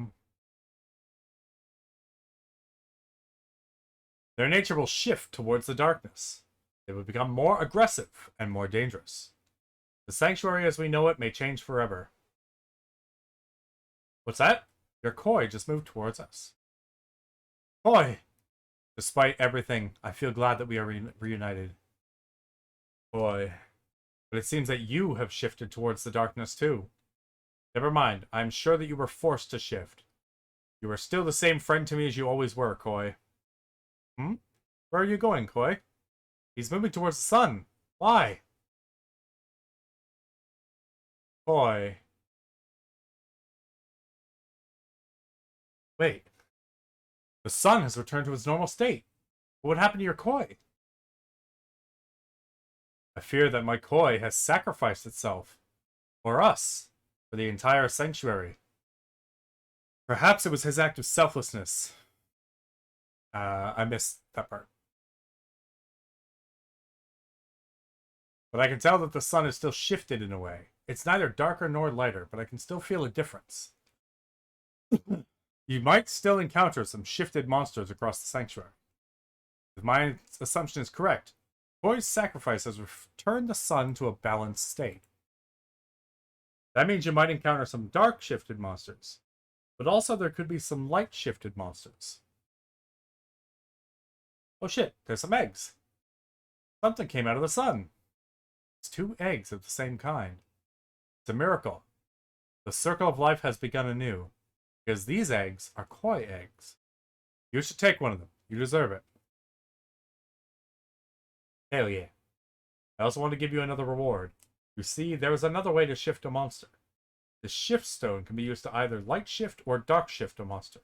nature will shift towards the darkness. They will become more aggressive and more dangerous. The sanctuary as we know it may change forever. What's that? Your koi just moved towards us. Koi! Despite everything, I feel glad that we are reunited. Koi. But it seems that you have shifted towards the darkness too. Never mind, I am sure that you were forced to shift. You are still the same friend to me as you always were, Koi. Hmm? Where are you going, Koi? He's moving towards the sun. Why? Koi. Wait. The sun has returned to its normal state. What happened to your koi? I fear that my koi has sacrificed itself. For us. For the entire sanctuary. Perhaps it was his act of selflessness. I missed that part. But I can tell that the sun is still shifted in a way. It's neither darker nor lighter, but I can still feel a difference. You might still encounter some shifted monsters across the sanctuary. If my assumption is correct, Koi's sacrifice has returned the sun to a balanced state. That means you might encounter some dark shifted monsters, but also there could be some light shifted monsters. Oh shit, there's some eggs. Something came out of the sun. It's 2 eggs of the same kind. It's a miracle. The circle of life has begun anew, because these eggs are koi eggs. You should take one of them. You deserve it. Hell yeah. I also want to give you another reward. You see, there is another way to shift a monster. The shift stone can be used to either light shift or dark shift a monster.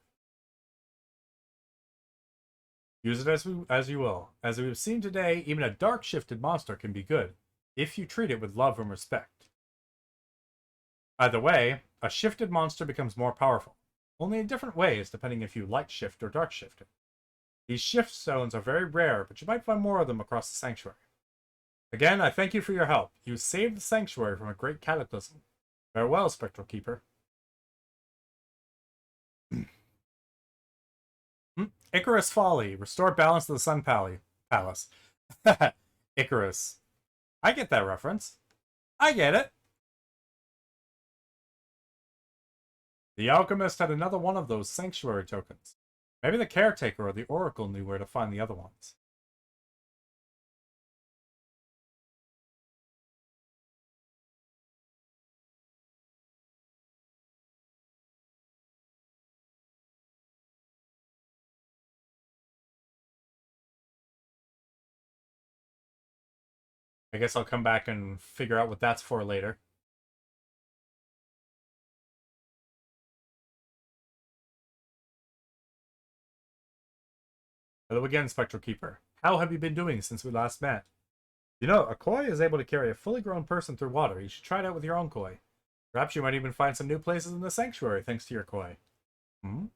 Use it as you will. As we've seen today, even a dark shifted monster can be good, if you treat it with love and respect. Either way, a shifted monster becomes more powerful, only in different ways depending if you light shift or dark shift it. These shift stones are very rare, but you might find more of them across the sanctuary. Again, I thank you for your help. You saved the sanctuary from a great cataclysm. Farewell, Spectral Keeper. Icarus Folly. Restore balance to the Sun Palace. Icarus. I get that reference. I get it. The alchemist had another one of those sanctuary tokens. Maybe the caretaker or the oracle knew where to find the other ones. I guess I'll come back and figure out what that's for later. Hello again, Spectral Keeper. How have you been doing since we last met? You know, a koi is able to carry a fully grown person through water. You should try it out with your own koi. Perhaps you might even find some new places in the sanctuary thanks to your koi. Hmm?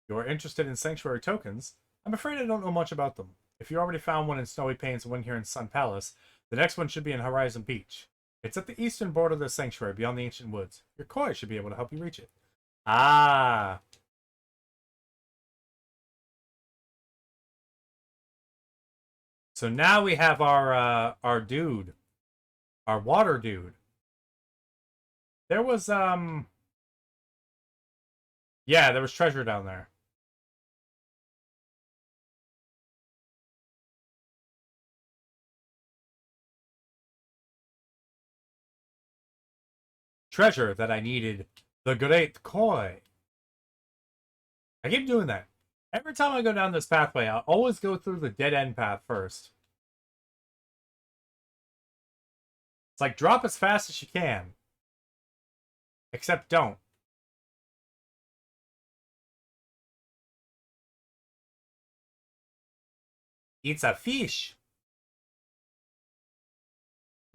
You are interested in sanctuary tokens? I'm afraid I don't know much about them. If you already found one in Snowy Panes and one here in Sun Palace, the next one should be in Horizon Beach. It's at the eastern border of the sanctuary, beyond the ancient woods. Your koi should be able to help you reach it. Ah. So now we have our dude. Our water dude. There was yeah, there was treasure down there. Treasure that I needed. The great koi. I keep doing that. Every time I go down this pathway, I always go through the dead end path first. It's like drop as fast as you can. Except don't. It's a fish.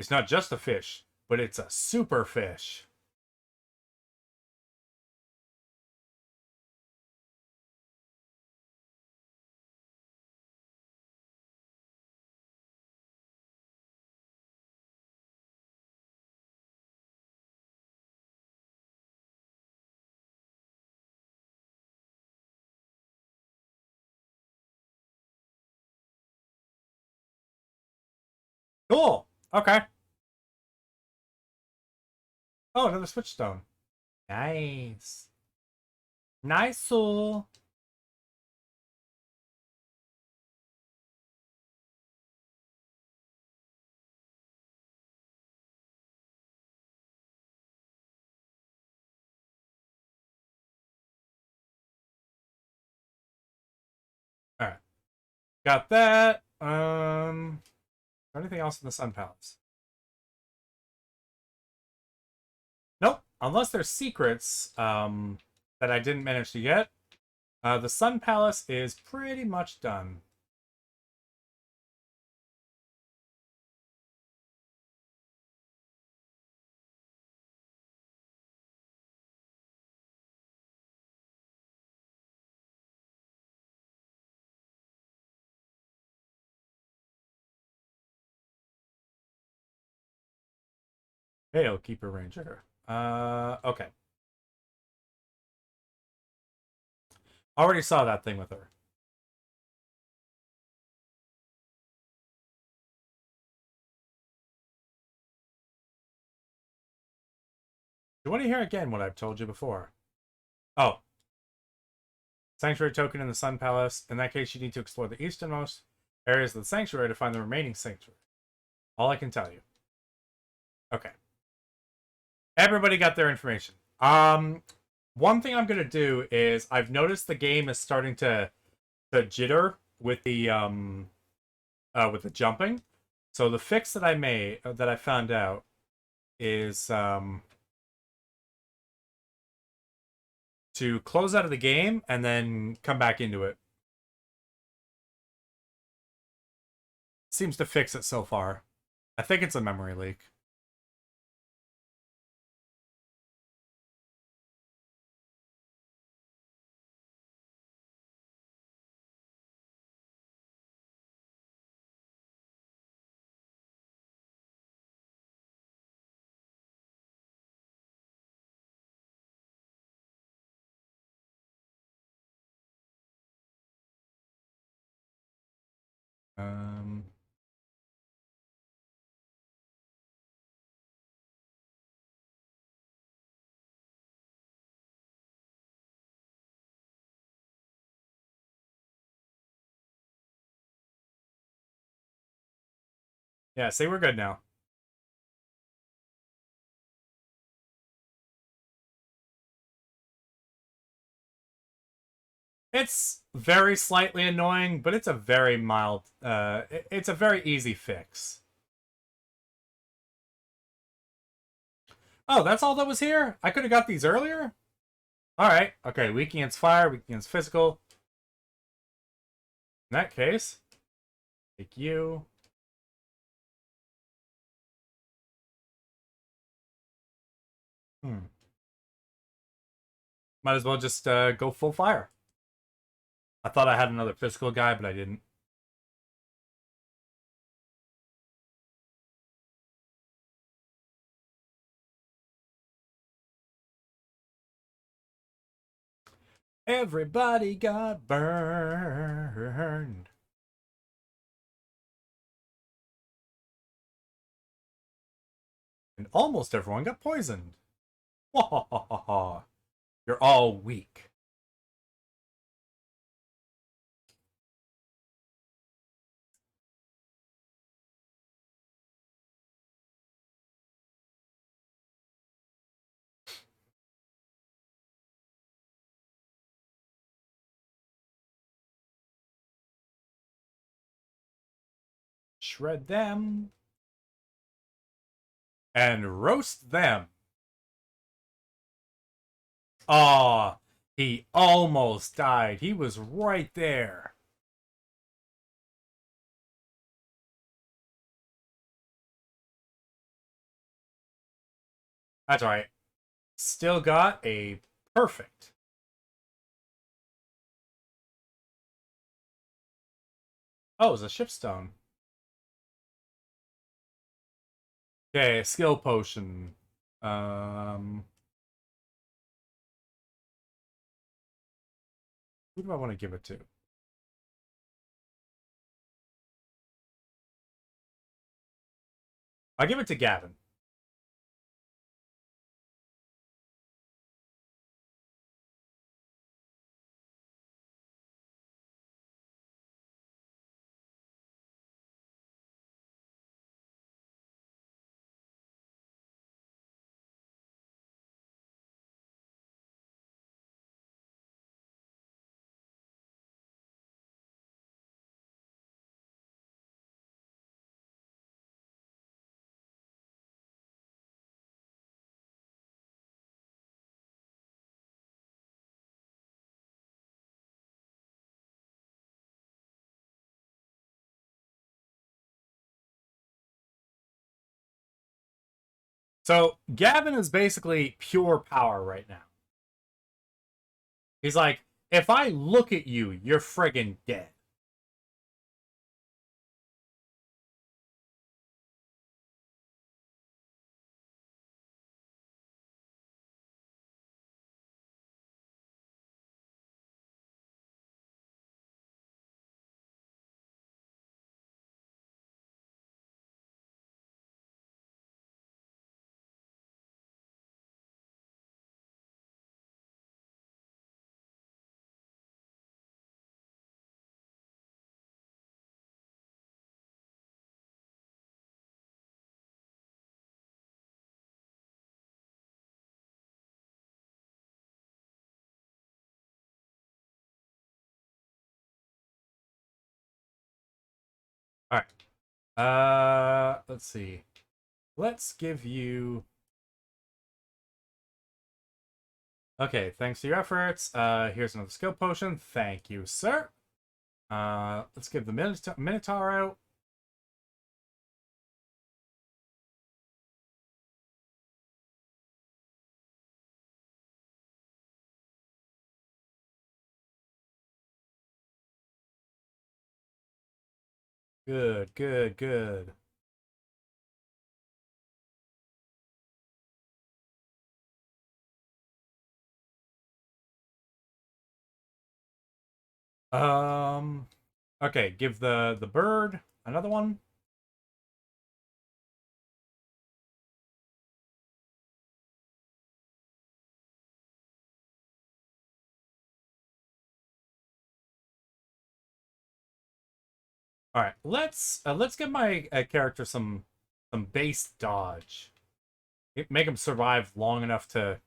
It's not just a fish, but it's a super fish. Cool. Okay. Oh, another switch stone. Nice. Nice. All right. Got that. Anything else in the Sun Palace? Nope. Unless there's secrets that I didn't manage to get. The Sun Palace is pretty much done. Hail, Keeper Ranger. Okay. Already saw that thing with her. Do you want to hear again what I've told you before? Oh, Sanctuary token in the Sun Palace. In that case, you need to explore the easternmost areas of the sanctuary to find the remaining sanctuary. All I can tell you. Okay. Everybody got their information. One thing I'm gonna do is I've noticed the game is starting to jitter with the jumping. So the fix that I made that I found out is to close out of the game and then come back into it. Seems to fix it so far. I think it's a memory leak. Um, yeah, see, we're good now. It's very slightly annoying, but it's a very mild, it's a very easy fix. Oh, that's all that was here? I could have got these earlier? Alright, okay, weak against fire, weak against physical. In that case, take you. Hmm. Might as well just go full fire. I thought I had another physical guy, but I didn't. Everybody got burned. And almost everyone got poisoned. You're all weak. Shred them. And roast them. Aw, he almost died. He was right there. That's right. Still got a perfect. Oh, it was a shipstone. Okay, skill potion. Um, who do I want to give it to? I'll give it to Gavin. So Gavin is basically pure power right now. He's like, if I look at you, you're friggin' dead. All right. Let's see. Let's give you. Okay, thanks for your efforts. Here's another skill potion. Thank you, sir. Let's give the Minotaur out. Good, good, good. Um, Okay, give the bird another one. All right, let's give my character some base dodge. Make him survive long enough to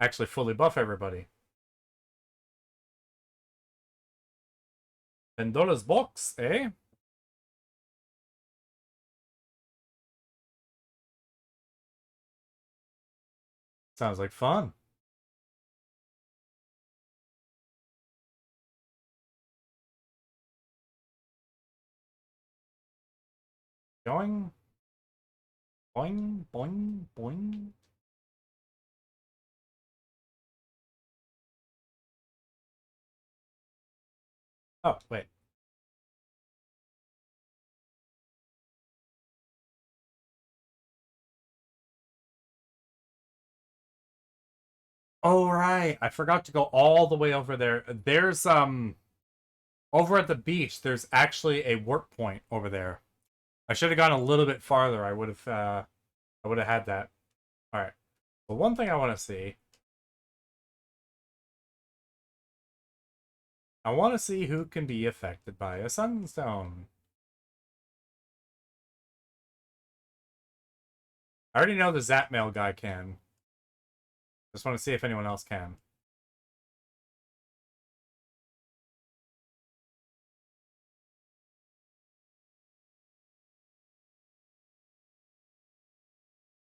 actually fully buff everybody. Pandora's box, eh? Sounds like fun. Going, boing, boing, boing. Oh, wait. Oh, right. I forgot to go all the way over there. There's over at the beach, there's actually a work point over there. I should have gone a little bit farther. I would have had that. All right. But one thing I want to see, I want to see who can be affected by a sunstone. I already know the Zapmail guy can. Just want to see if anyone else can.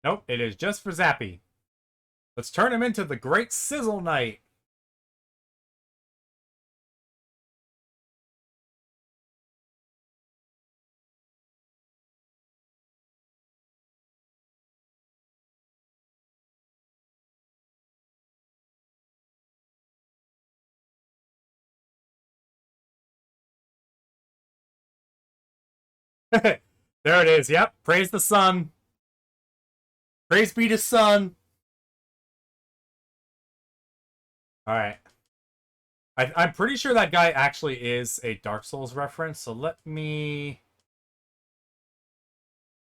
Nope, it is just for Zappy. Let's turn him into the Great Sizzle Knight. There it is. Yep. Praise the sun. Praise be to sun. All right. I'm pretty sure that guy actually is a Dark Souls reference. So let me.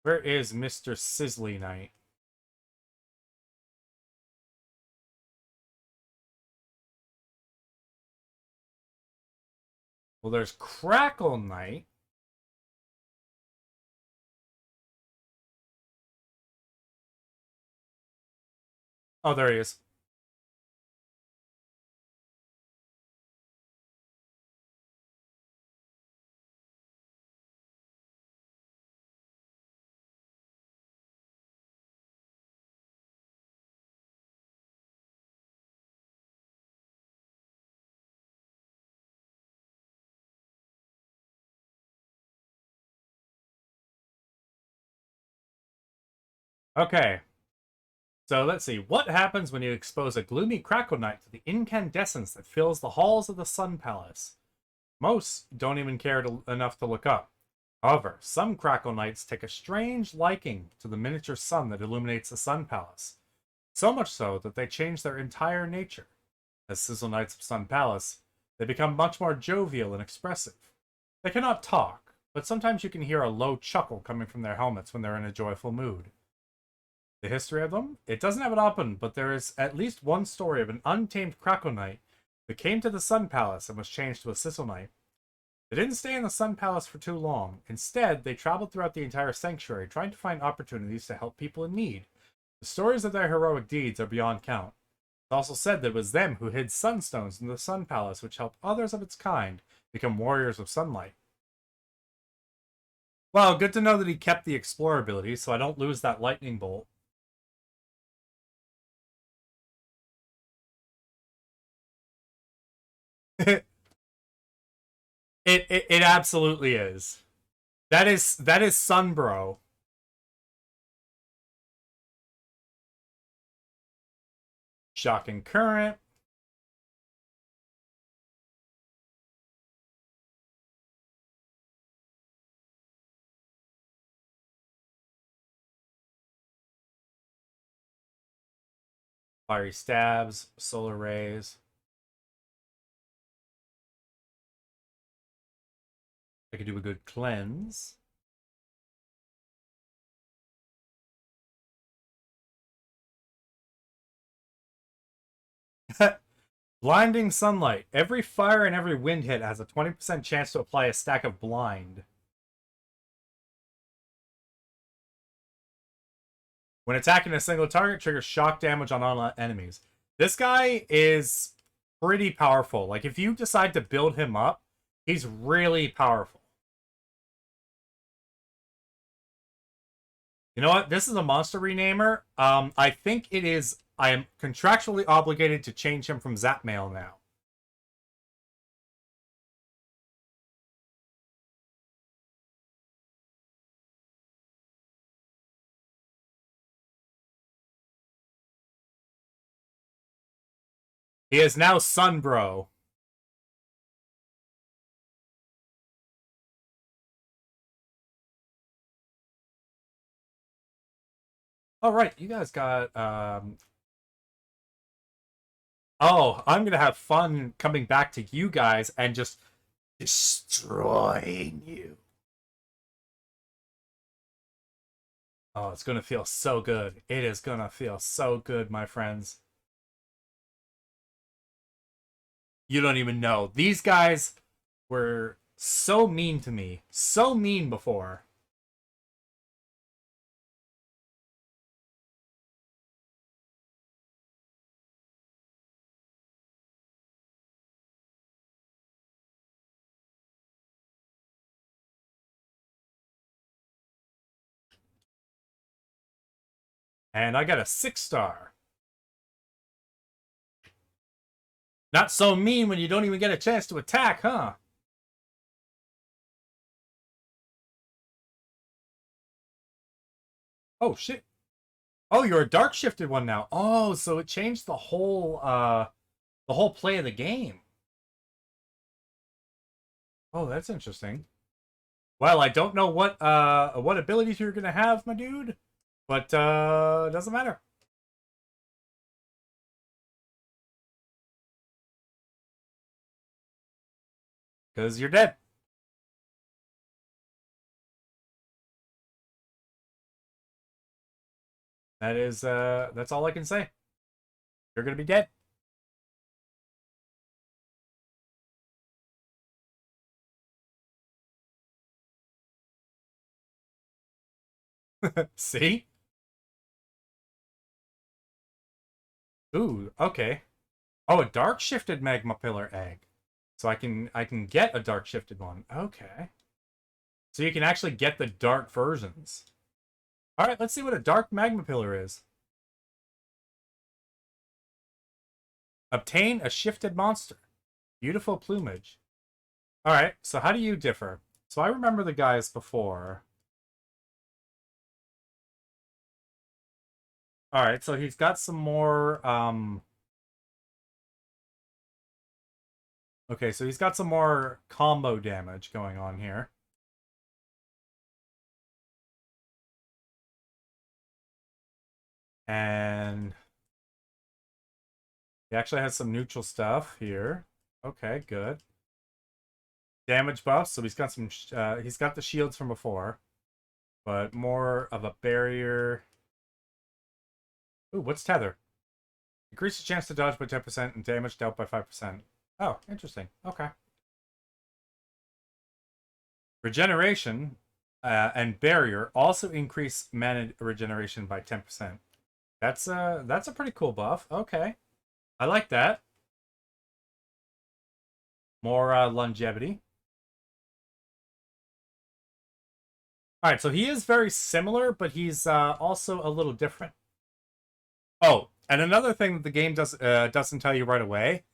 Where is Mr. Sizzly Knight? Well, there's Crackle Knight. Oh, there he is. Okay. So let's see. What happens when you expose a gloomy Crackle Knight to the incandescence that fills the halls of the Sun Palace? Most don't even care enough to look up. However, some Crackle Knights take a strange liking to the miniature sun that illuminates the Sun Palace. So much so that they change their entire nature. As Sizzle Knights of Sun Palace, they become much more jovial and expressive. They cannot talk, but sometimes you can hear a low chuckle coming from their helmets when they're in a joyful mood. The history of them? It doesn't have it open, but there is at least one story of an untamed Crackle Knight that came to the Sun Palace and was changed to a Sizzle Knight. They didn't stay in the Sun Palace for too long. Instead, they traveled throughout the entire sanctuary, trying to find opportunities to help people in need. The stories of their heroic deeds are beyond count. It's also said that it was them who hid sunstones in the Sun Palace, which helped others of its kind become warriors of sunlight. Well, good to know that he kept the explorer ability, so I don't lose that lightning bolt. It absolutely is. That is Sunbro. Shocking current. Fiery stabs, solar rays. I could do a good cleanse. Blinding sunlight. Every fire and every wind hit has a 20% chance to apply a stack of blind. When attacking a single target, triggers shock damage on all enemies. This guy is pretty powerful. Like, if you decide to build him up, he's really powerful. You know what? This is a monster renamer. I think it is... I am contractually obligated to change him from Zapmail now. He is now Sunbro. All right, you guys got oh, I'm gonna have fun coming back to you guys and just destroying you. Oh, it's gonna feel so good. It is gonna feel so good, my friends. You don't even know. These guys were so mean to me. So mean before. And I got a 6-star. Not so mean when you don't even get a chance to attack, huh? Oh, shit. Oh, you're a dark shifted one now. Oh, so it changed the whole play of the game. Oh, that's interesting. Well, I don't know what abilities you're gonna have, my dude, but it doesn't matter. Because you're dead. That's all I can say. You're gonna be dead. See? Ooh, okay. Oh, a dark shifted magma pillar egg. So I can get a dark shifted one. Okay. So you can actually get the dark versions. All right, let's see what a dark magma pillar is. Obtain a shifted monster. Beautiful plumage. All right, so how do you differ? So I remember the guys before. All right, so he's got some more okay, so he's got some more combo damage going on here. And he actually has some neutral stuff here. Okay, good. Damage buffs, so he's got the shields from before, but more of a barrier. Ooh, what's tether? Increases chance to dodge by 10% and damage dealt by 5%. Oh, interesting. Okay. Regeneration and barrier also increase mana regeneration by 10%. That's a pretty cool buff. Okay. I like that. More longevity. All right, so he is very similar, but he's also a little different. Oh, and another thing that the game doesn't tell you right away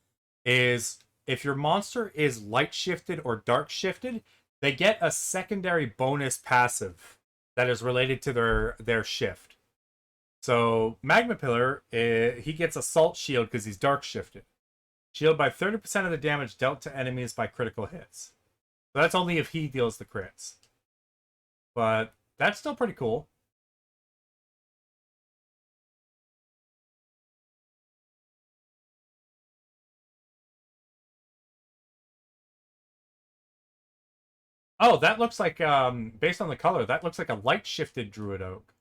is if your monster is light shifted or dark shifted, they get a secondary bonus passive that is related to their shift. So Magma Pillar, he gets Assault Shield because he's dark shifted. Shield by 30% of the damage dealt to enemies by critical hits. So that's only if he deals the crits. But that's still pretty cool. Oh, that looks like, based on the color, that looks like a light-shifted Druid Oak.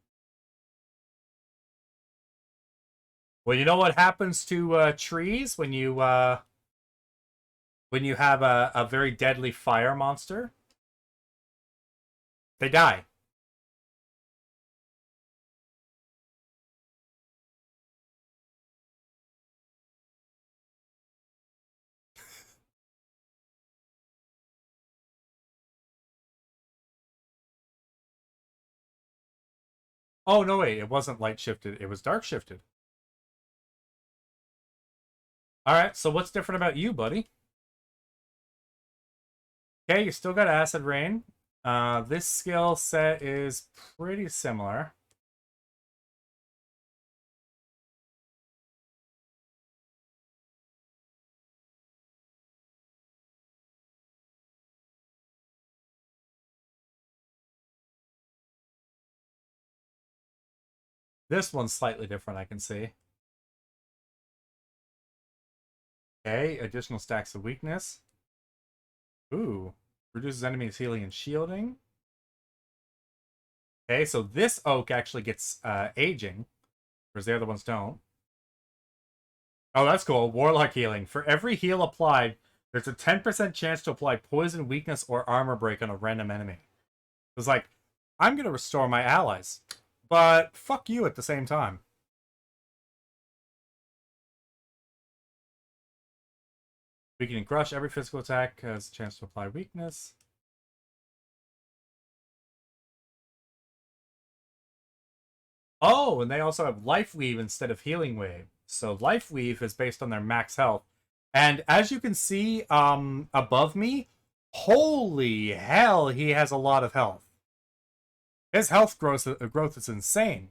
Well, you know what happens to trees when you have a very deadly fire monster? They die. Oh, no, wait. It wasn't light shifted. It was dark shifted. All right. So what's different about you, buddy? Okay, you still got Acid Rain. This skill set is pretty similar. This one's slightly different, I can see. Okay, additional stacks of weakness. Ooh, reduces enemies healing and shielding. Okay, so this oak actually gets aging, whereas the other ones don't. Oh, that's cool. Warlock healing. For every heal applied, there's a 10% chance to apply poison, weakness, or armor break on a random enemy. It's like, I'm going to restore my allies, but fuck you at the same time. Weakening Crush. Every physical attack has a chance to apply weakness. Oh, and they also have Life Weave instead of Healing Wave. So Life Weave is based on their max health. And as you can see above me, holy hell, he has a lot of health. His health growth is insane.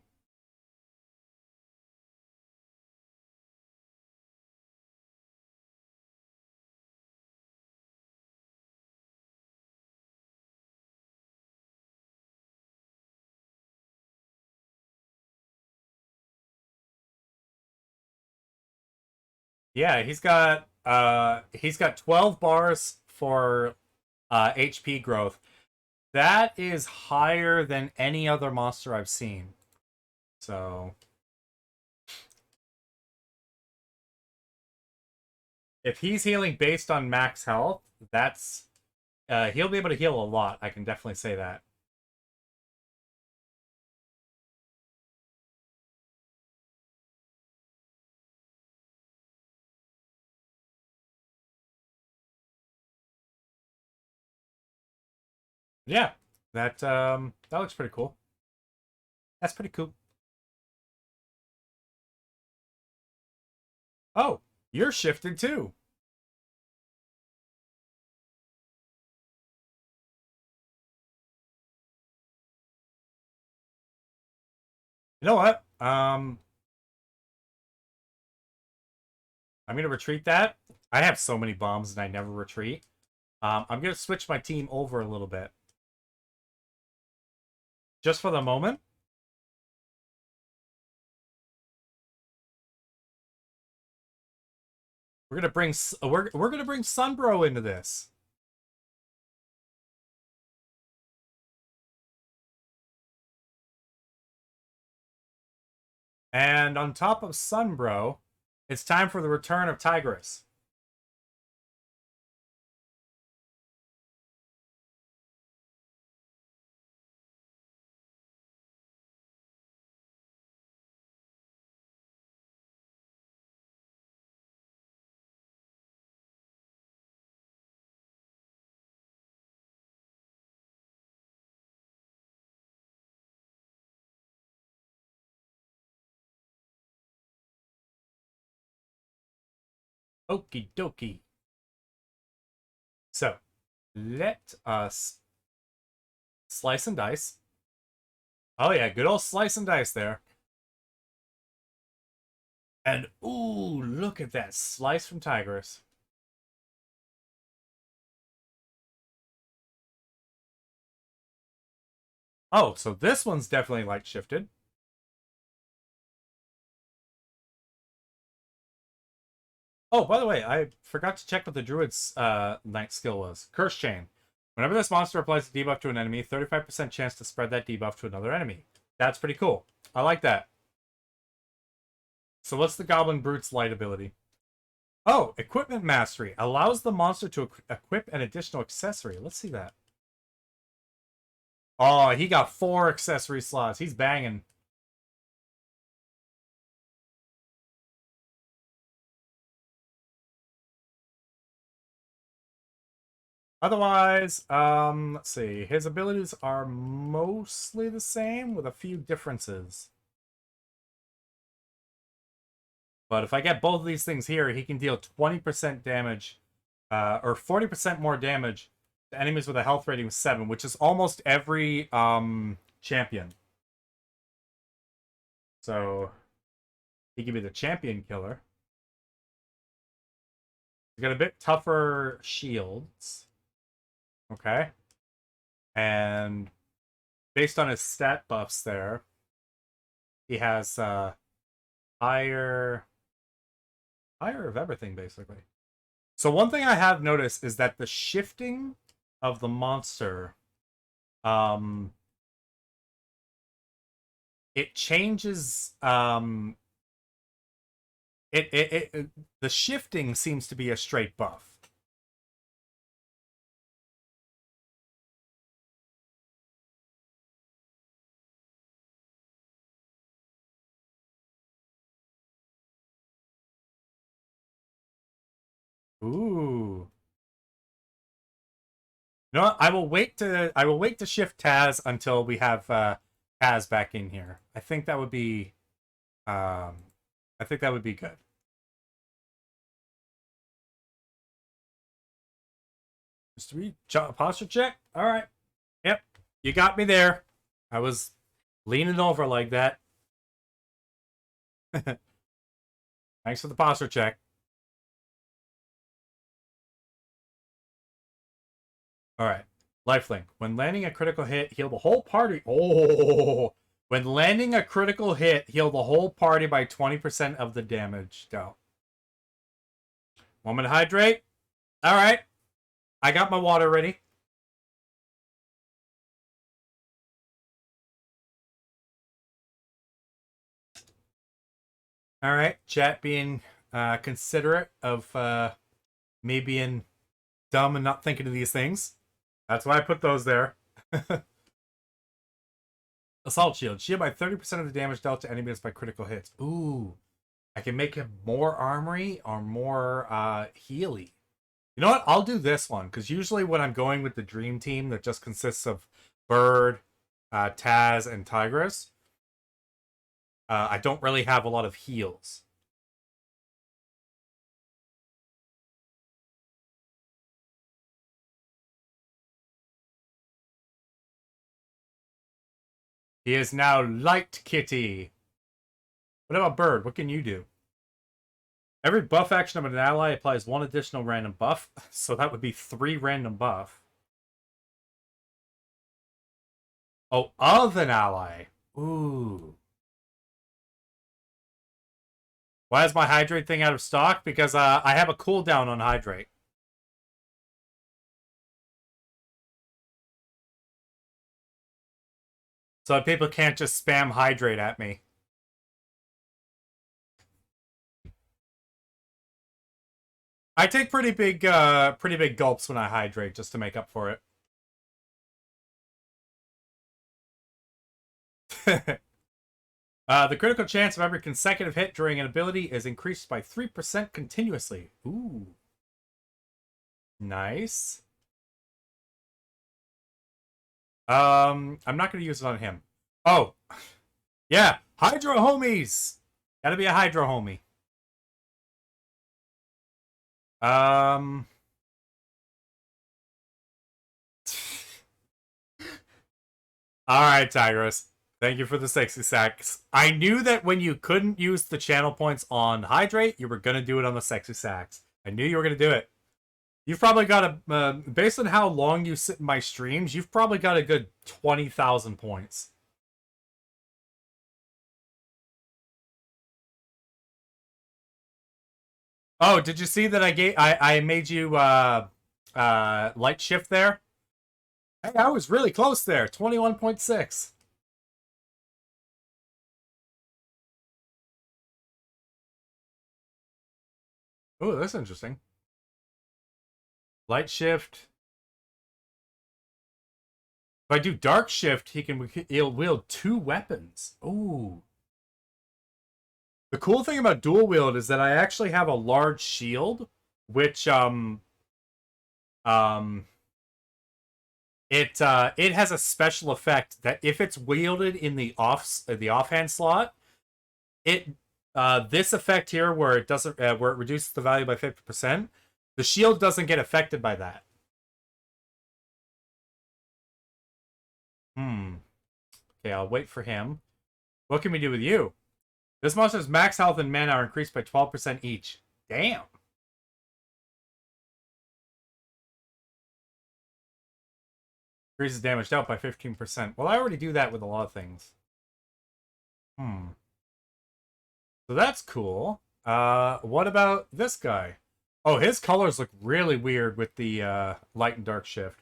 Yeah, he's got 12 bars for HP growth. That is higher than any other monster I've seen. So if he's healing based on max health, that's he'll be able to heal a lot. I can definitely say that. Yeah, that looks pretty cool. That's pretty cool. Oh, you're shifted too. You know what? I'm gonna retreat that. I have so many bombs and I never retreat. I'm gonna switch my team over a little bit, just for the moment. We're gonna bring Sunbro into this. And on top of Sunbro, it's time for the return of Tigris. Okie dokie. So, let us slice and dice. Oh yeah, good old slice and dice there. And ooh, look at that slice from Tigris. Oh, so this one's definitely light shifted. Oh, by the way, I forgot to check what the Druid's night skill was. Curse Chain. Whenever this monster applies a debuff to an enemy, 35% chance to spread that debuff to another enemy. That's pretty cool. I like that. So what's the Goblin Brute's light ability? Oh, Equipment Mastery. Allows the monster to equip an additional accessory. Let's see that. Oh, he got 4 accessory slots. He's banging. Otherwise, let's see. His abilities are mostly the same with a few differences. But if I get both of these things here, he can deal 20% damage, or 40% more damage to enemies with a health rating of 7, which is almost every champion. So he can be the champion killer. He's got a bit tougher shields. Okay. And based on his stat buffs there, he has higher of everything, basically. So one thing I have noticed is that the shifting of the monster, it changes, the shifting seems to be a straight buff. Ooh. You know what? I will wait to shift Taz until we have Taz back in here. I think that would be good. Just read posture check. All right. Yep. You got me there. I was leaning over like that. Thanks for the posture check. All right. Lifelink. When landing a critical hit, heal the whole party. Oh. When landing a critical hit, heal the whole party by 20% of the damage dealt. Moment to hydrate. All right. I got my water ready. All right. Chat being considerate of me being dumb and not thinking of these things. That's why I put those there. Assault Shield. Shield by 30% of the damage dealt to enemies by critical hits. Ooh. I can make him more armory or more healy. You know what? I'll do this one, because usually when I'm going with the Dream Team that just consists of Bird, Taz, and Tigress, I don't really have a lot of heals. He is now Light Kitty. What about Bird? What can you do? Every buff action of an ally applies 1 additional random buff, so that would be 3 random buff. Oh, of an ally. Ooh. Why is my hydrate thing out of stock? Because I have a cooldown on hydrate. So people can't just spam hydrate at me. I take pretty big gulps when I hydrate just to make up for it. The critical chance of every consecutive hit during an ability is increased by 3% continuously. Ooh. Nice. I'm not going to use it on him. Oh. Yeah. Hydro homies. Gotta be a Hydro homie. Alright, Tigress. Thank you for the 60 sacks. I knew that when you couldn't use the channel points on Hydrate, you were going to do it on the 60 sacks. I knew you were going to do it. You've probably got a... based on how long you sit in my streams, you've probably got a good 20,000 points. Oh, did you see that I made you light shift there? Hey, I was really close there. 21.6. Oh, that's interesting. Light shift. If I do dark shift, he'll wield 2 weapons. Ooh. The cool thing about dual wield is that I actually have a large shield, which um it has a special effect that if it's wielded in the offhand slot, it this effect here where it doesn't where it reduces the value by 50%, the shield doesn't get affected by that. Okay, I'll wait for him. What can we do with you? This monster's max health and mana are increased by 12% each. Damn. Increases damage dealt by 15%. Well, I already do that with a lot of things. So that's cool. What about this guy? Oh, his colors look really weird with the light and dark shift.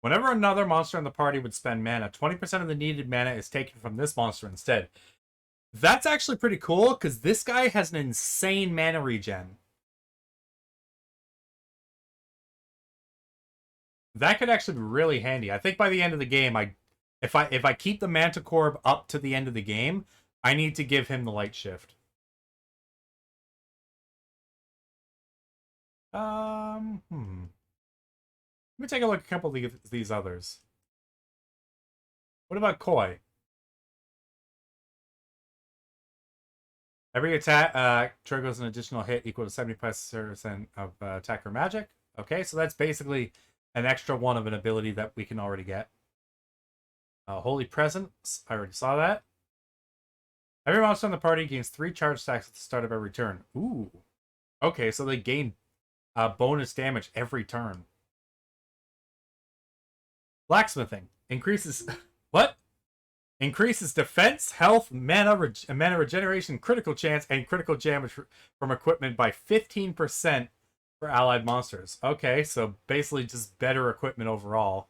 Whenever another monster in the party would spend mana, 20% of the needed mana is taken from this monster instead. That's actually pretty cool, because this guy has an insane mana regen. That could actually be really handy. I think by the end of the game, if I keep the Manticore up to the end of the game, I need to give him the light shift. Let me take a look at a couple of these others. What about Koi? Every attack triggers an additional hit equal to 75% of attacker magic. Okay, so that's basically an extra one of an ability that we can already get. Holy Presence, I already saw that. Every monster in the party gains 3 charge stacks at the start of every turn. Ooh. Okay, so they gain bonus damage every turn. Blacksmithing increases what? Increases defense, health, mana regeneration, critical chance, and critical damage from equipment by 15% for allied monsters. Okay, so basically just better equipment overall.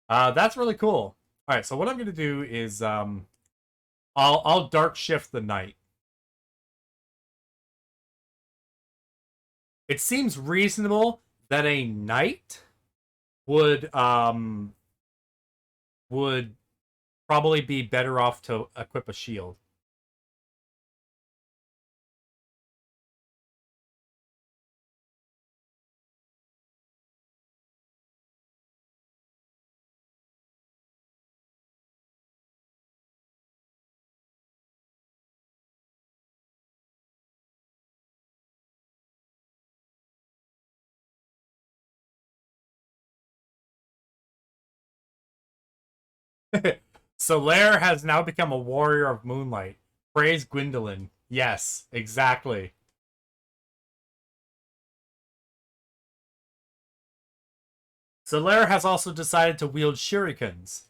That's really cool. All right, so what I'm gonna do is I'll dark shift the knight. It seems reasonable that a knight would probably be better off to equip a shield. Solaire has now become a warrior of moonlight. Praise Gwendolyn. Yes, exactly. Solaire has also decided to wield shurikens.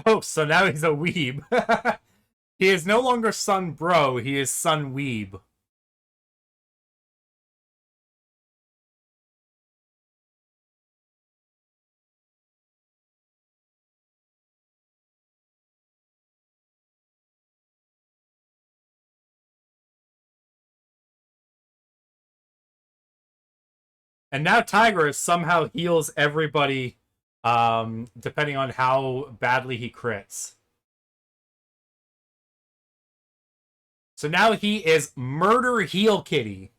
Oh, so now he's a weeb. He is no longer Sun Bro, he is Sun Weeb. And now Tigress somehow heals everybody depending on how badly he crits. So now he is Murder Heal Kitty.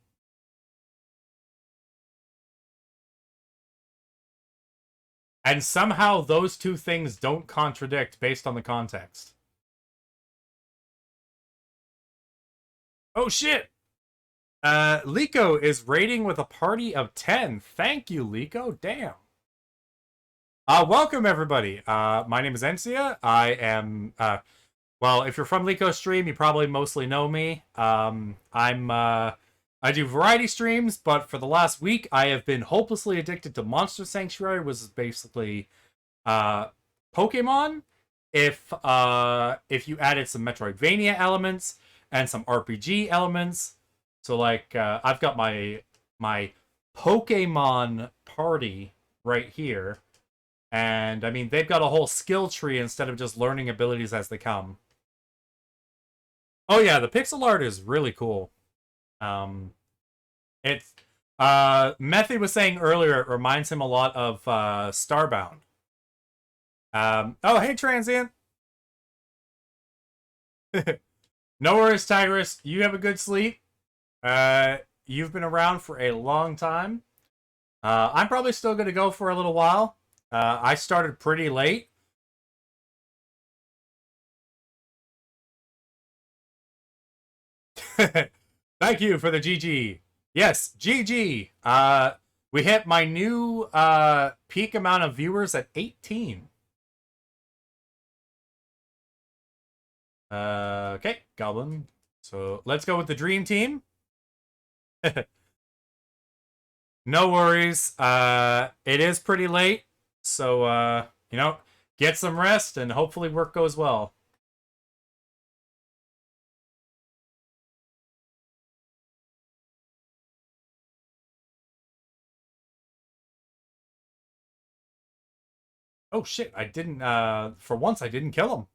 And somehow those two things don't contradict based on the context. Oh shit! Liko is raiding with a party of 10. Thank you, Liko. Damn. Welcome everybody. My name is Ensyia. I am well, if you're from Lico Stream, you probably mostly know me. I do variety streams, but for the last week I have been hopelessly addicted to Monster Sanctuary, which is basically uh Pokemon if you added some Metroidvania elements and some RPG elements. So like I've got my Pokemon party right here. And I mean, they've got a whole skill tree instead of just learning abilities as they come. Oh yeah, the pixel art is really cool. Um, it's Methy was saying earlier, it reminds him a lot of Starbound. Oh hey transient. No worries, Tigress. You have a good sleep. You've been around for a long time. I'm probably still going to go for a little while. I started pretty late. Thank you for the GG. Yes, GG. We hit my new peak amount of viewers at 18. Okay, Goblin. So let's go with the dream team. No worries. It is pretty late, so get some rest and hopefully work goes well. Oh shit! I didn't. For once, I didn't kill him.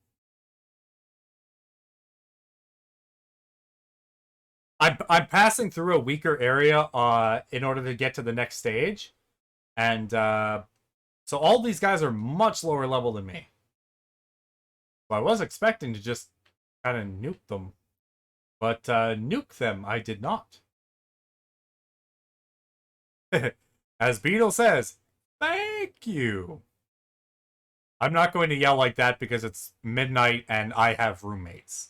I'm passing through a weaker area in order to get to the next stage, and so all these guys are much lower level than me. So I was expecting to just kind of nuke them, but nuke them I did not. As Beetle says, thank you. I'm not going to yell like that because it's midnight and I have roommates.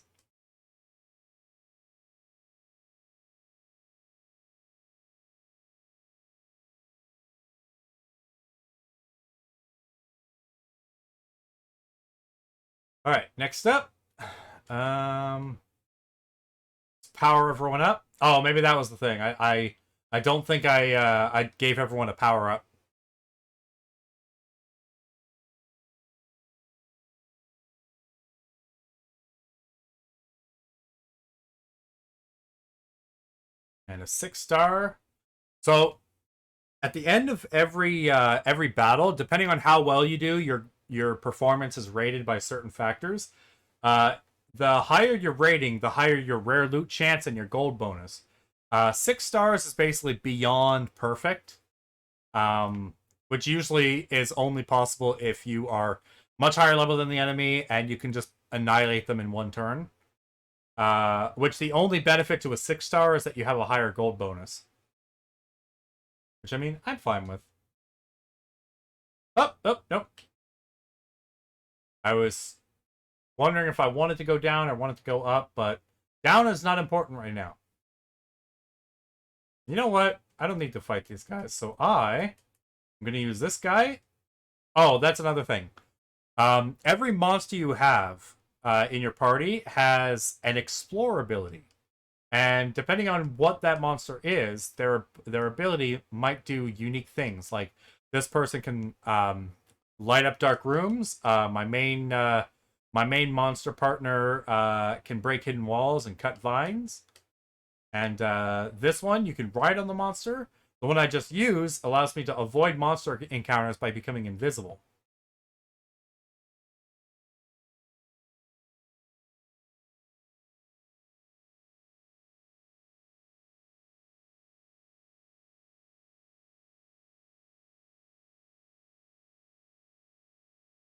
All right, next up. Um, power everyone up. Oh, maybe that was the thing. I don't think I gave everyone a power up. And a 6-star. So at the end of every battle, depending on how well you do, your performance is rated by certain factors. Uh, the higher your rating, the higher your rare loot chance and your gold bonus. 6 stars is basically beyond perfect, which usually is only possible if you are much higher level than the enemy and you can just annihilate them in one turn. Which the only benefit to a 6-star is that you have a higher gold bonus. Which, I mean, I'm fine with. Oh, oh, nope. I was wondering if I wanted to go down or wanted to go up, but down is not important right now. You know what? I don't need to fight these guys, so I'm going to use this guy. Oh, that's another thing. Every monster you have in your party has an explore ability. And depending on what that monster is, their ability might do unique things. Like this person can light up dark rooms. My main monster partner can break hidden walls and cut vines. And this one, you can ride on the monster. The one I just used allows me to avoid monster encounters by becoming invisible.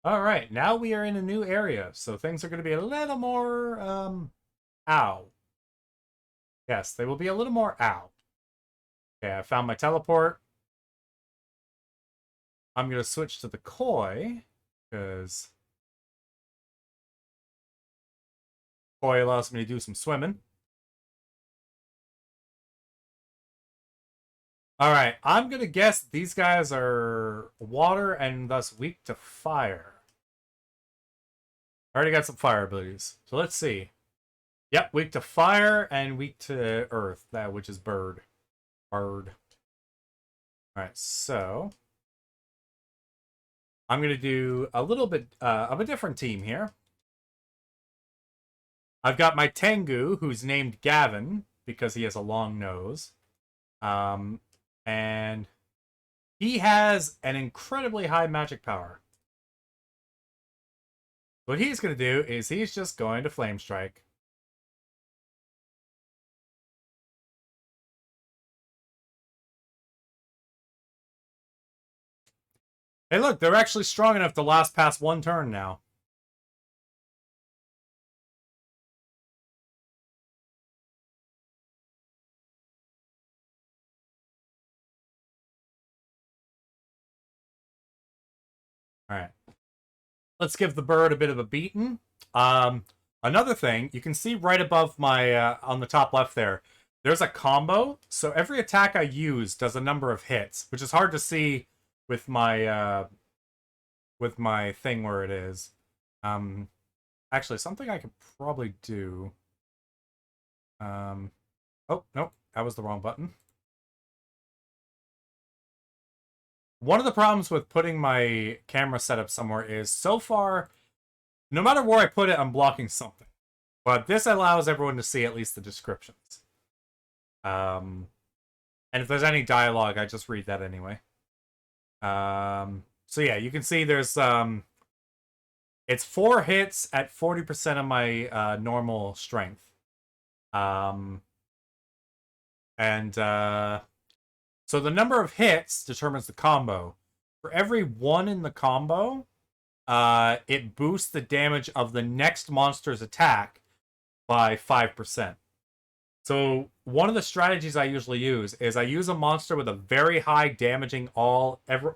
All right, now we are in a new area, so things are going to be a little more ow. Yes, they will be a little more ow. Okay, I found my teleport. I'm going to switch to the koi because koi allows me to do some swimming. Alright, I'm gonna guess these guys are water and thus weak to fire. I already got some fire abilities. So let's see. Yep, weak to fire and weak to earth, that which is bird. Bird. Alright, so I'm gonna do a little bit of a different team here. I've got my Tengu, who's named Gavin, because he has a long nose. Um, and he has an incredibly high magic power. What he's going to do is he's just going to Flame Strike. Hey, look, they're actually strong enough to last past one turn now. All right. Let's give the bird a bit of a beating. Another thing, you can see right above my, on the top left there, there's a combo. So every attack I use does a number of hits, which is hard to see with my thing where it is. Actually, something I could probably do. Oh, nope, that was the wrong button. One of the problems with putting my camera setup somewhere is, so far, no matter where I put it, I'm blocking something. But this allows everyone to see at least the descriptions. And if there's any dialogue, I just read that anyway. So yeah, you can see there's it's 4 hits at 40% of my normal strength. And so the number of hits determines the combo. For every 1 in the combo, it boosts the damage of the next monster's attack by 5%. So one of the strategies I usually use is I use a monster with a very high damaging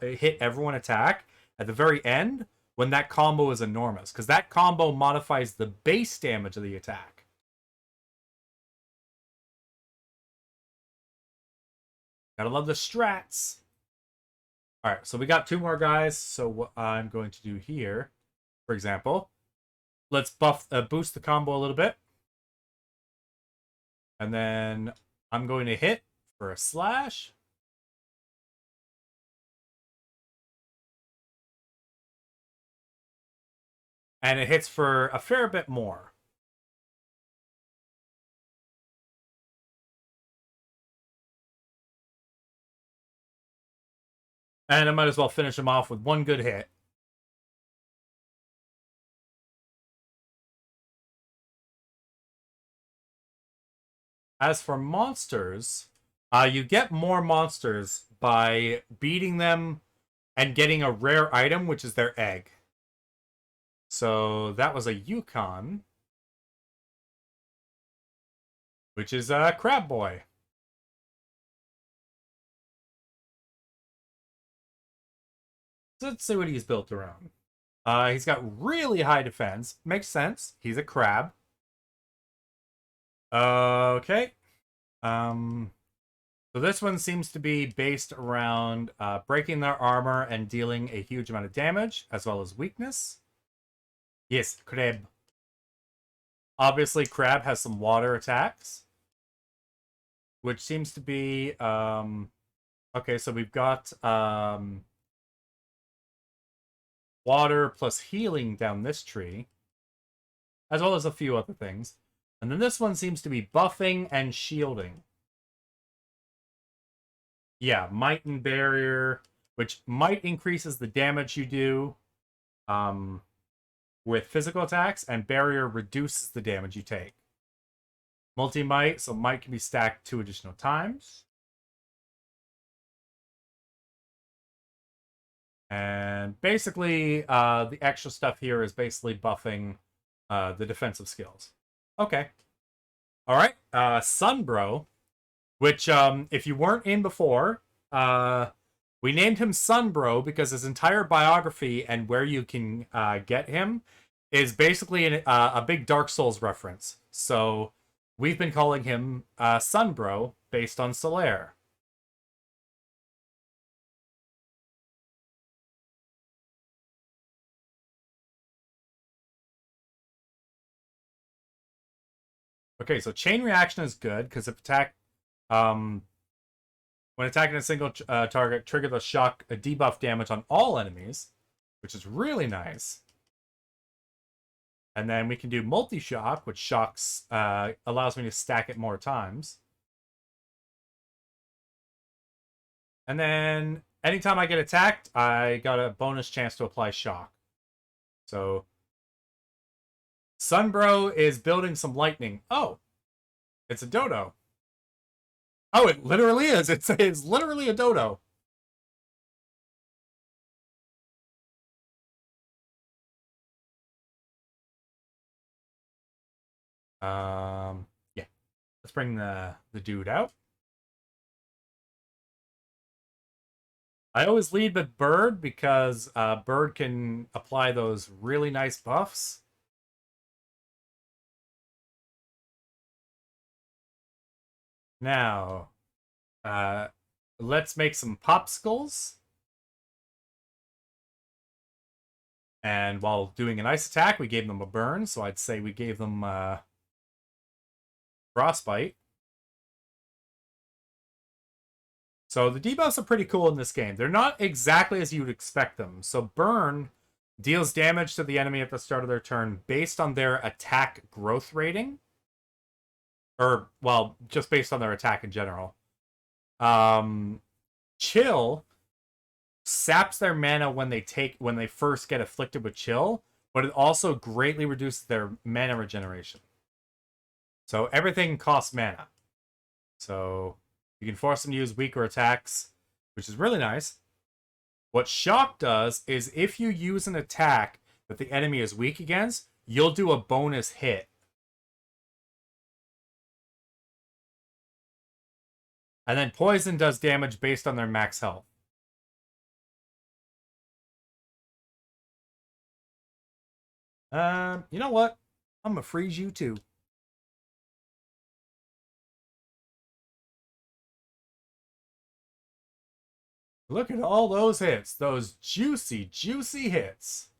hit everyone attack at the very end when that combo is enormous, because that combo modifies the base damage of the attack. Gotta love the strats. All right, so we got 2 more guys. So what I'm going to do here, for example, let's boost the combo a little bit. And then I'm going to hit for a slash. And it hits for a fair bit more. And I might as well finish him off with 1 good hit. As for monsters, you get more monsters by beating them and getting a rare item, which is their egg. So that was a Yukon, which is a Crab Boy. So let's see what he's built around. He's got really high defense. Makes sense. He's a crab. Okay. So this one seems to be based around breaking their armor and dealing a huge amount of damage, as well as weakness. Yes, crab. Obviously, crab has some water attacks, which seems to be okay. So we've got water plus healing down this tree, as well as a few other things. And then this one seems to be buffing and shielding. Yeah, might and barrier, which might increases the damage you do with physical attacks, and barrier reduces the damage you take. Multi-might, so might can be stacked 2 additional times. And basically, the extra stuff here is basically buffing the defensive skills. Okay. All right. Sunbro, which, if you weren't in before, we named him Sunbro because his entire biography and where you can get him is basically a big Dark Souls reference. So we've been calling him Sunbro based on Solaire. Okay, so chain reaction is good because if attack, um, when attacking a single target, trigger the shock debuff damage on all enemies, which is really nice. And then we can do multi-shock, which shocks allows me to stack it more times. And then anytime I get attacked, I got a bonus chance to apply shock. So Sunbro is building some lightning. Oh, it's a dodo. Oh, it literally is. It's literally a dodo. Yeah. Let's bring the dude out. I always lead with Bird because Bird can apply those really nice buffs. Now, uh, let's make some popsicles. And while doing an ice attack, we gave them a burn. So I'd say we gave them frostbite. So the debuffs are pretty cool in this game. They're not exactly as you would expect them. So burn deals damage to the enemy at the start of their turn based on their attack growth rating. Or, well, just based on their attack in general. Chill saps their mana when they first get afflicted with chill, but it also greatly reduces their mana regeneration. So everything costs mana. So you can force them to use weaker attacks, which is really nice. What shock does is if you use an attack that the enemy is weak against, you'll do a bonus hit. And then poison does damage based on their max health. You know what? I'm gonna freeze you too. Look at all those hits. Those juicy, juicy hits.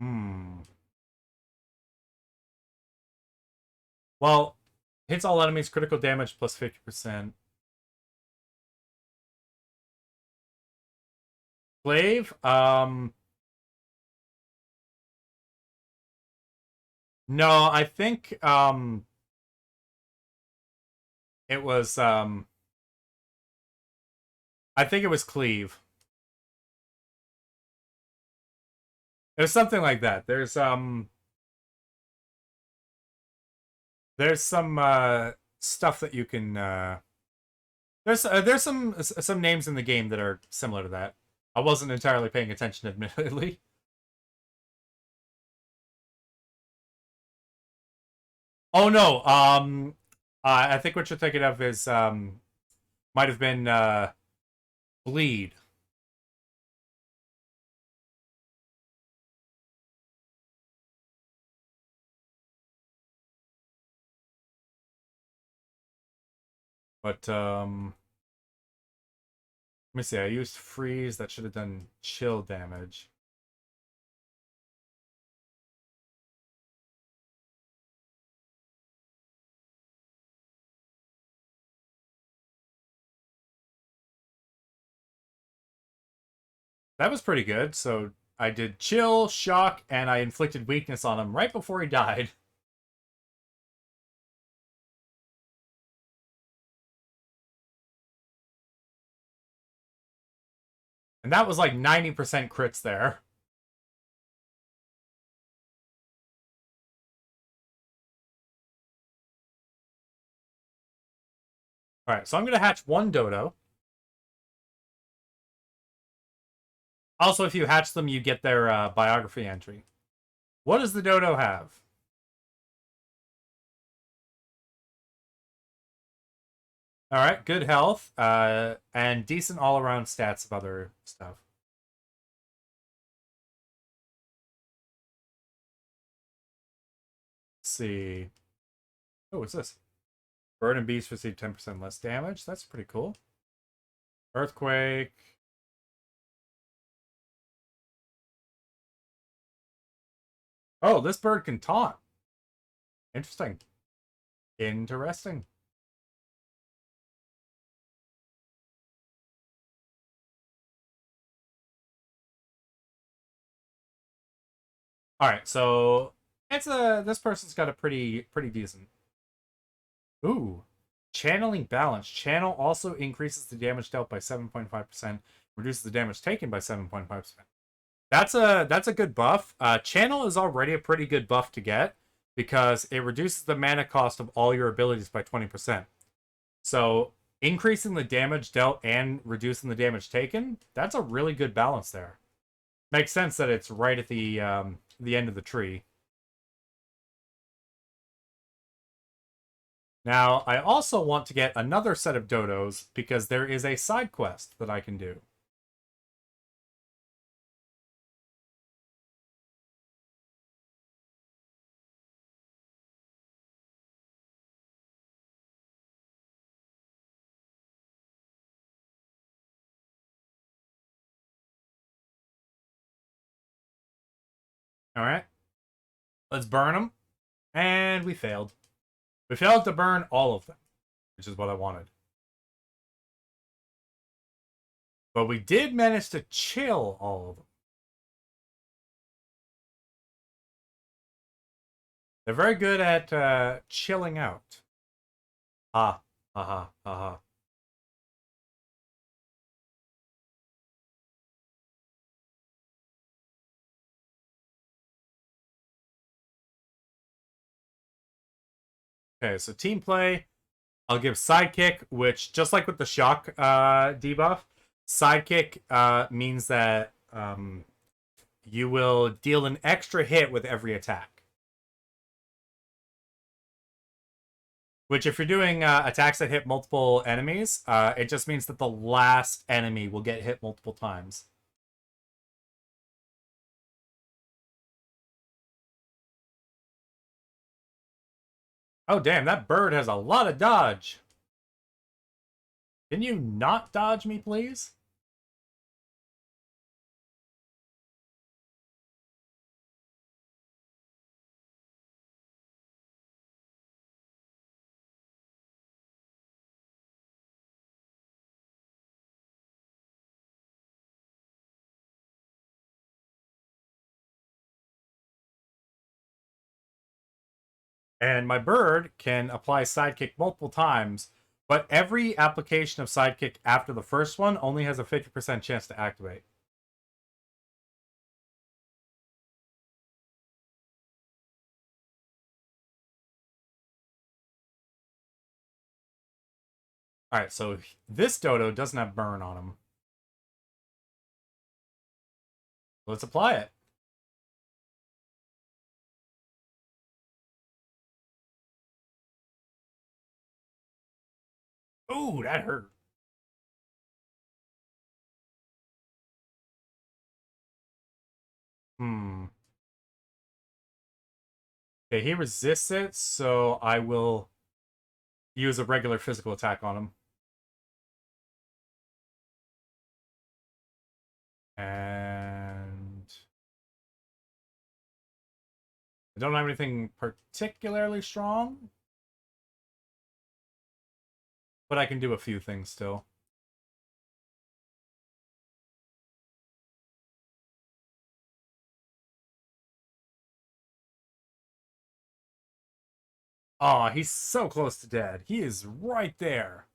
Hmm. Well, hits all enemies, critical damage plus 50%. Glaive, no, I think it was I think it was Cleave. It was something like that. There's some stuff that you can there's some names in the game that are similar to that. I wasn't entirely paying attention, admittedly. Oh no, I think what you're thinking of is might have been Bleed. But let me see. I used freeze. That should have done chill damage. That was pretty good. So I did chill, shock, and I inflicted weakness on him right before he died. And that was like 90% crits there. All right, so I'm going to hatch one dodo. Also, if you hatch them, you get their biography entry. What does the dodo have? All right, good health, and decent all-around stats of other stuff. Let's see. Oh, what's this? Bird and beast receive 10% less damage. That's pretty cool. Earthquake. Oh, this bird can taunt. Interesting. Interesting. All right, so this person's got a pretty decent. Ooh, channeling balance. Channel also increases the damage dealt by 7.5%, reduces the damage taken by 7.5%. That's a good buff. Channel is already a pretty good buff to get because it reduces the mana cost of all your abilities by 20%. So increasing the damage dealt and reducing the damage taken, that's a really good balance there. Makes sense that it's right at the end of the tree. Now, I also want to get another set of dodos because there is a side quest that I can do. All right, let's burn them. And we failed. We failed to burn all of them, which is what I wanted. But we did manage to chill all of them. They're very good at chilling out. Ah, haha, haha. Okay, so team play. I'll give sidekick, which just like with the shock debuff, sidekick means that you will deal an extra hit with every attack. Which, if you're doing attacks that hit multiple enemies, it just means that the last enemy will get hit multiple times. Oh, damn, that bird has a lot of dodge. Can you not dodge me, please? And my bird can apply sidekick multiple times, but every application of sidekick after the first one only has a 50% chance to activate. All right, so this dodo doesn't have burn on him. Let's apply it. Ooh, that hurt. Hmm. Okay, he resists it, so I will use a regular physical attack on him. And I don't have anything particularly strong, but I can do a few things still. Oh, he's so close to dead. He is right there.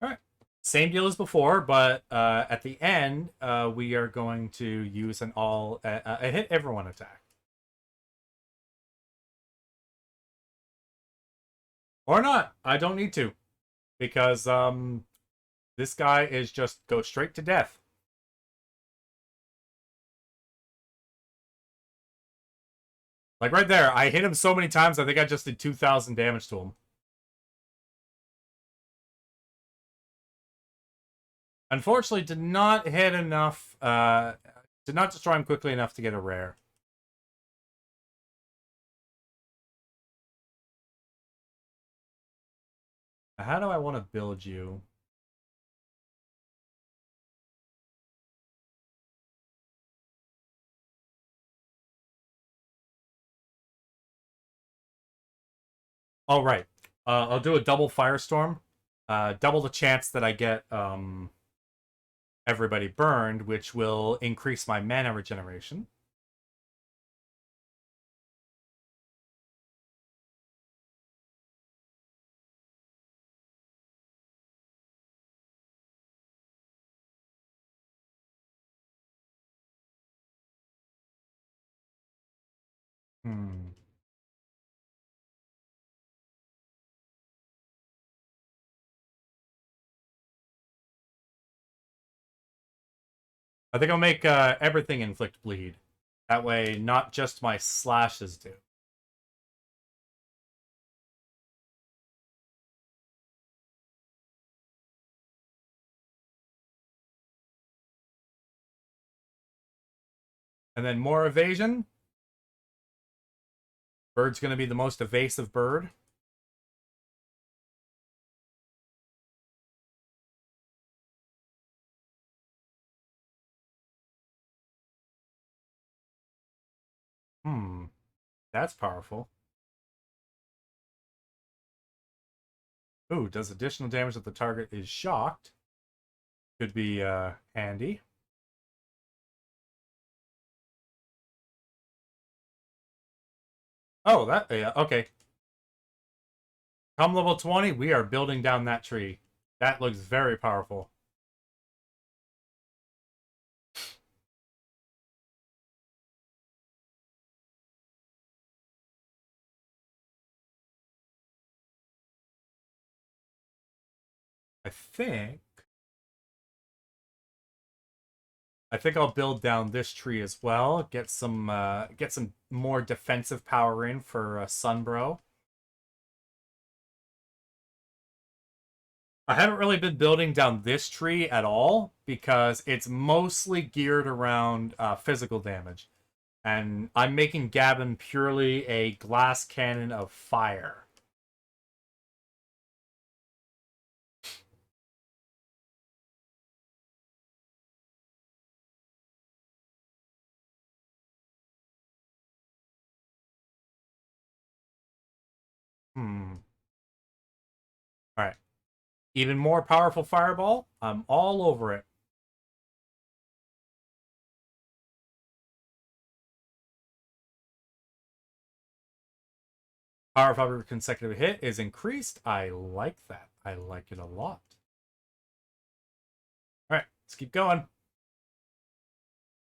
All right. Same deal as before, but at the end, we are going to use an a hit everyone attack. Or not. I don't need to. Because this guy is just go straight to death. Like right there, I hit him so many times, I think I just did 2,000 damage to him. Unfortunately, did not hit enough, did not destroy him quickly enough to get a rare. How do I want to build you? Oh, right. I'll do a double firestorm. Double the chance that I get everybody burned, which will increase my mana regeneration. Hmm. I think I'll make everything inflict bleed. That way, not just my slashes do. And then more evasion. Bird's going to be the most evasive bird. Hmm. That's powerful. Ooh, does additional damage if the target is shocked. Could be handy. Oh, that yeah, okay. Come level 20, we are building down that tree. That looks very powerful. I think I'll build down this tree as well. Get some more defensive power in for Sunbro. I haven't really been building down this tree at all because it's mostly geared around physical damage. And I'm making Gavin purely a glass cannon of fire. Hmm. All right. Even more powerful fireball. I'm all over it. Power of every consecutive hit is increased. I like that. I like it a lot. All right, let's keep going.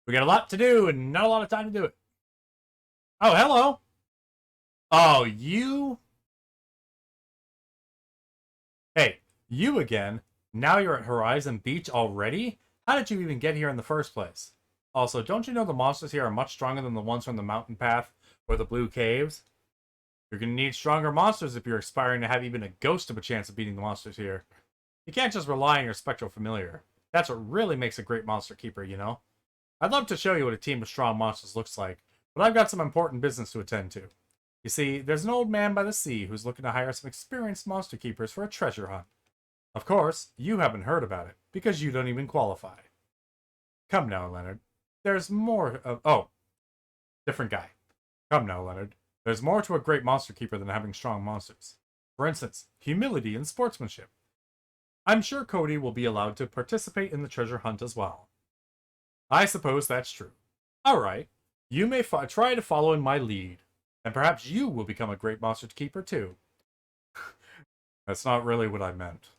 We got a lot to do and not a lot of time to do it. Oh, hello. Oh, you. Hey, you again. Now you're at Horizon Beach already? How did you even get here in the first place? Also, don't you know the monsters here are much stronger than the ones from the mountain path or the blue caves? You're gonna need stronger monsters if you're aspiring to have even a ghost of a chance of beating the monsters here. You can't just rely on your spectral familiar. That's what really makes a great monster keeper, you know? I'd love to show you what a team of strong monsters looks like, but I've got some important business to attend to. You see, there's an old man by the sea who's looking to hire some experienced monster keepers for a treasure hunt. Of course, you haven't heard about it, because you don't even qualify. Come now, Leonard. There's more of... Oh, different guy. Come now, Leonard. There's more to a great monster keeper than having strong monsters. For instance, humility and sportsmanship. I'm sure Cody will be allowed to participate in the treasure hunt as well. I suppose that's true. All right. You may try to follow in my lead, and perhaps you will become a great monster keeper too. That's not really what I meant.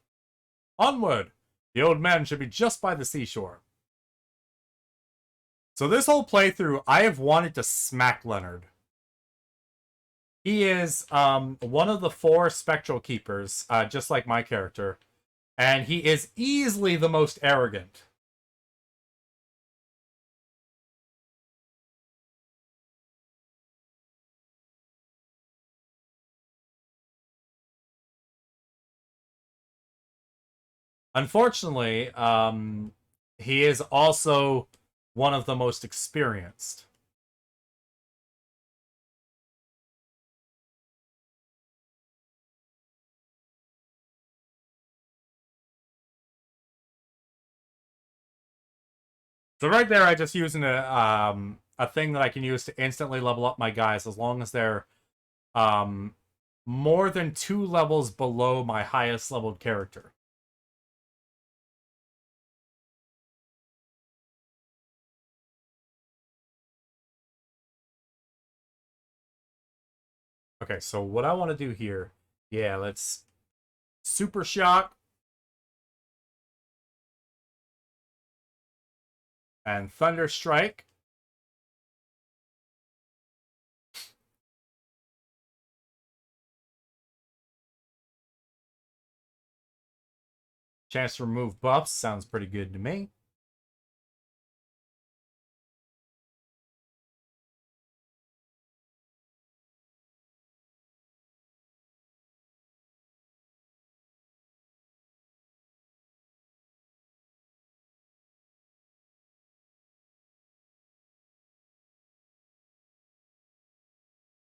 Onward! The old man should be just by the seashore. So this whole playthrough, I have wanted to smack Leonard. He is one of the 4 spectral keepers, just like my character, and he is easily the most arrogant. Unfortunately, he is also one of the most experienced. So right there, I just using a thing that I can use to instantly level up my guys as long as they're um more than 2 levels below my highest leveled character. Okay, so what I want to do here, yeah, let's super shock and thunder strike. Chance to remove buffs sounds pretty good to me.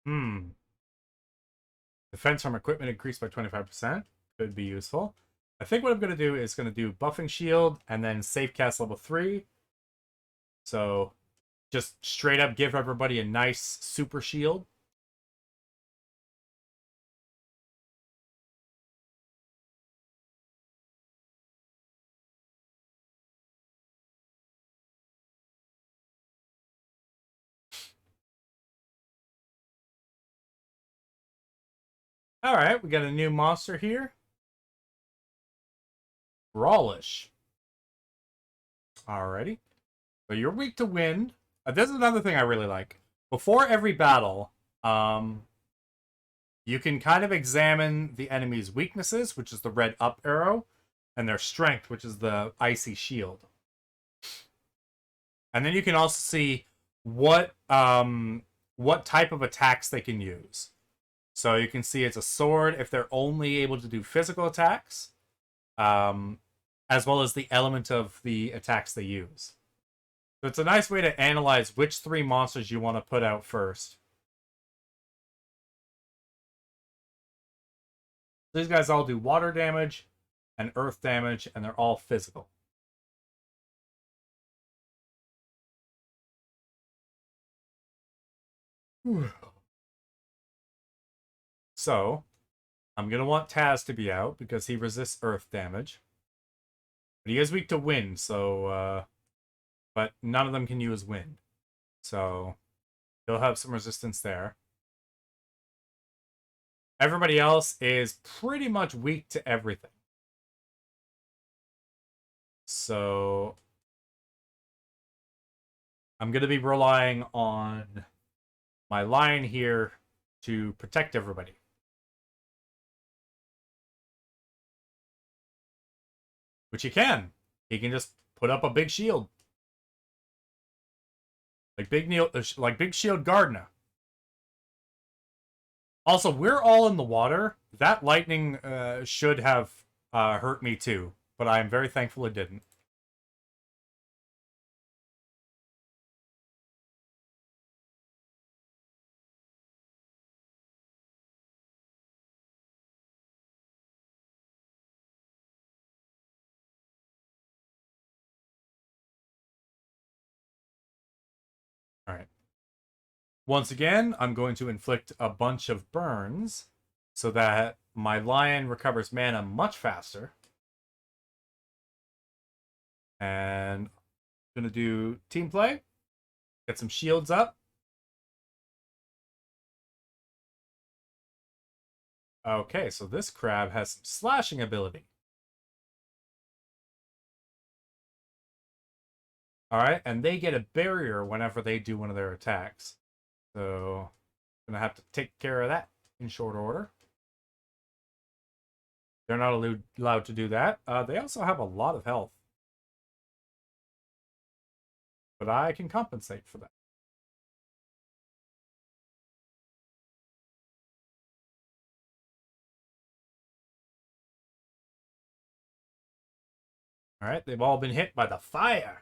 Hmm. Defense from equipment increased by 25%. Could be useful. I think what I'm going to do is going to do buffing shield and then safe cast level 3. So just straight up give everybody a nice super shield. All right, we got a new monster here. Brawlish. Alrighty. So you're weak to wind. This is another thing I really like. Before every battle, you can kind of examine the enemy's weaknesses, which is the red up arrow, and their strength, which is the icy shield. And then you can also see what type of attacks they can use. So you can see it's a sword if they're only able to do physical attacks, as well as the element of the attacks they use. So it's a nice way to analyze which 3 monsters you want to put out first. These guys all do water damage and earth damage, and they're all physical. So, I'm going to want Taz to be out because he resists earth damage. But he is weak to wind, so, but none of them can use wind. So, he'll have some resistance there. Everybody else is pretty much weak to everything. So, I'm going to be relying on my lion here to protect everybody. Which he can. He can just put up a big shield. Like Big Shield Gardner. Also, we're all in the water. That lightning should have hurt me too, but I am very thankful it didn't. All right. Once again, I'm going to inflict a bunch of burns so that my lion recovers mana much faster. And I'm going to do team play. Get some shields up. Okay, so this crab has some slashing ability. All right, and they get a barrier whenever they do one of their attacks. So I'm gonna have to take care of that in short order. They're not allowed to do that. They also have a lot of health, but I can compensate for that. All right, they've all been hit by the fire.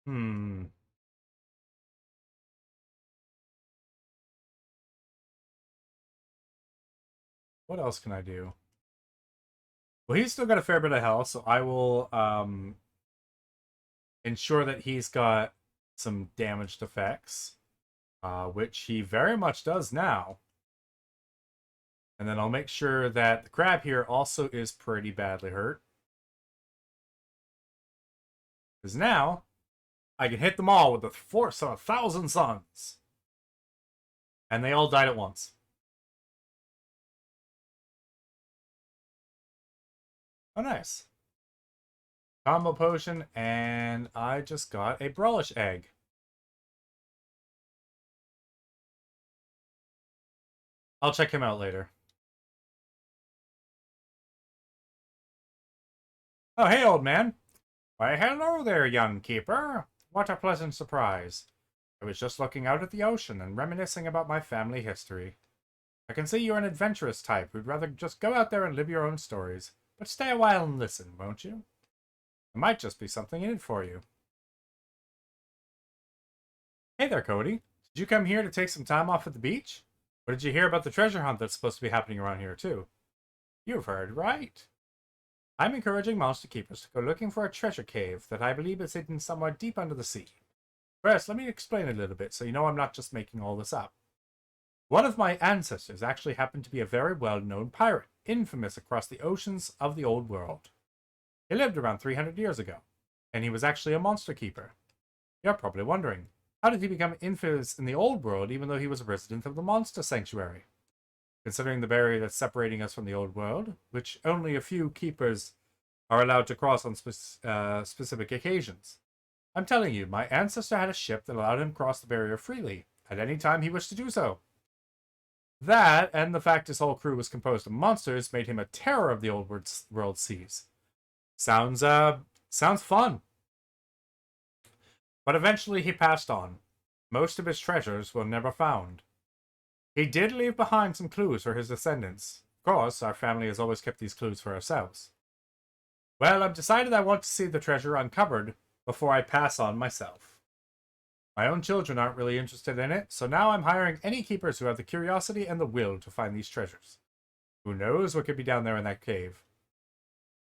Hmm. What else can I do? Well, he's still got a fair bit of health, so I will ensure that he's got some damaged effects, which he very much does now. And then I'll make sure that the crab here also is pretty badly hurt. Because now, I can hit them all with the force of 1,000 suns. And they all died at once. Oh, nice. Combo potion, and I just got a Brawlish egg. I'll check him out later. Oh, hey, old man. Why, hello there, young keeper. What a pleasant surprise. I was just looking out at the ocean and reminiscing about my family history. I can see you're an adventurous type who'd rather just go out there and live your own stories. But stay a while and listen, won't you? There might just be something in it for you. Hey there, Cody. Did you come here to take some time off at the beach? Or did you hear about the treasure hunt that's supposed to be happening around here, too? You've heard right. I'm encouraging monster keepers to go looking for a treasure cave that I believe is hidden somewhere deep under the sea. First, let me explain a little bit so you know I'm not just making all this up. One of my ancestors actually happened to be a very well-known pirate, infamous across the oceans of the old world. He lived around 300 years ago, and he was actually a monster keeper. You're probably wondering, how did he become infamous in the old world even though he was a resident of the monster sanctuary? Considering the barrier that's separating us from the old world, which only a few keepers are allowed to cross on specific occasions. I'm telling you, my ancestor had a ship that allowed him to cross the barrier freely, at any time he wished to do so. That, and the fact his whole crew was composed of monsters, made him a terror of the old world seas. Sounds fun. But eventually he passed on. Most of his treasures were never found. He did leave behind some clues for his descendants. Of course, our family has always kept these clues for ourselves. Well, I've decided I want to see the treasure uncovered before I pass on myself. My own children aren't really interested in it, so now I'm hiring any keepers who have the curiosity and the will to find these treasures. Who knows what could be down there in that cave?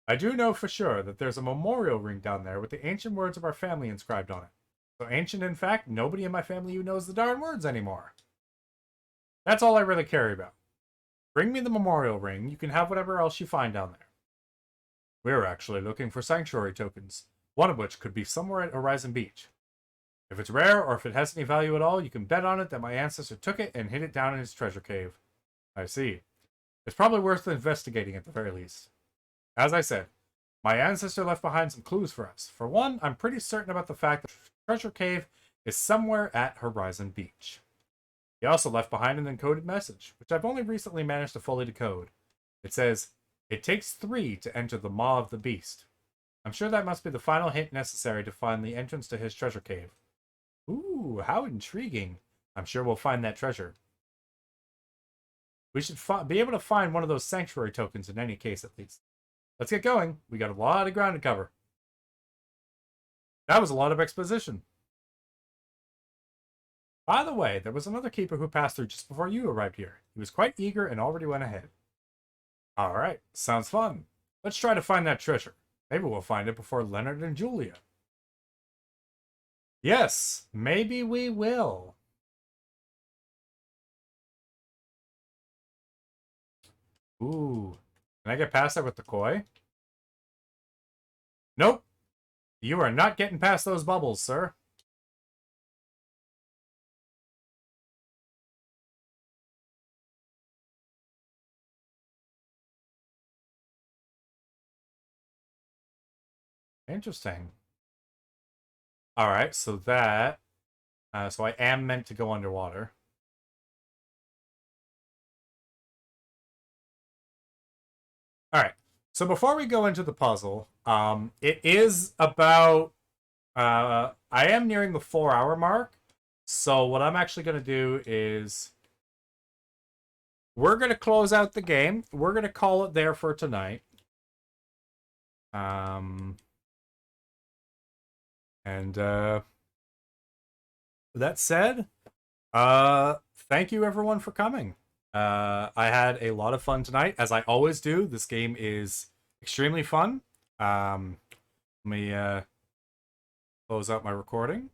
I do know for sure that there's a memorial ring down there with the ancient words of our family inscribed on it. So ancient, in fact, nobody in my family who knows the darn words anymore. That's all I really care about. Bring me the memorial ring, you can have whatever else you find down there. We're actually looking for sanctuary tokens, one of which could be somewhere at Horizon Beach. If it's rare, or if it has any value at all, you can bet on it that my ancestor took it and hid it down in his treasure cave. I see. It's probably worth investigating at the very least. As I said, my ancestor left behind some clues for us. For one, I'm pretty certain about the fact that the treasure cave is somewhere at Horizon Beach. He also left behind an encoded message, which I've only recently managed to fully decode. It says, "It takes 3 to enter the Maw of the Beast." I'm sure that must be the final hint necessary to find the entrance to his treasure cave. Ooh, how intriguing. I'm sure we'll find that treasure. We should be able to find one of those sanctuary tokens in any case, at least. Let's get going. We got a lot of ground to cover. That was a lot of exposition. By the way, there was another keeper who passed through just before you arrived here. He was quite eager and already went ahead. Alright, sounds fun. Let's try to find that treasure. Maybe we'll find it before Leonard and Julia. Yes, maybe we will. Ooh. Can I get past that with the koi? Nope. You are not getting past those bubbles, sir. Interesting. Alright, so that... so I am meant to go underwater. Alright, so before we go into the puzzle, it is about... I am nearing the 4-hour mark, so what I'm actually going to do is... We're going to close out the game. We're going to call it there for tonight. And With that said, thank you everyone for coming. I had a lot of fun tonight, as I always do. This game is extremely fun. Let me close out my recording.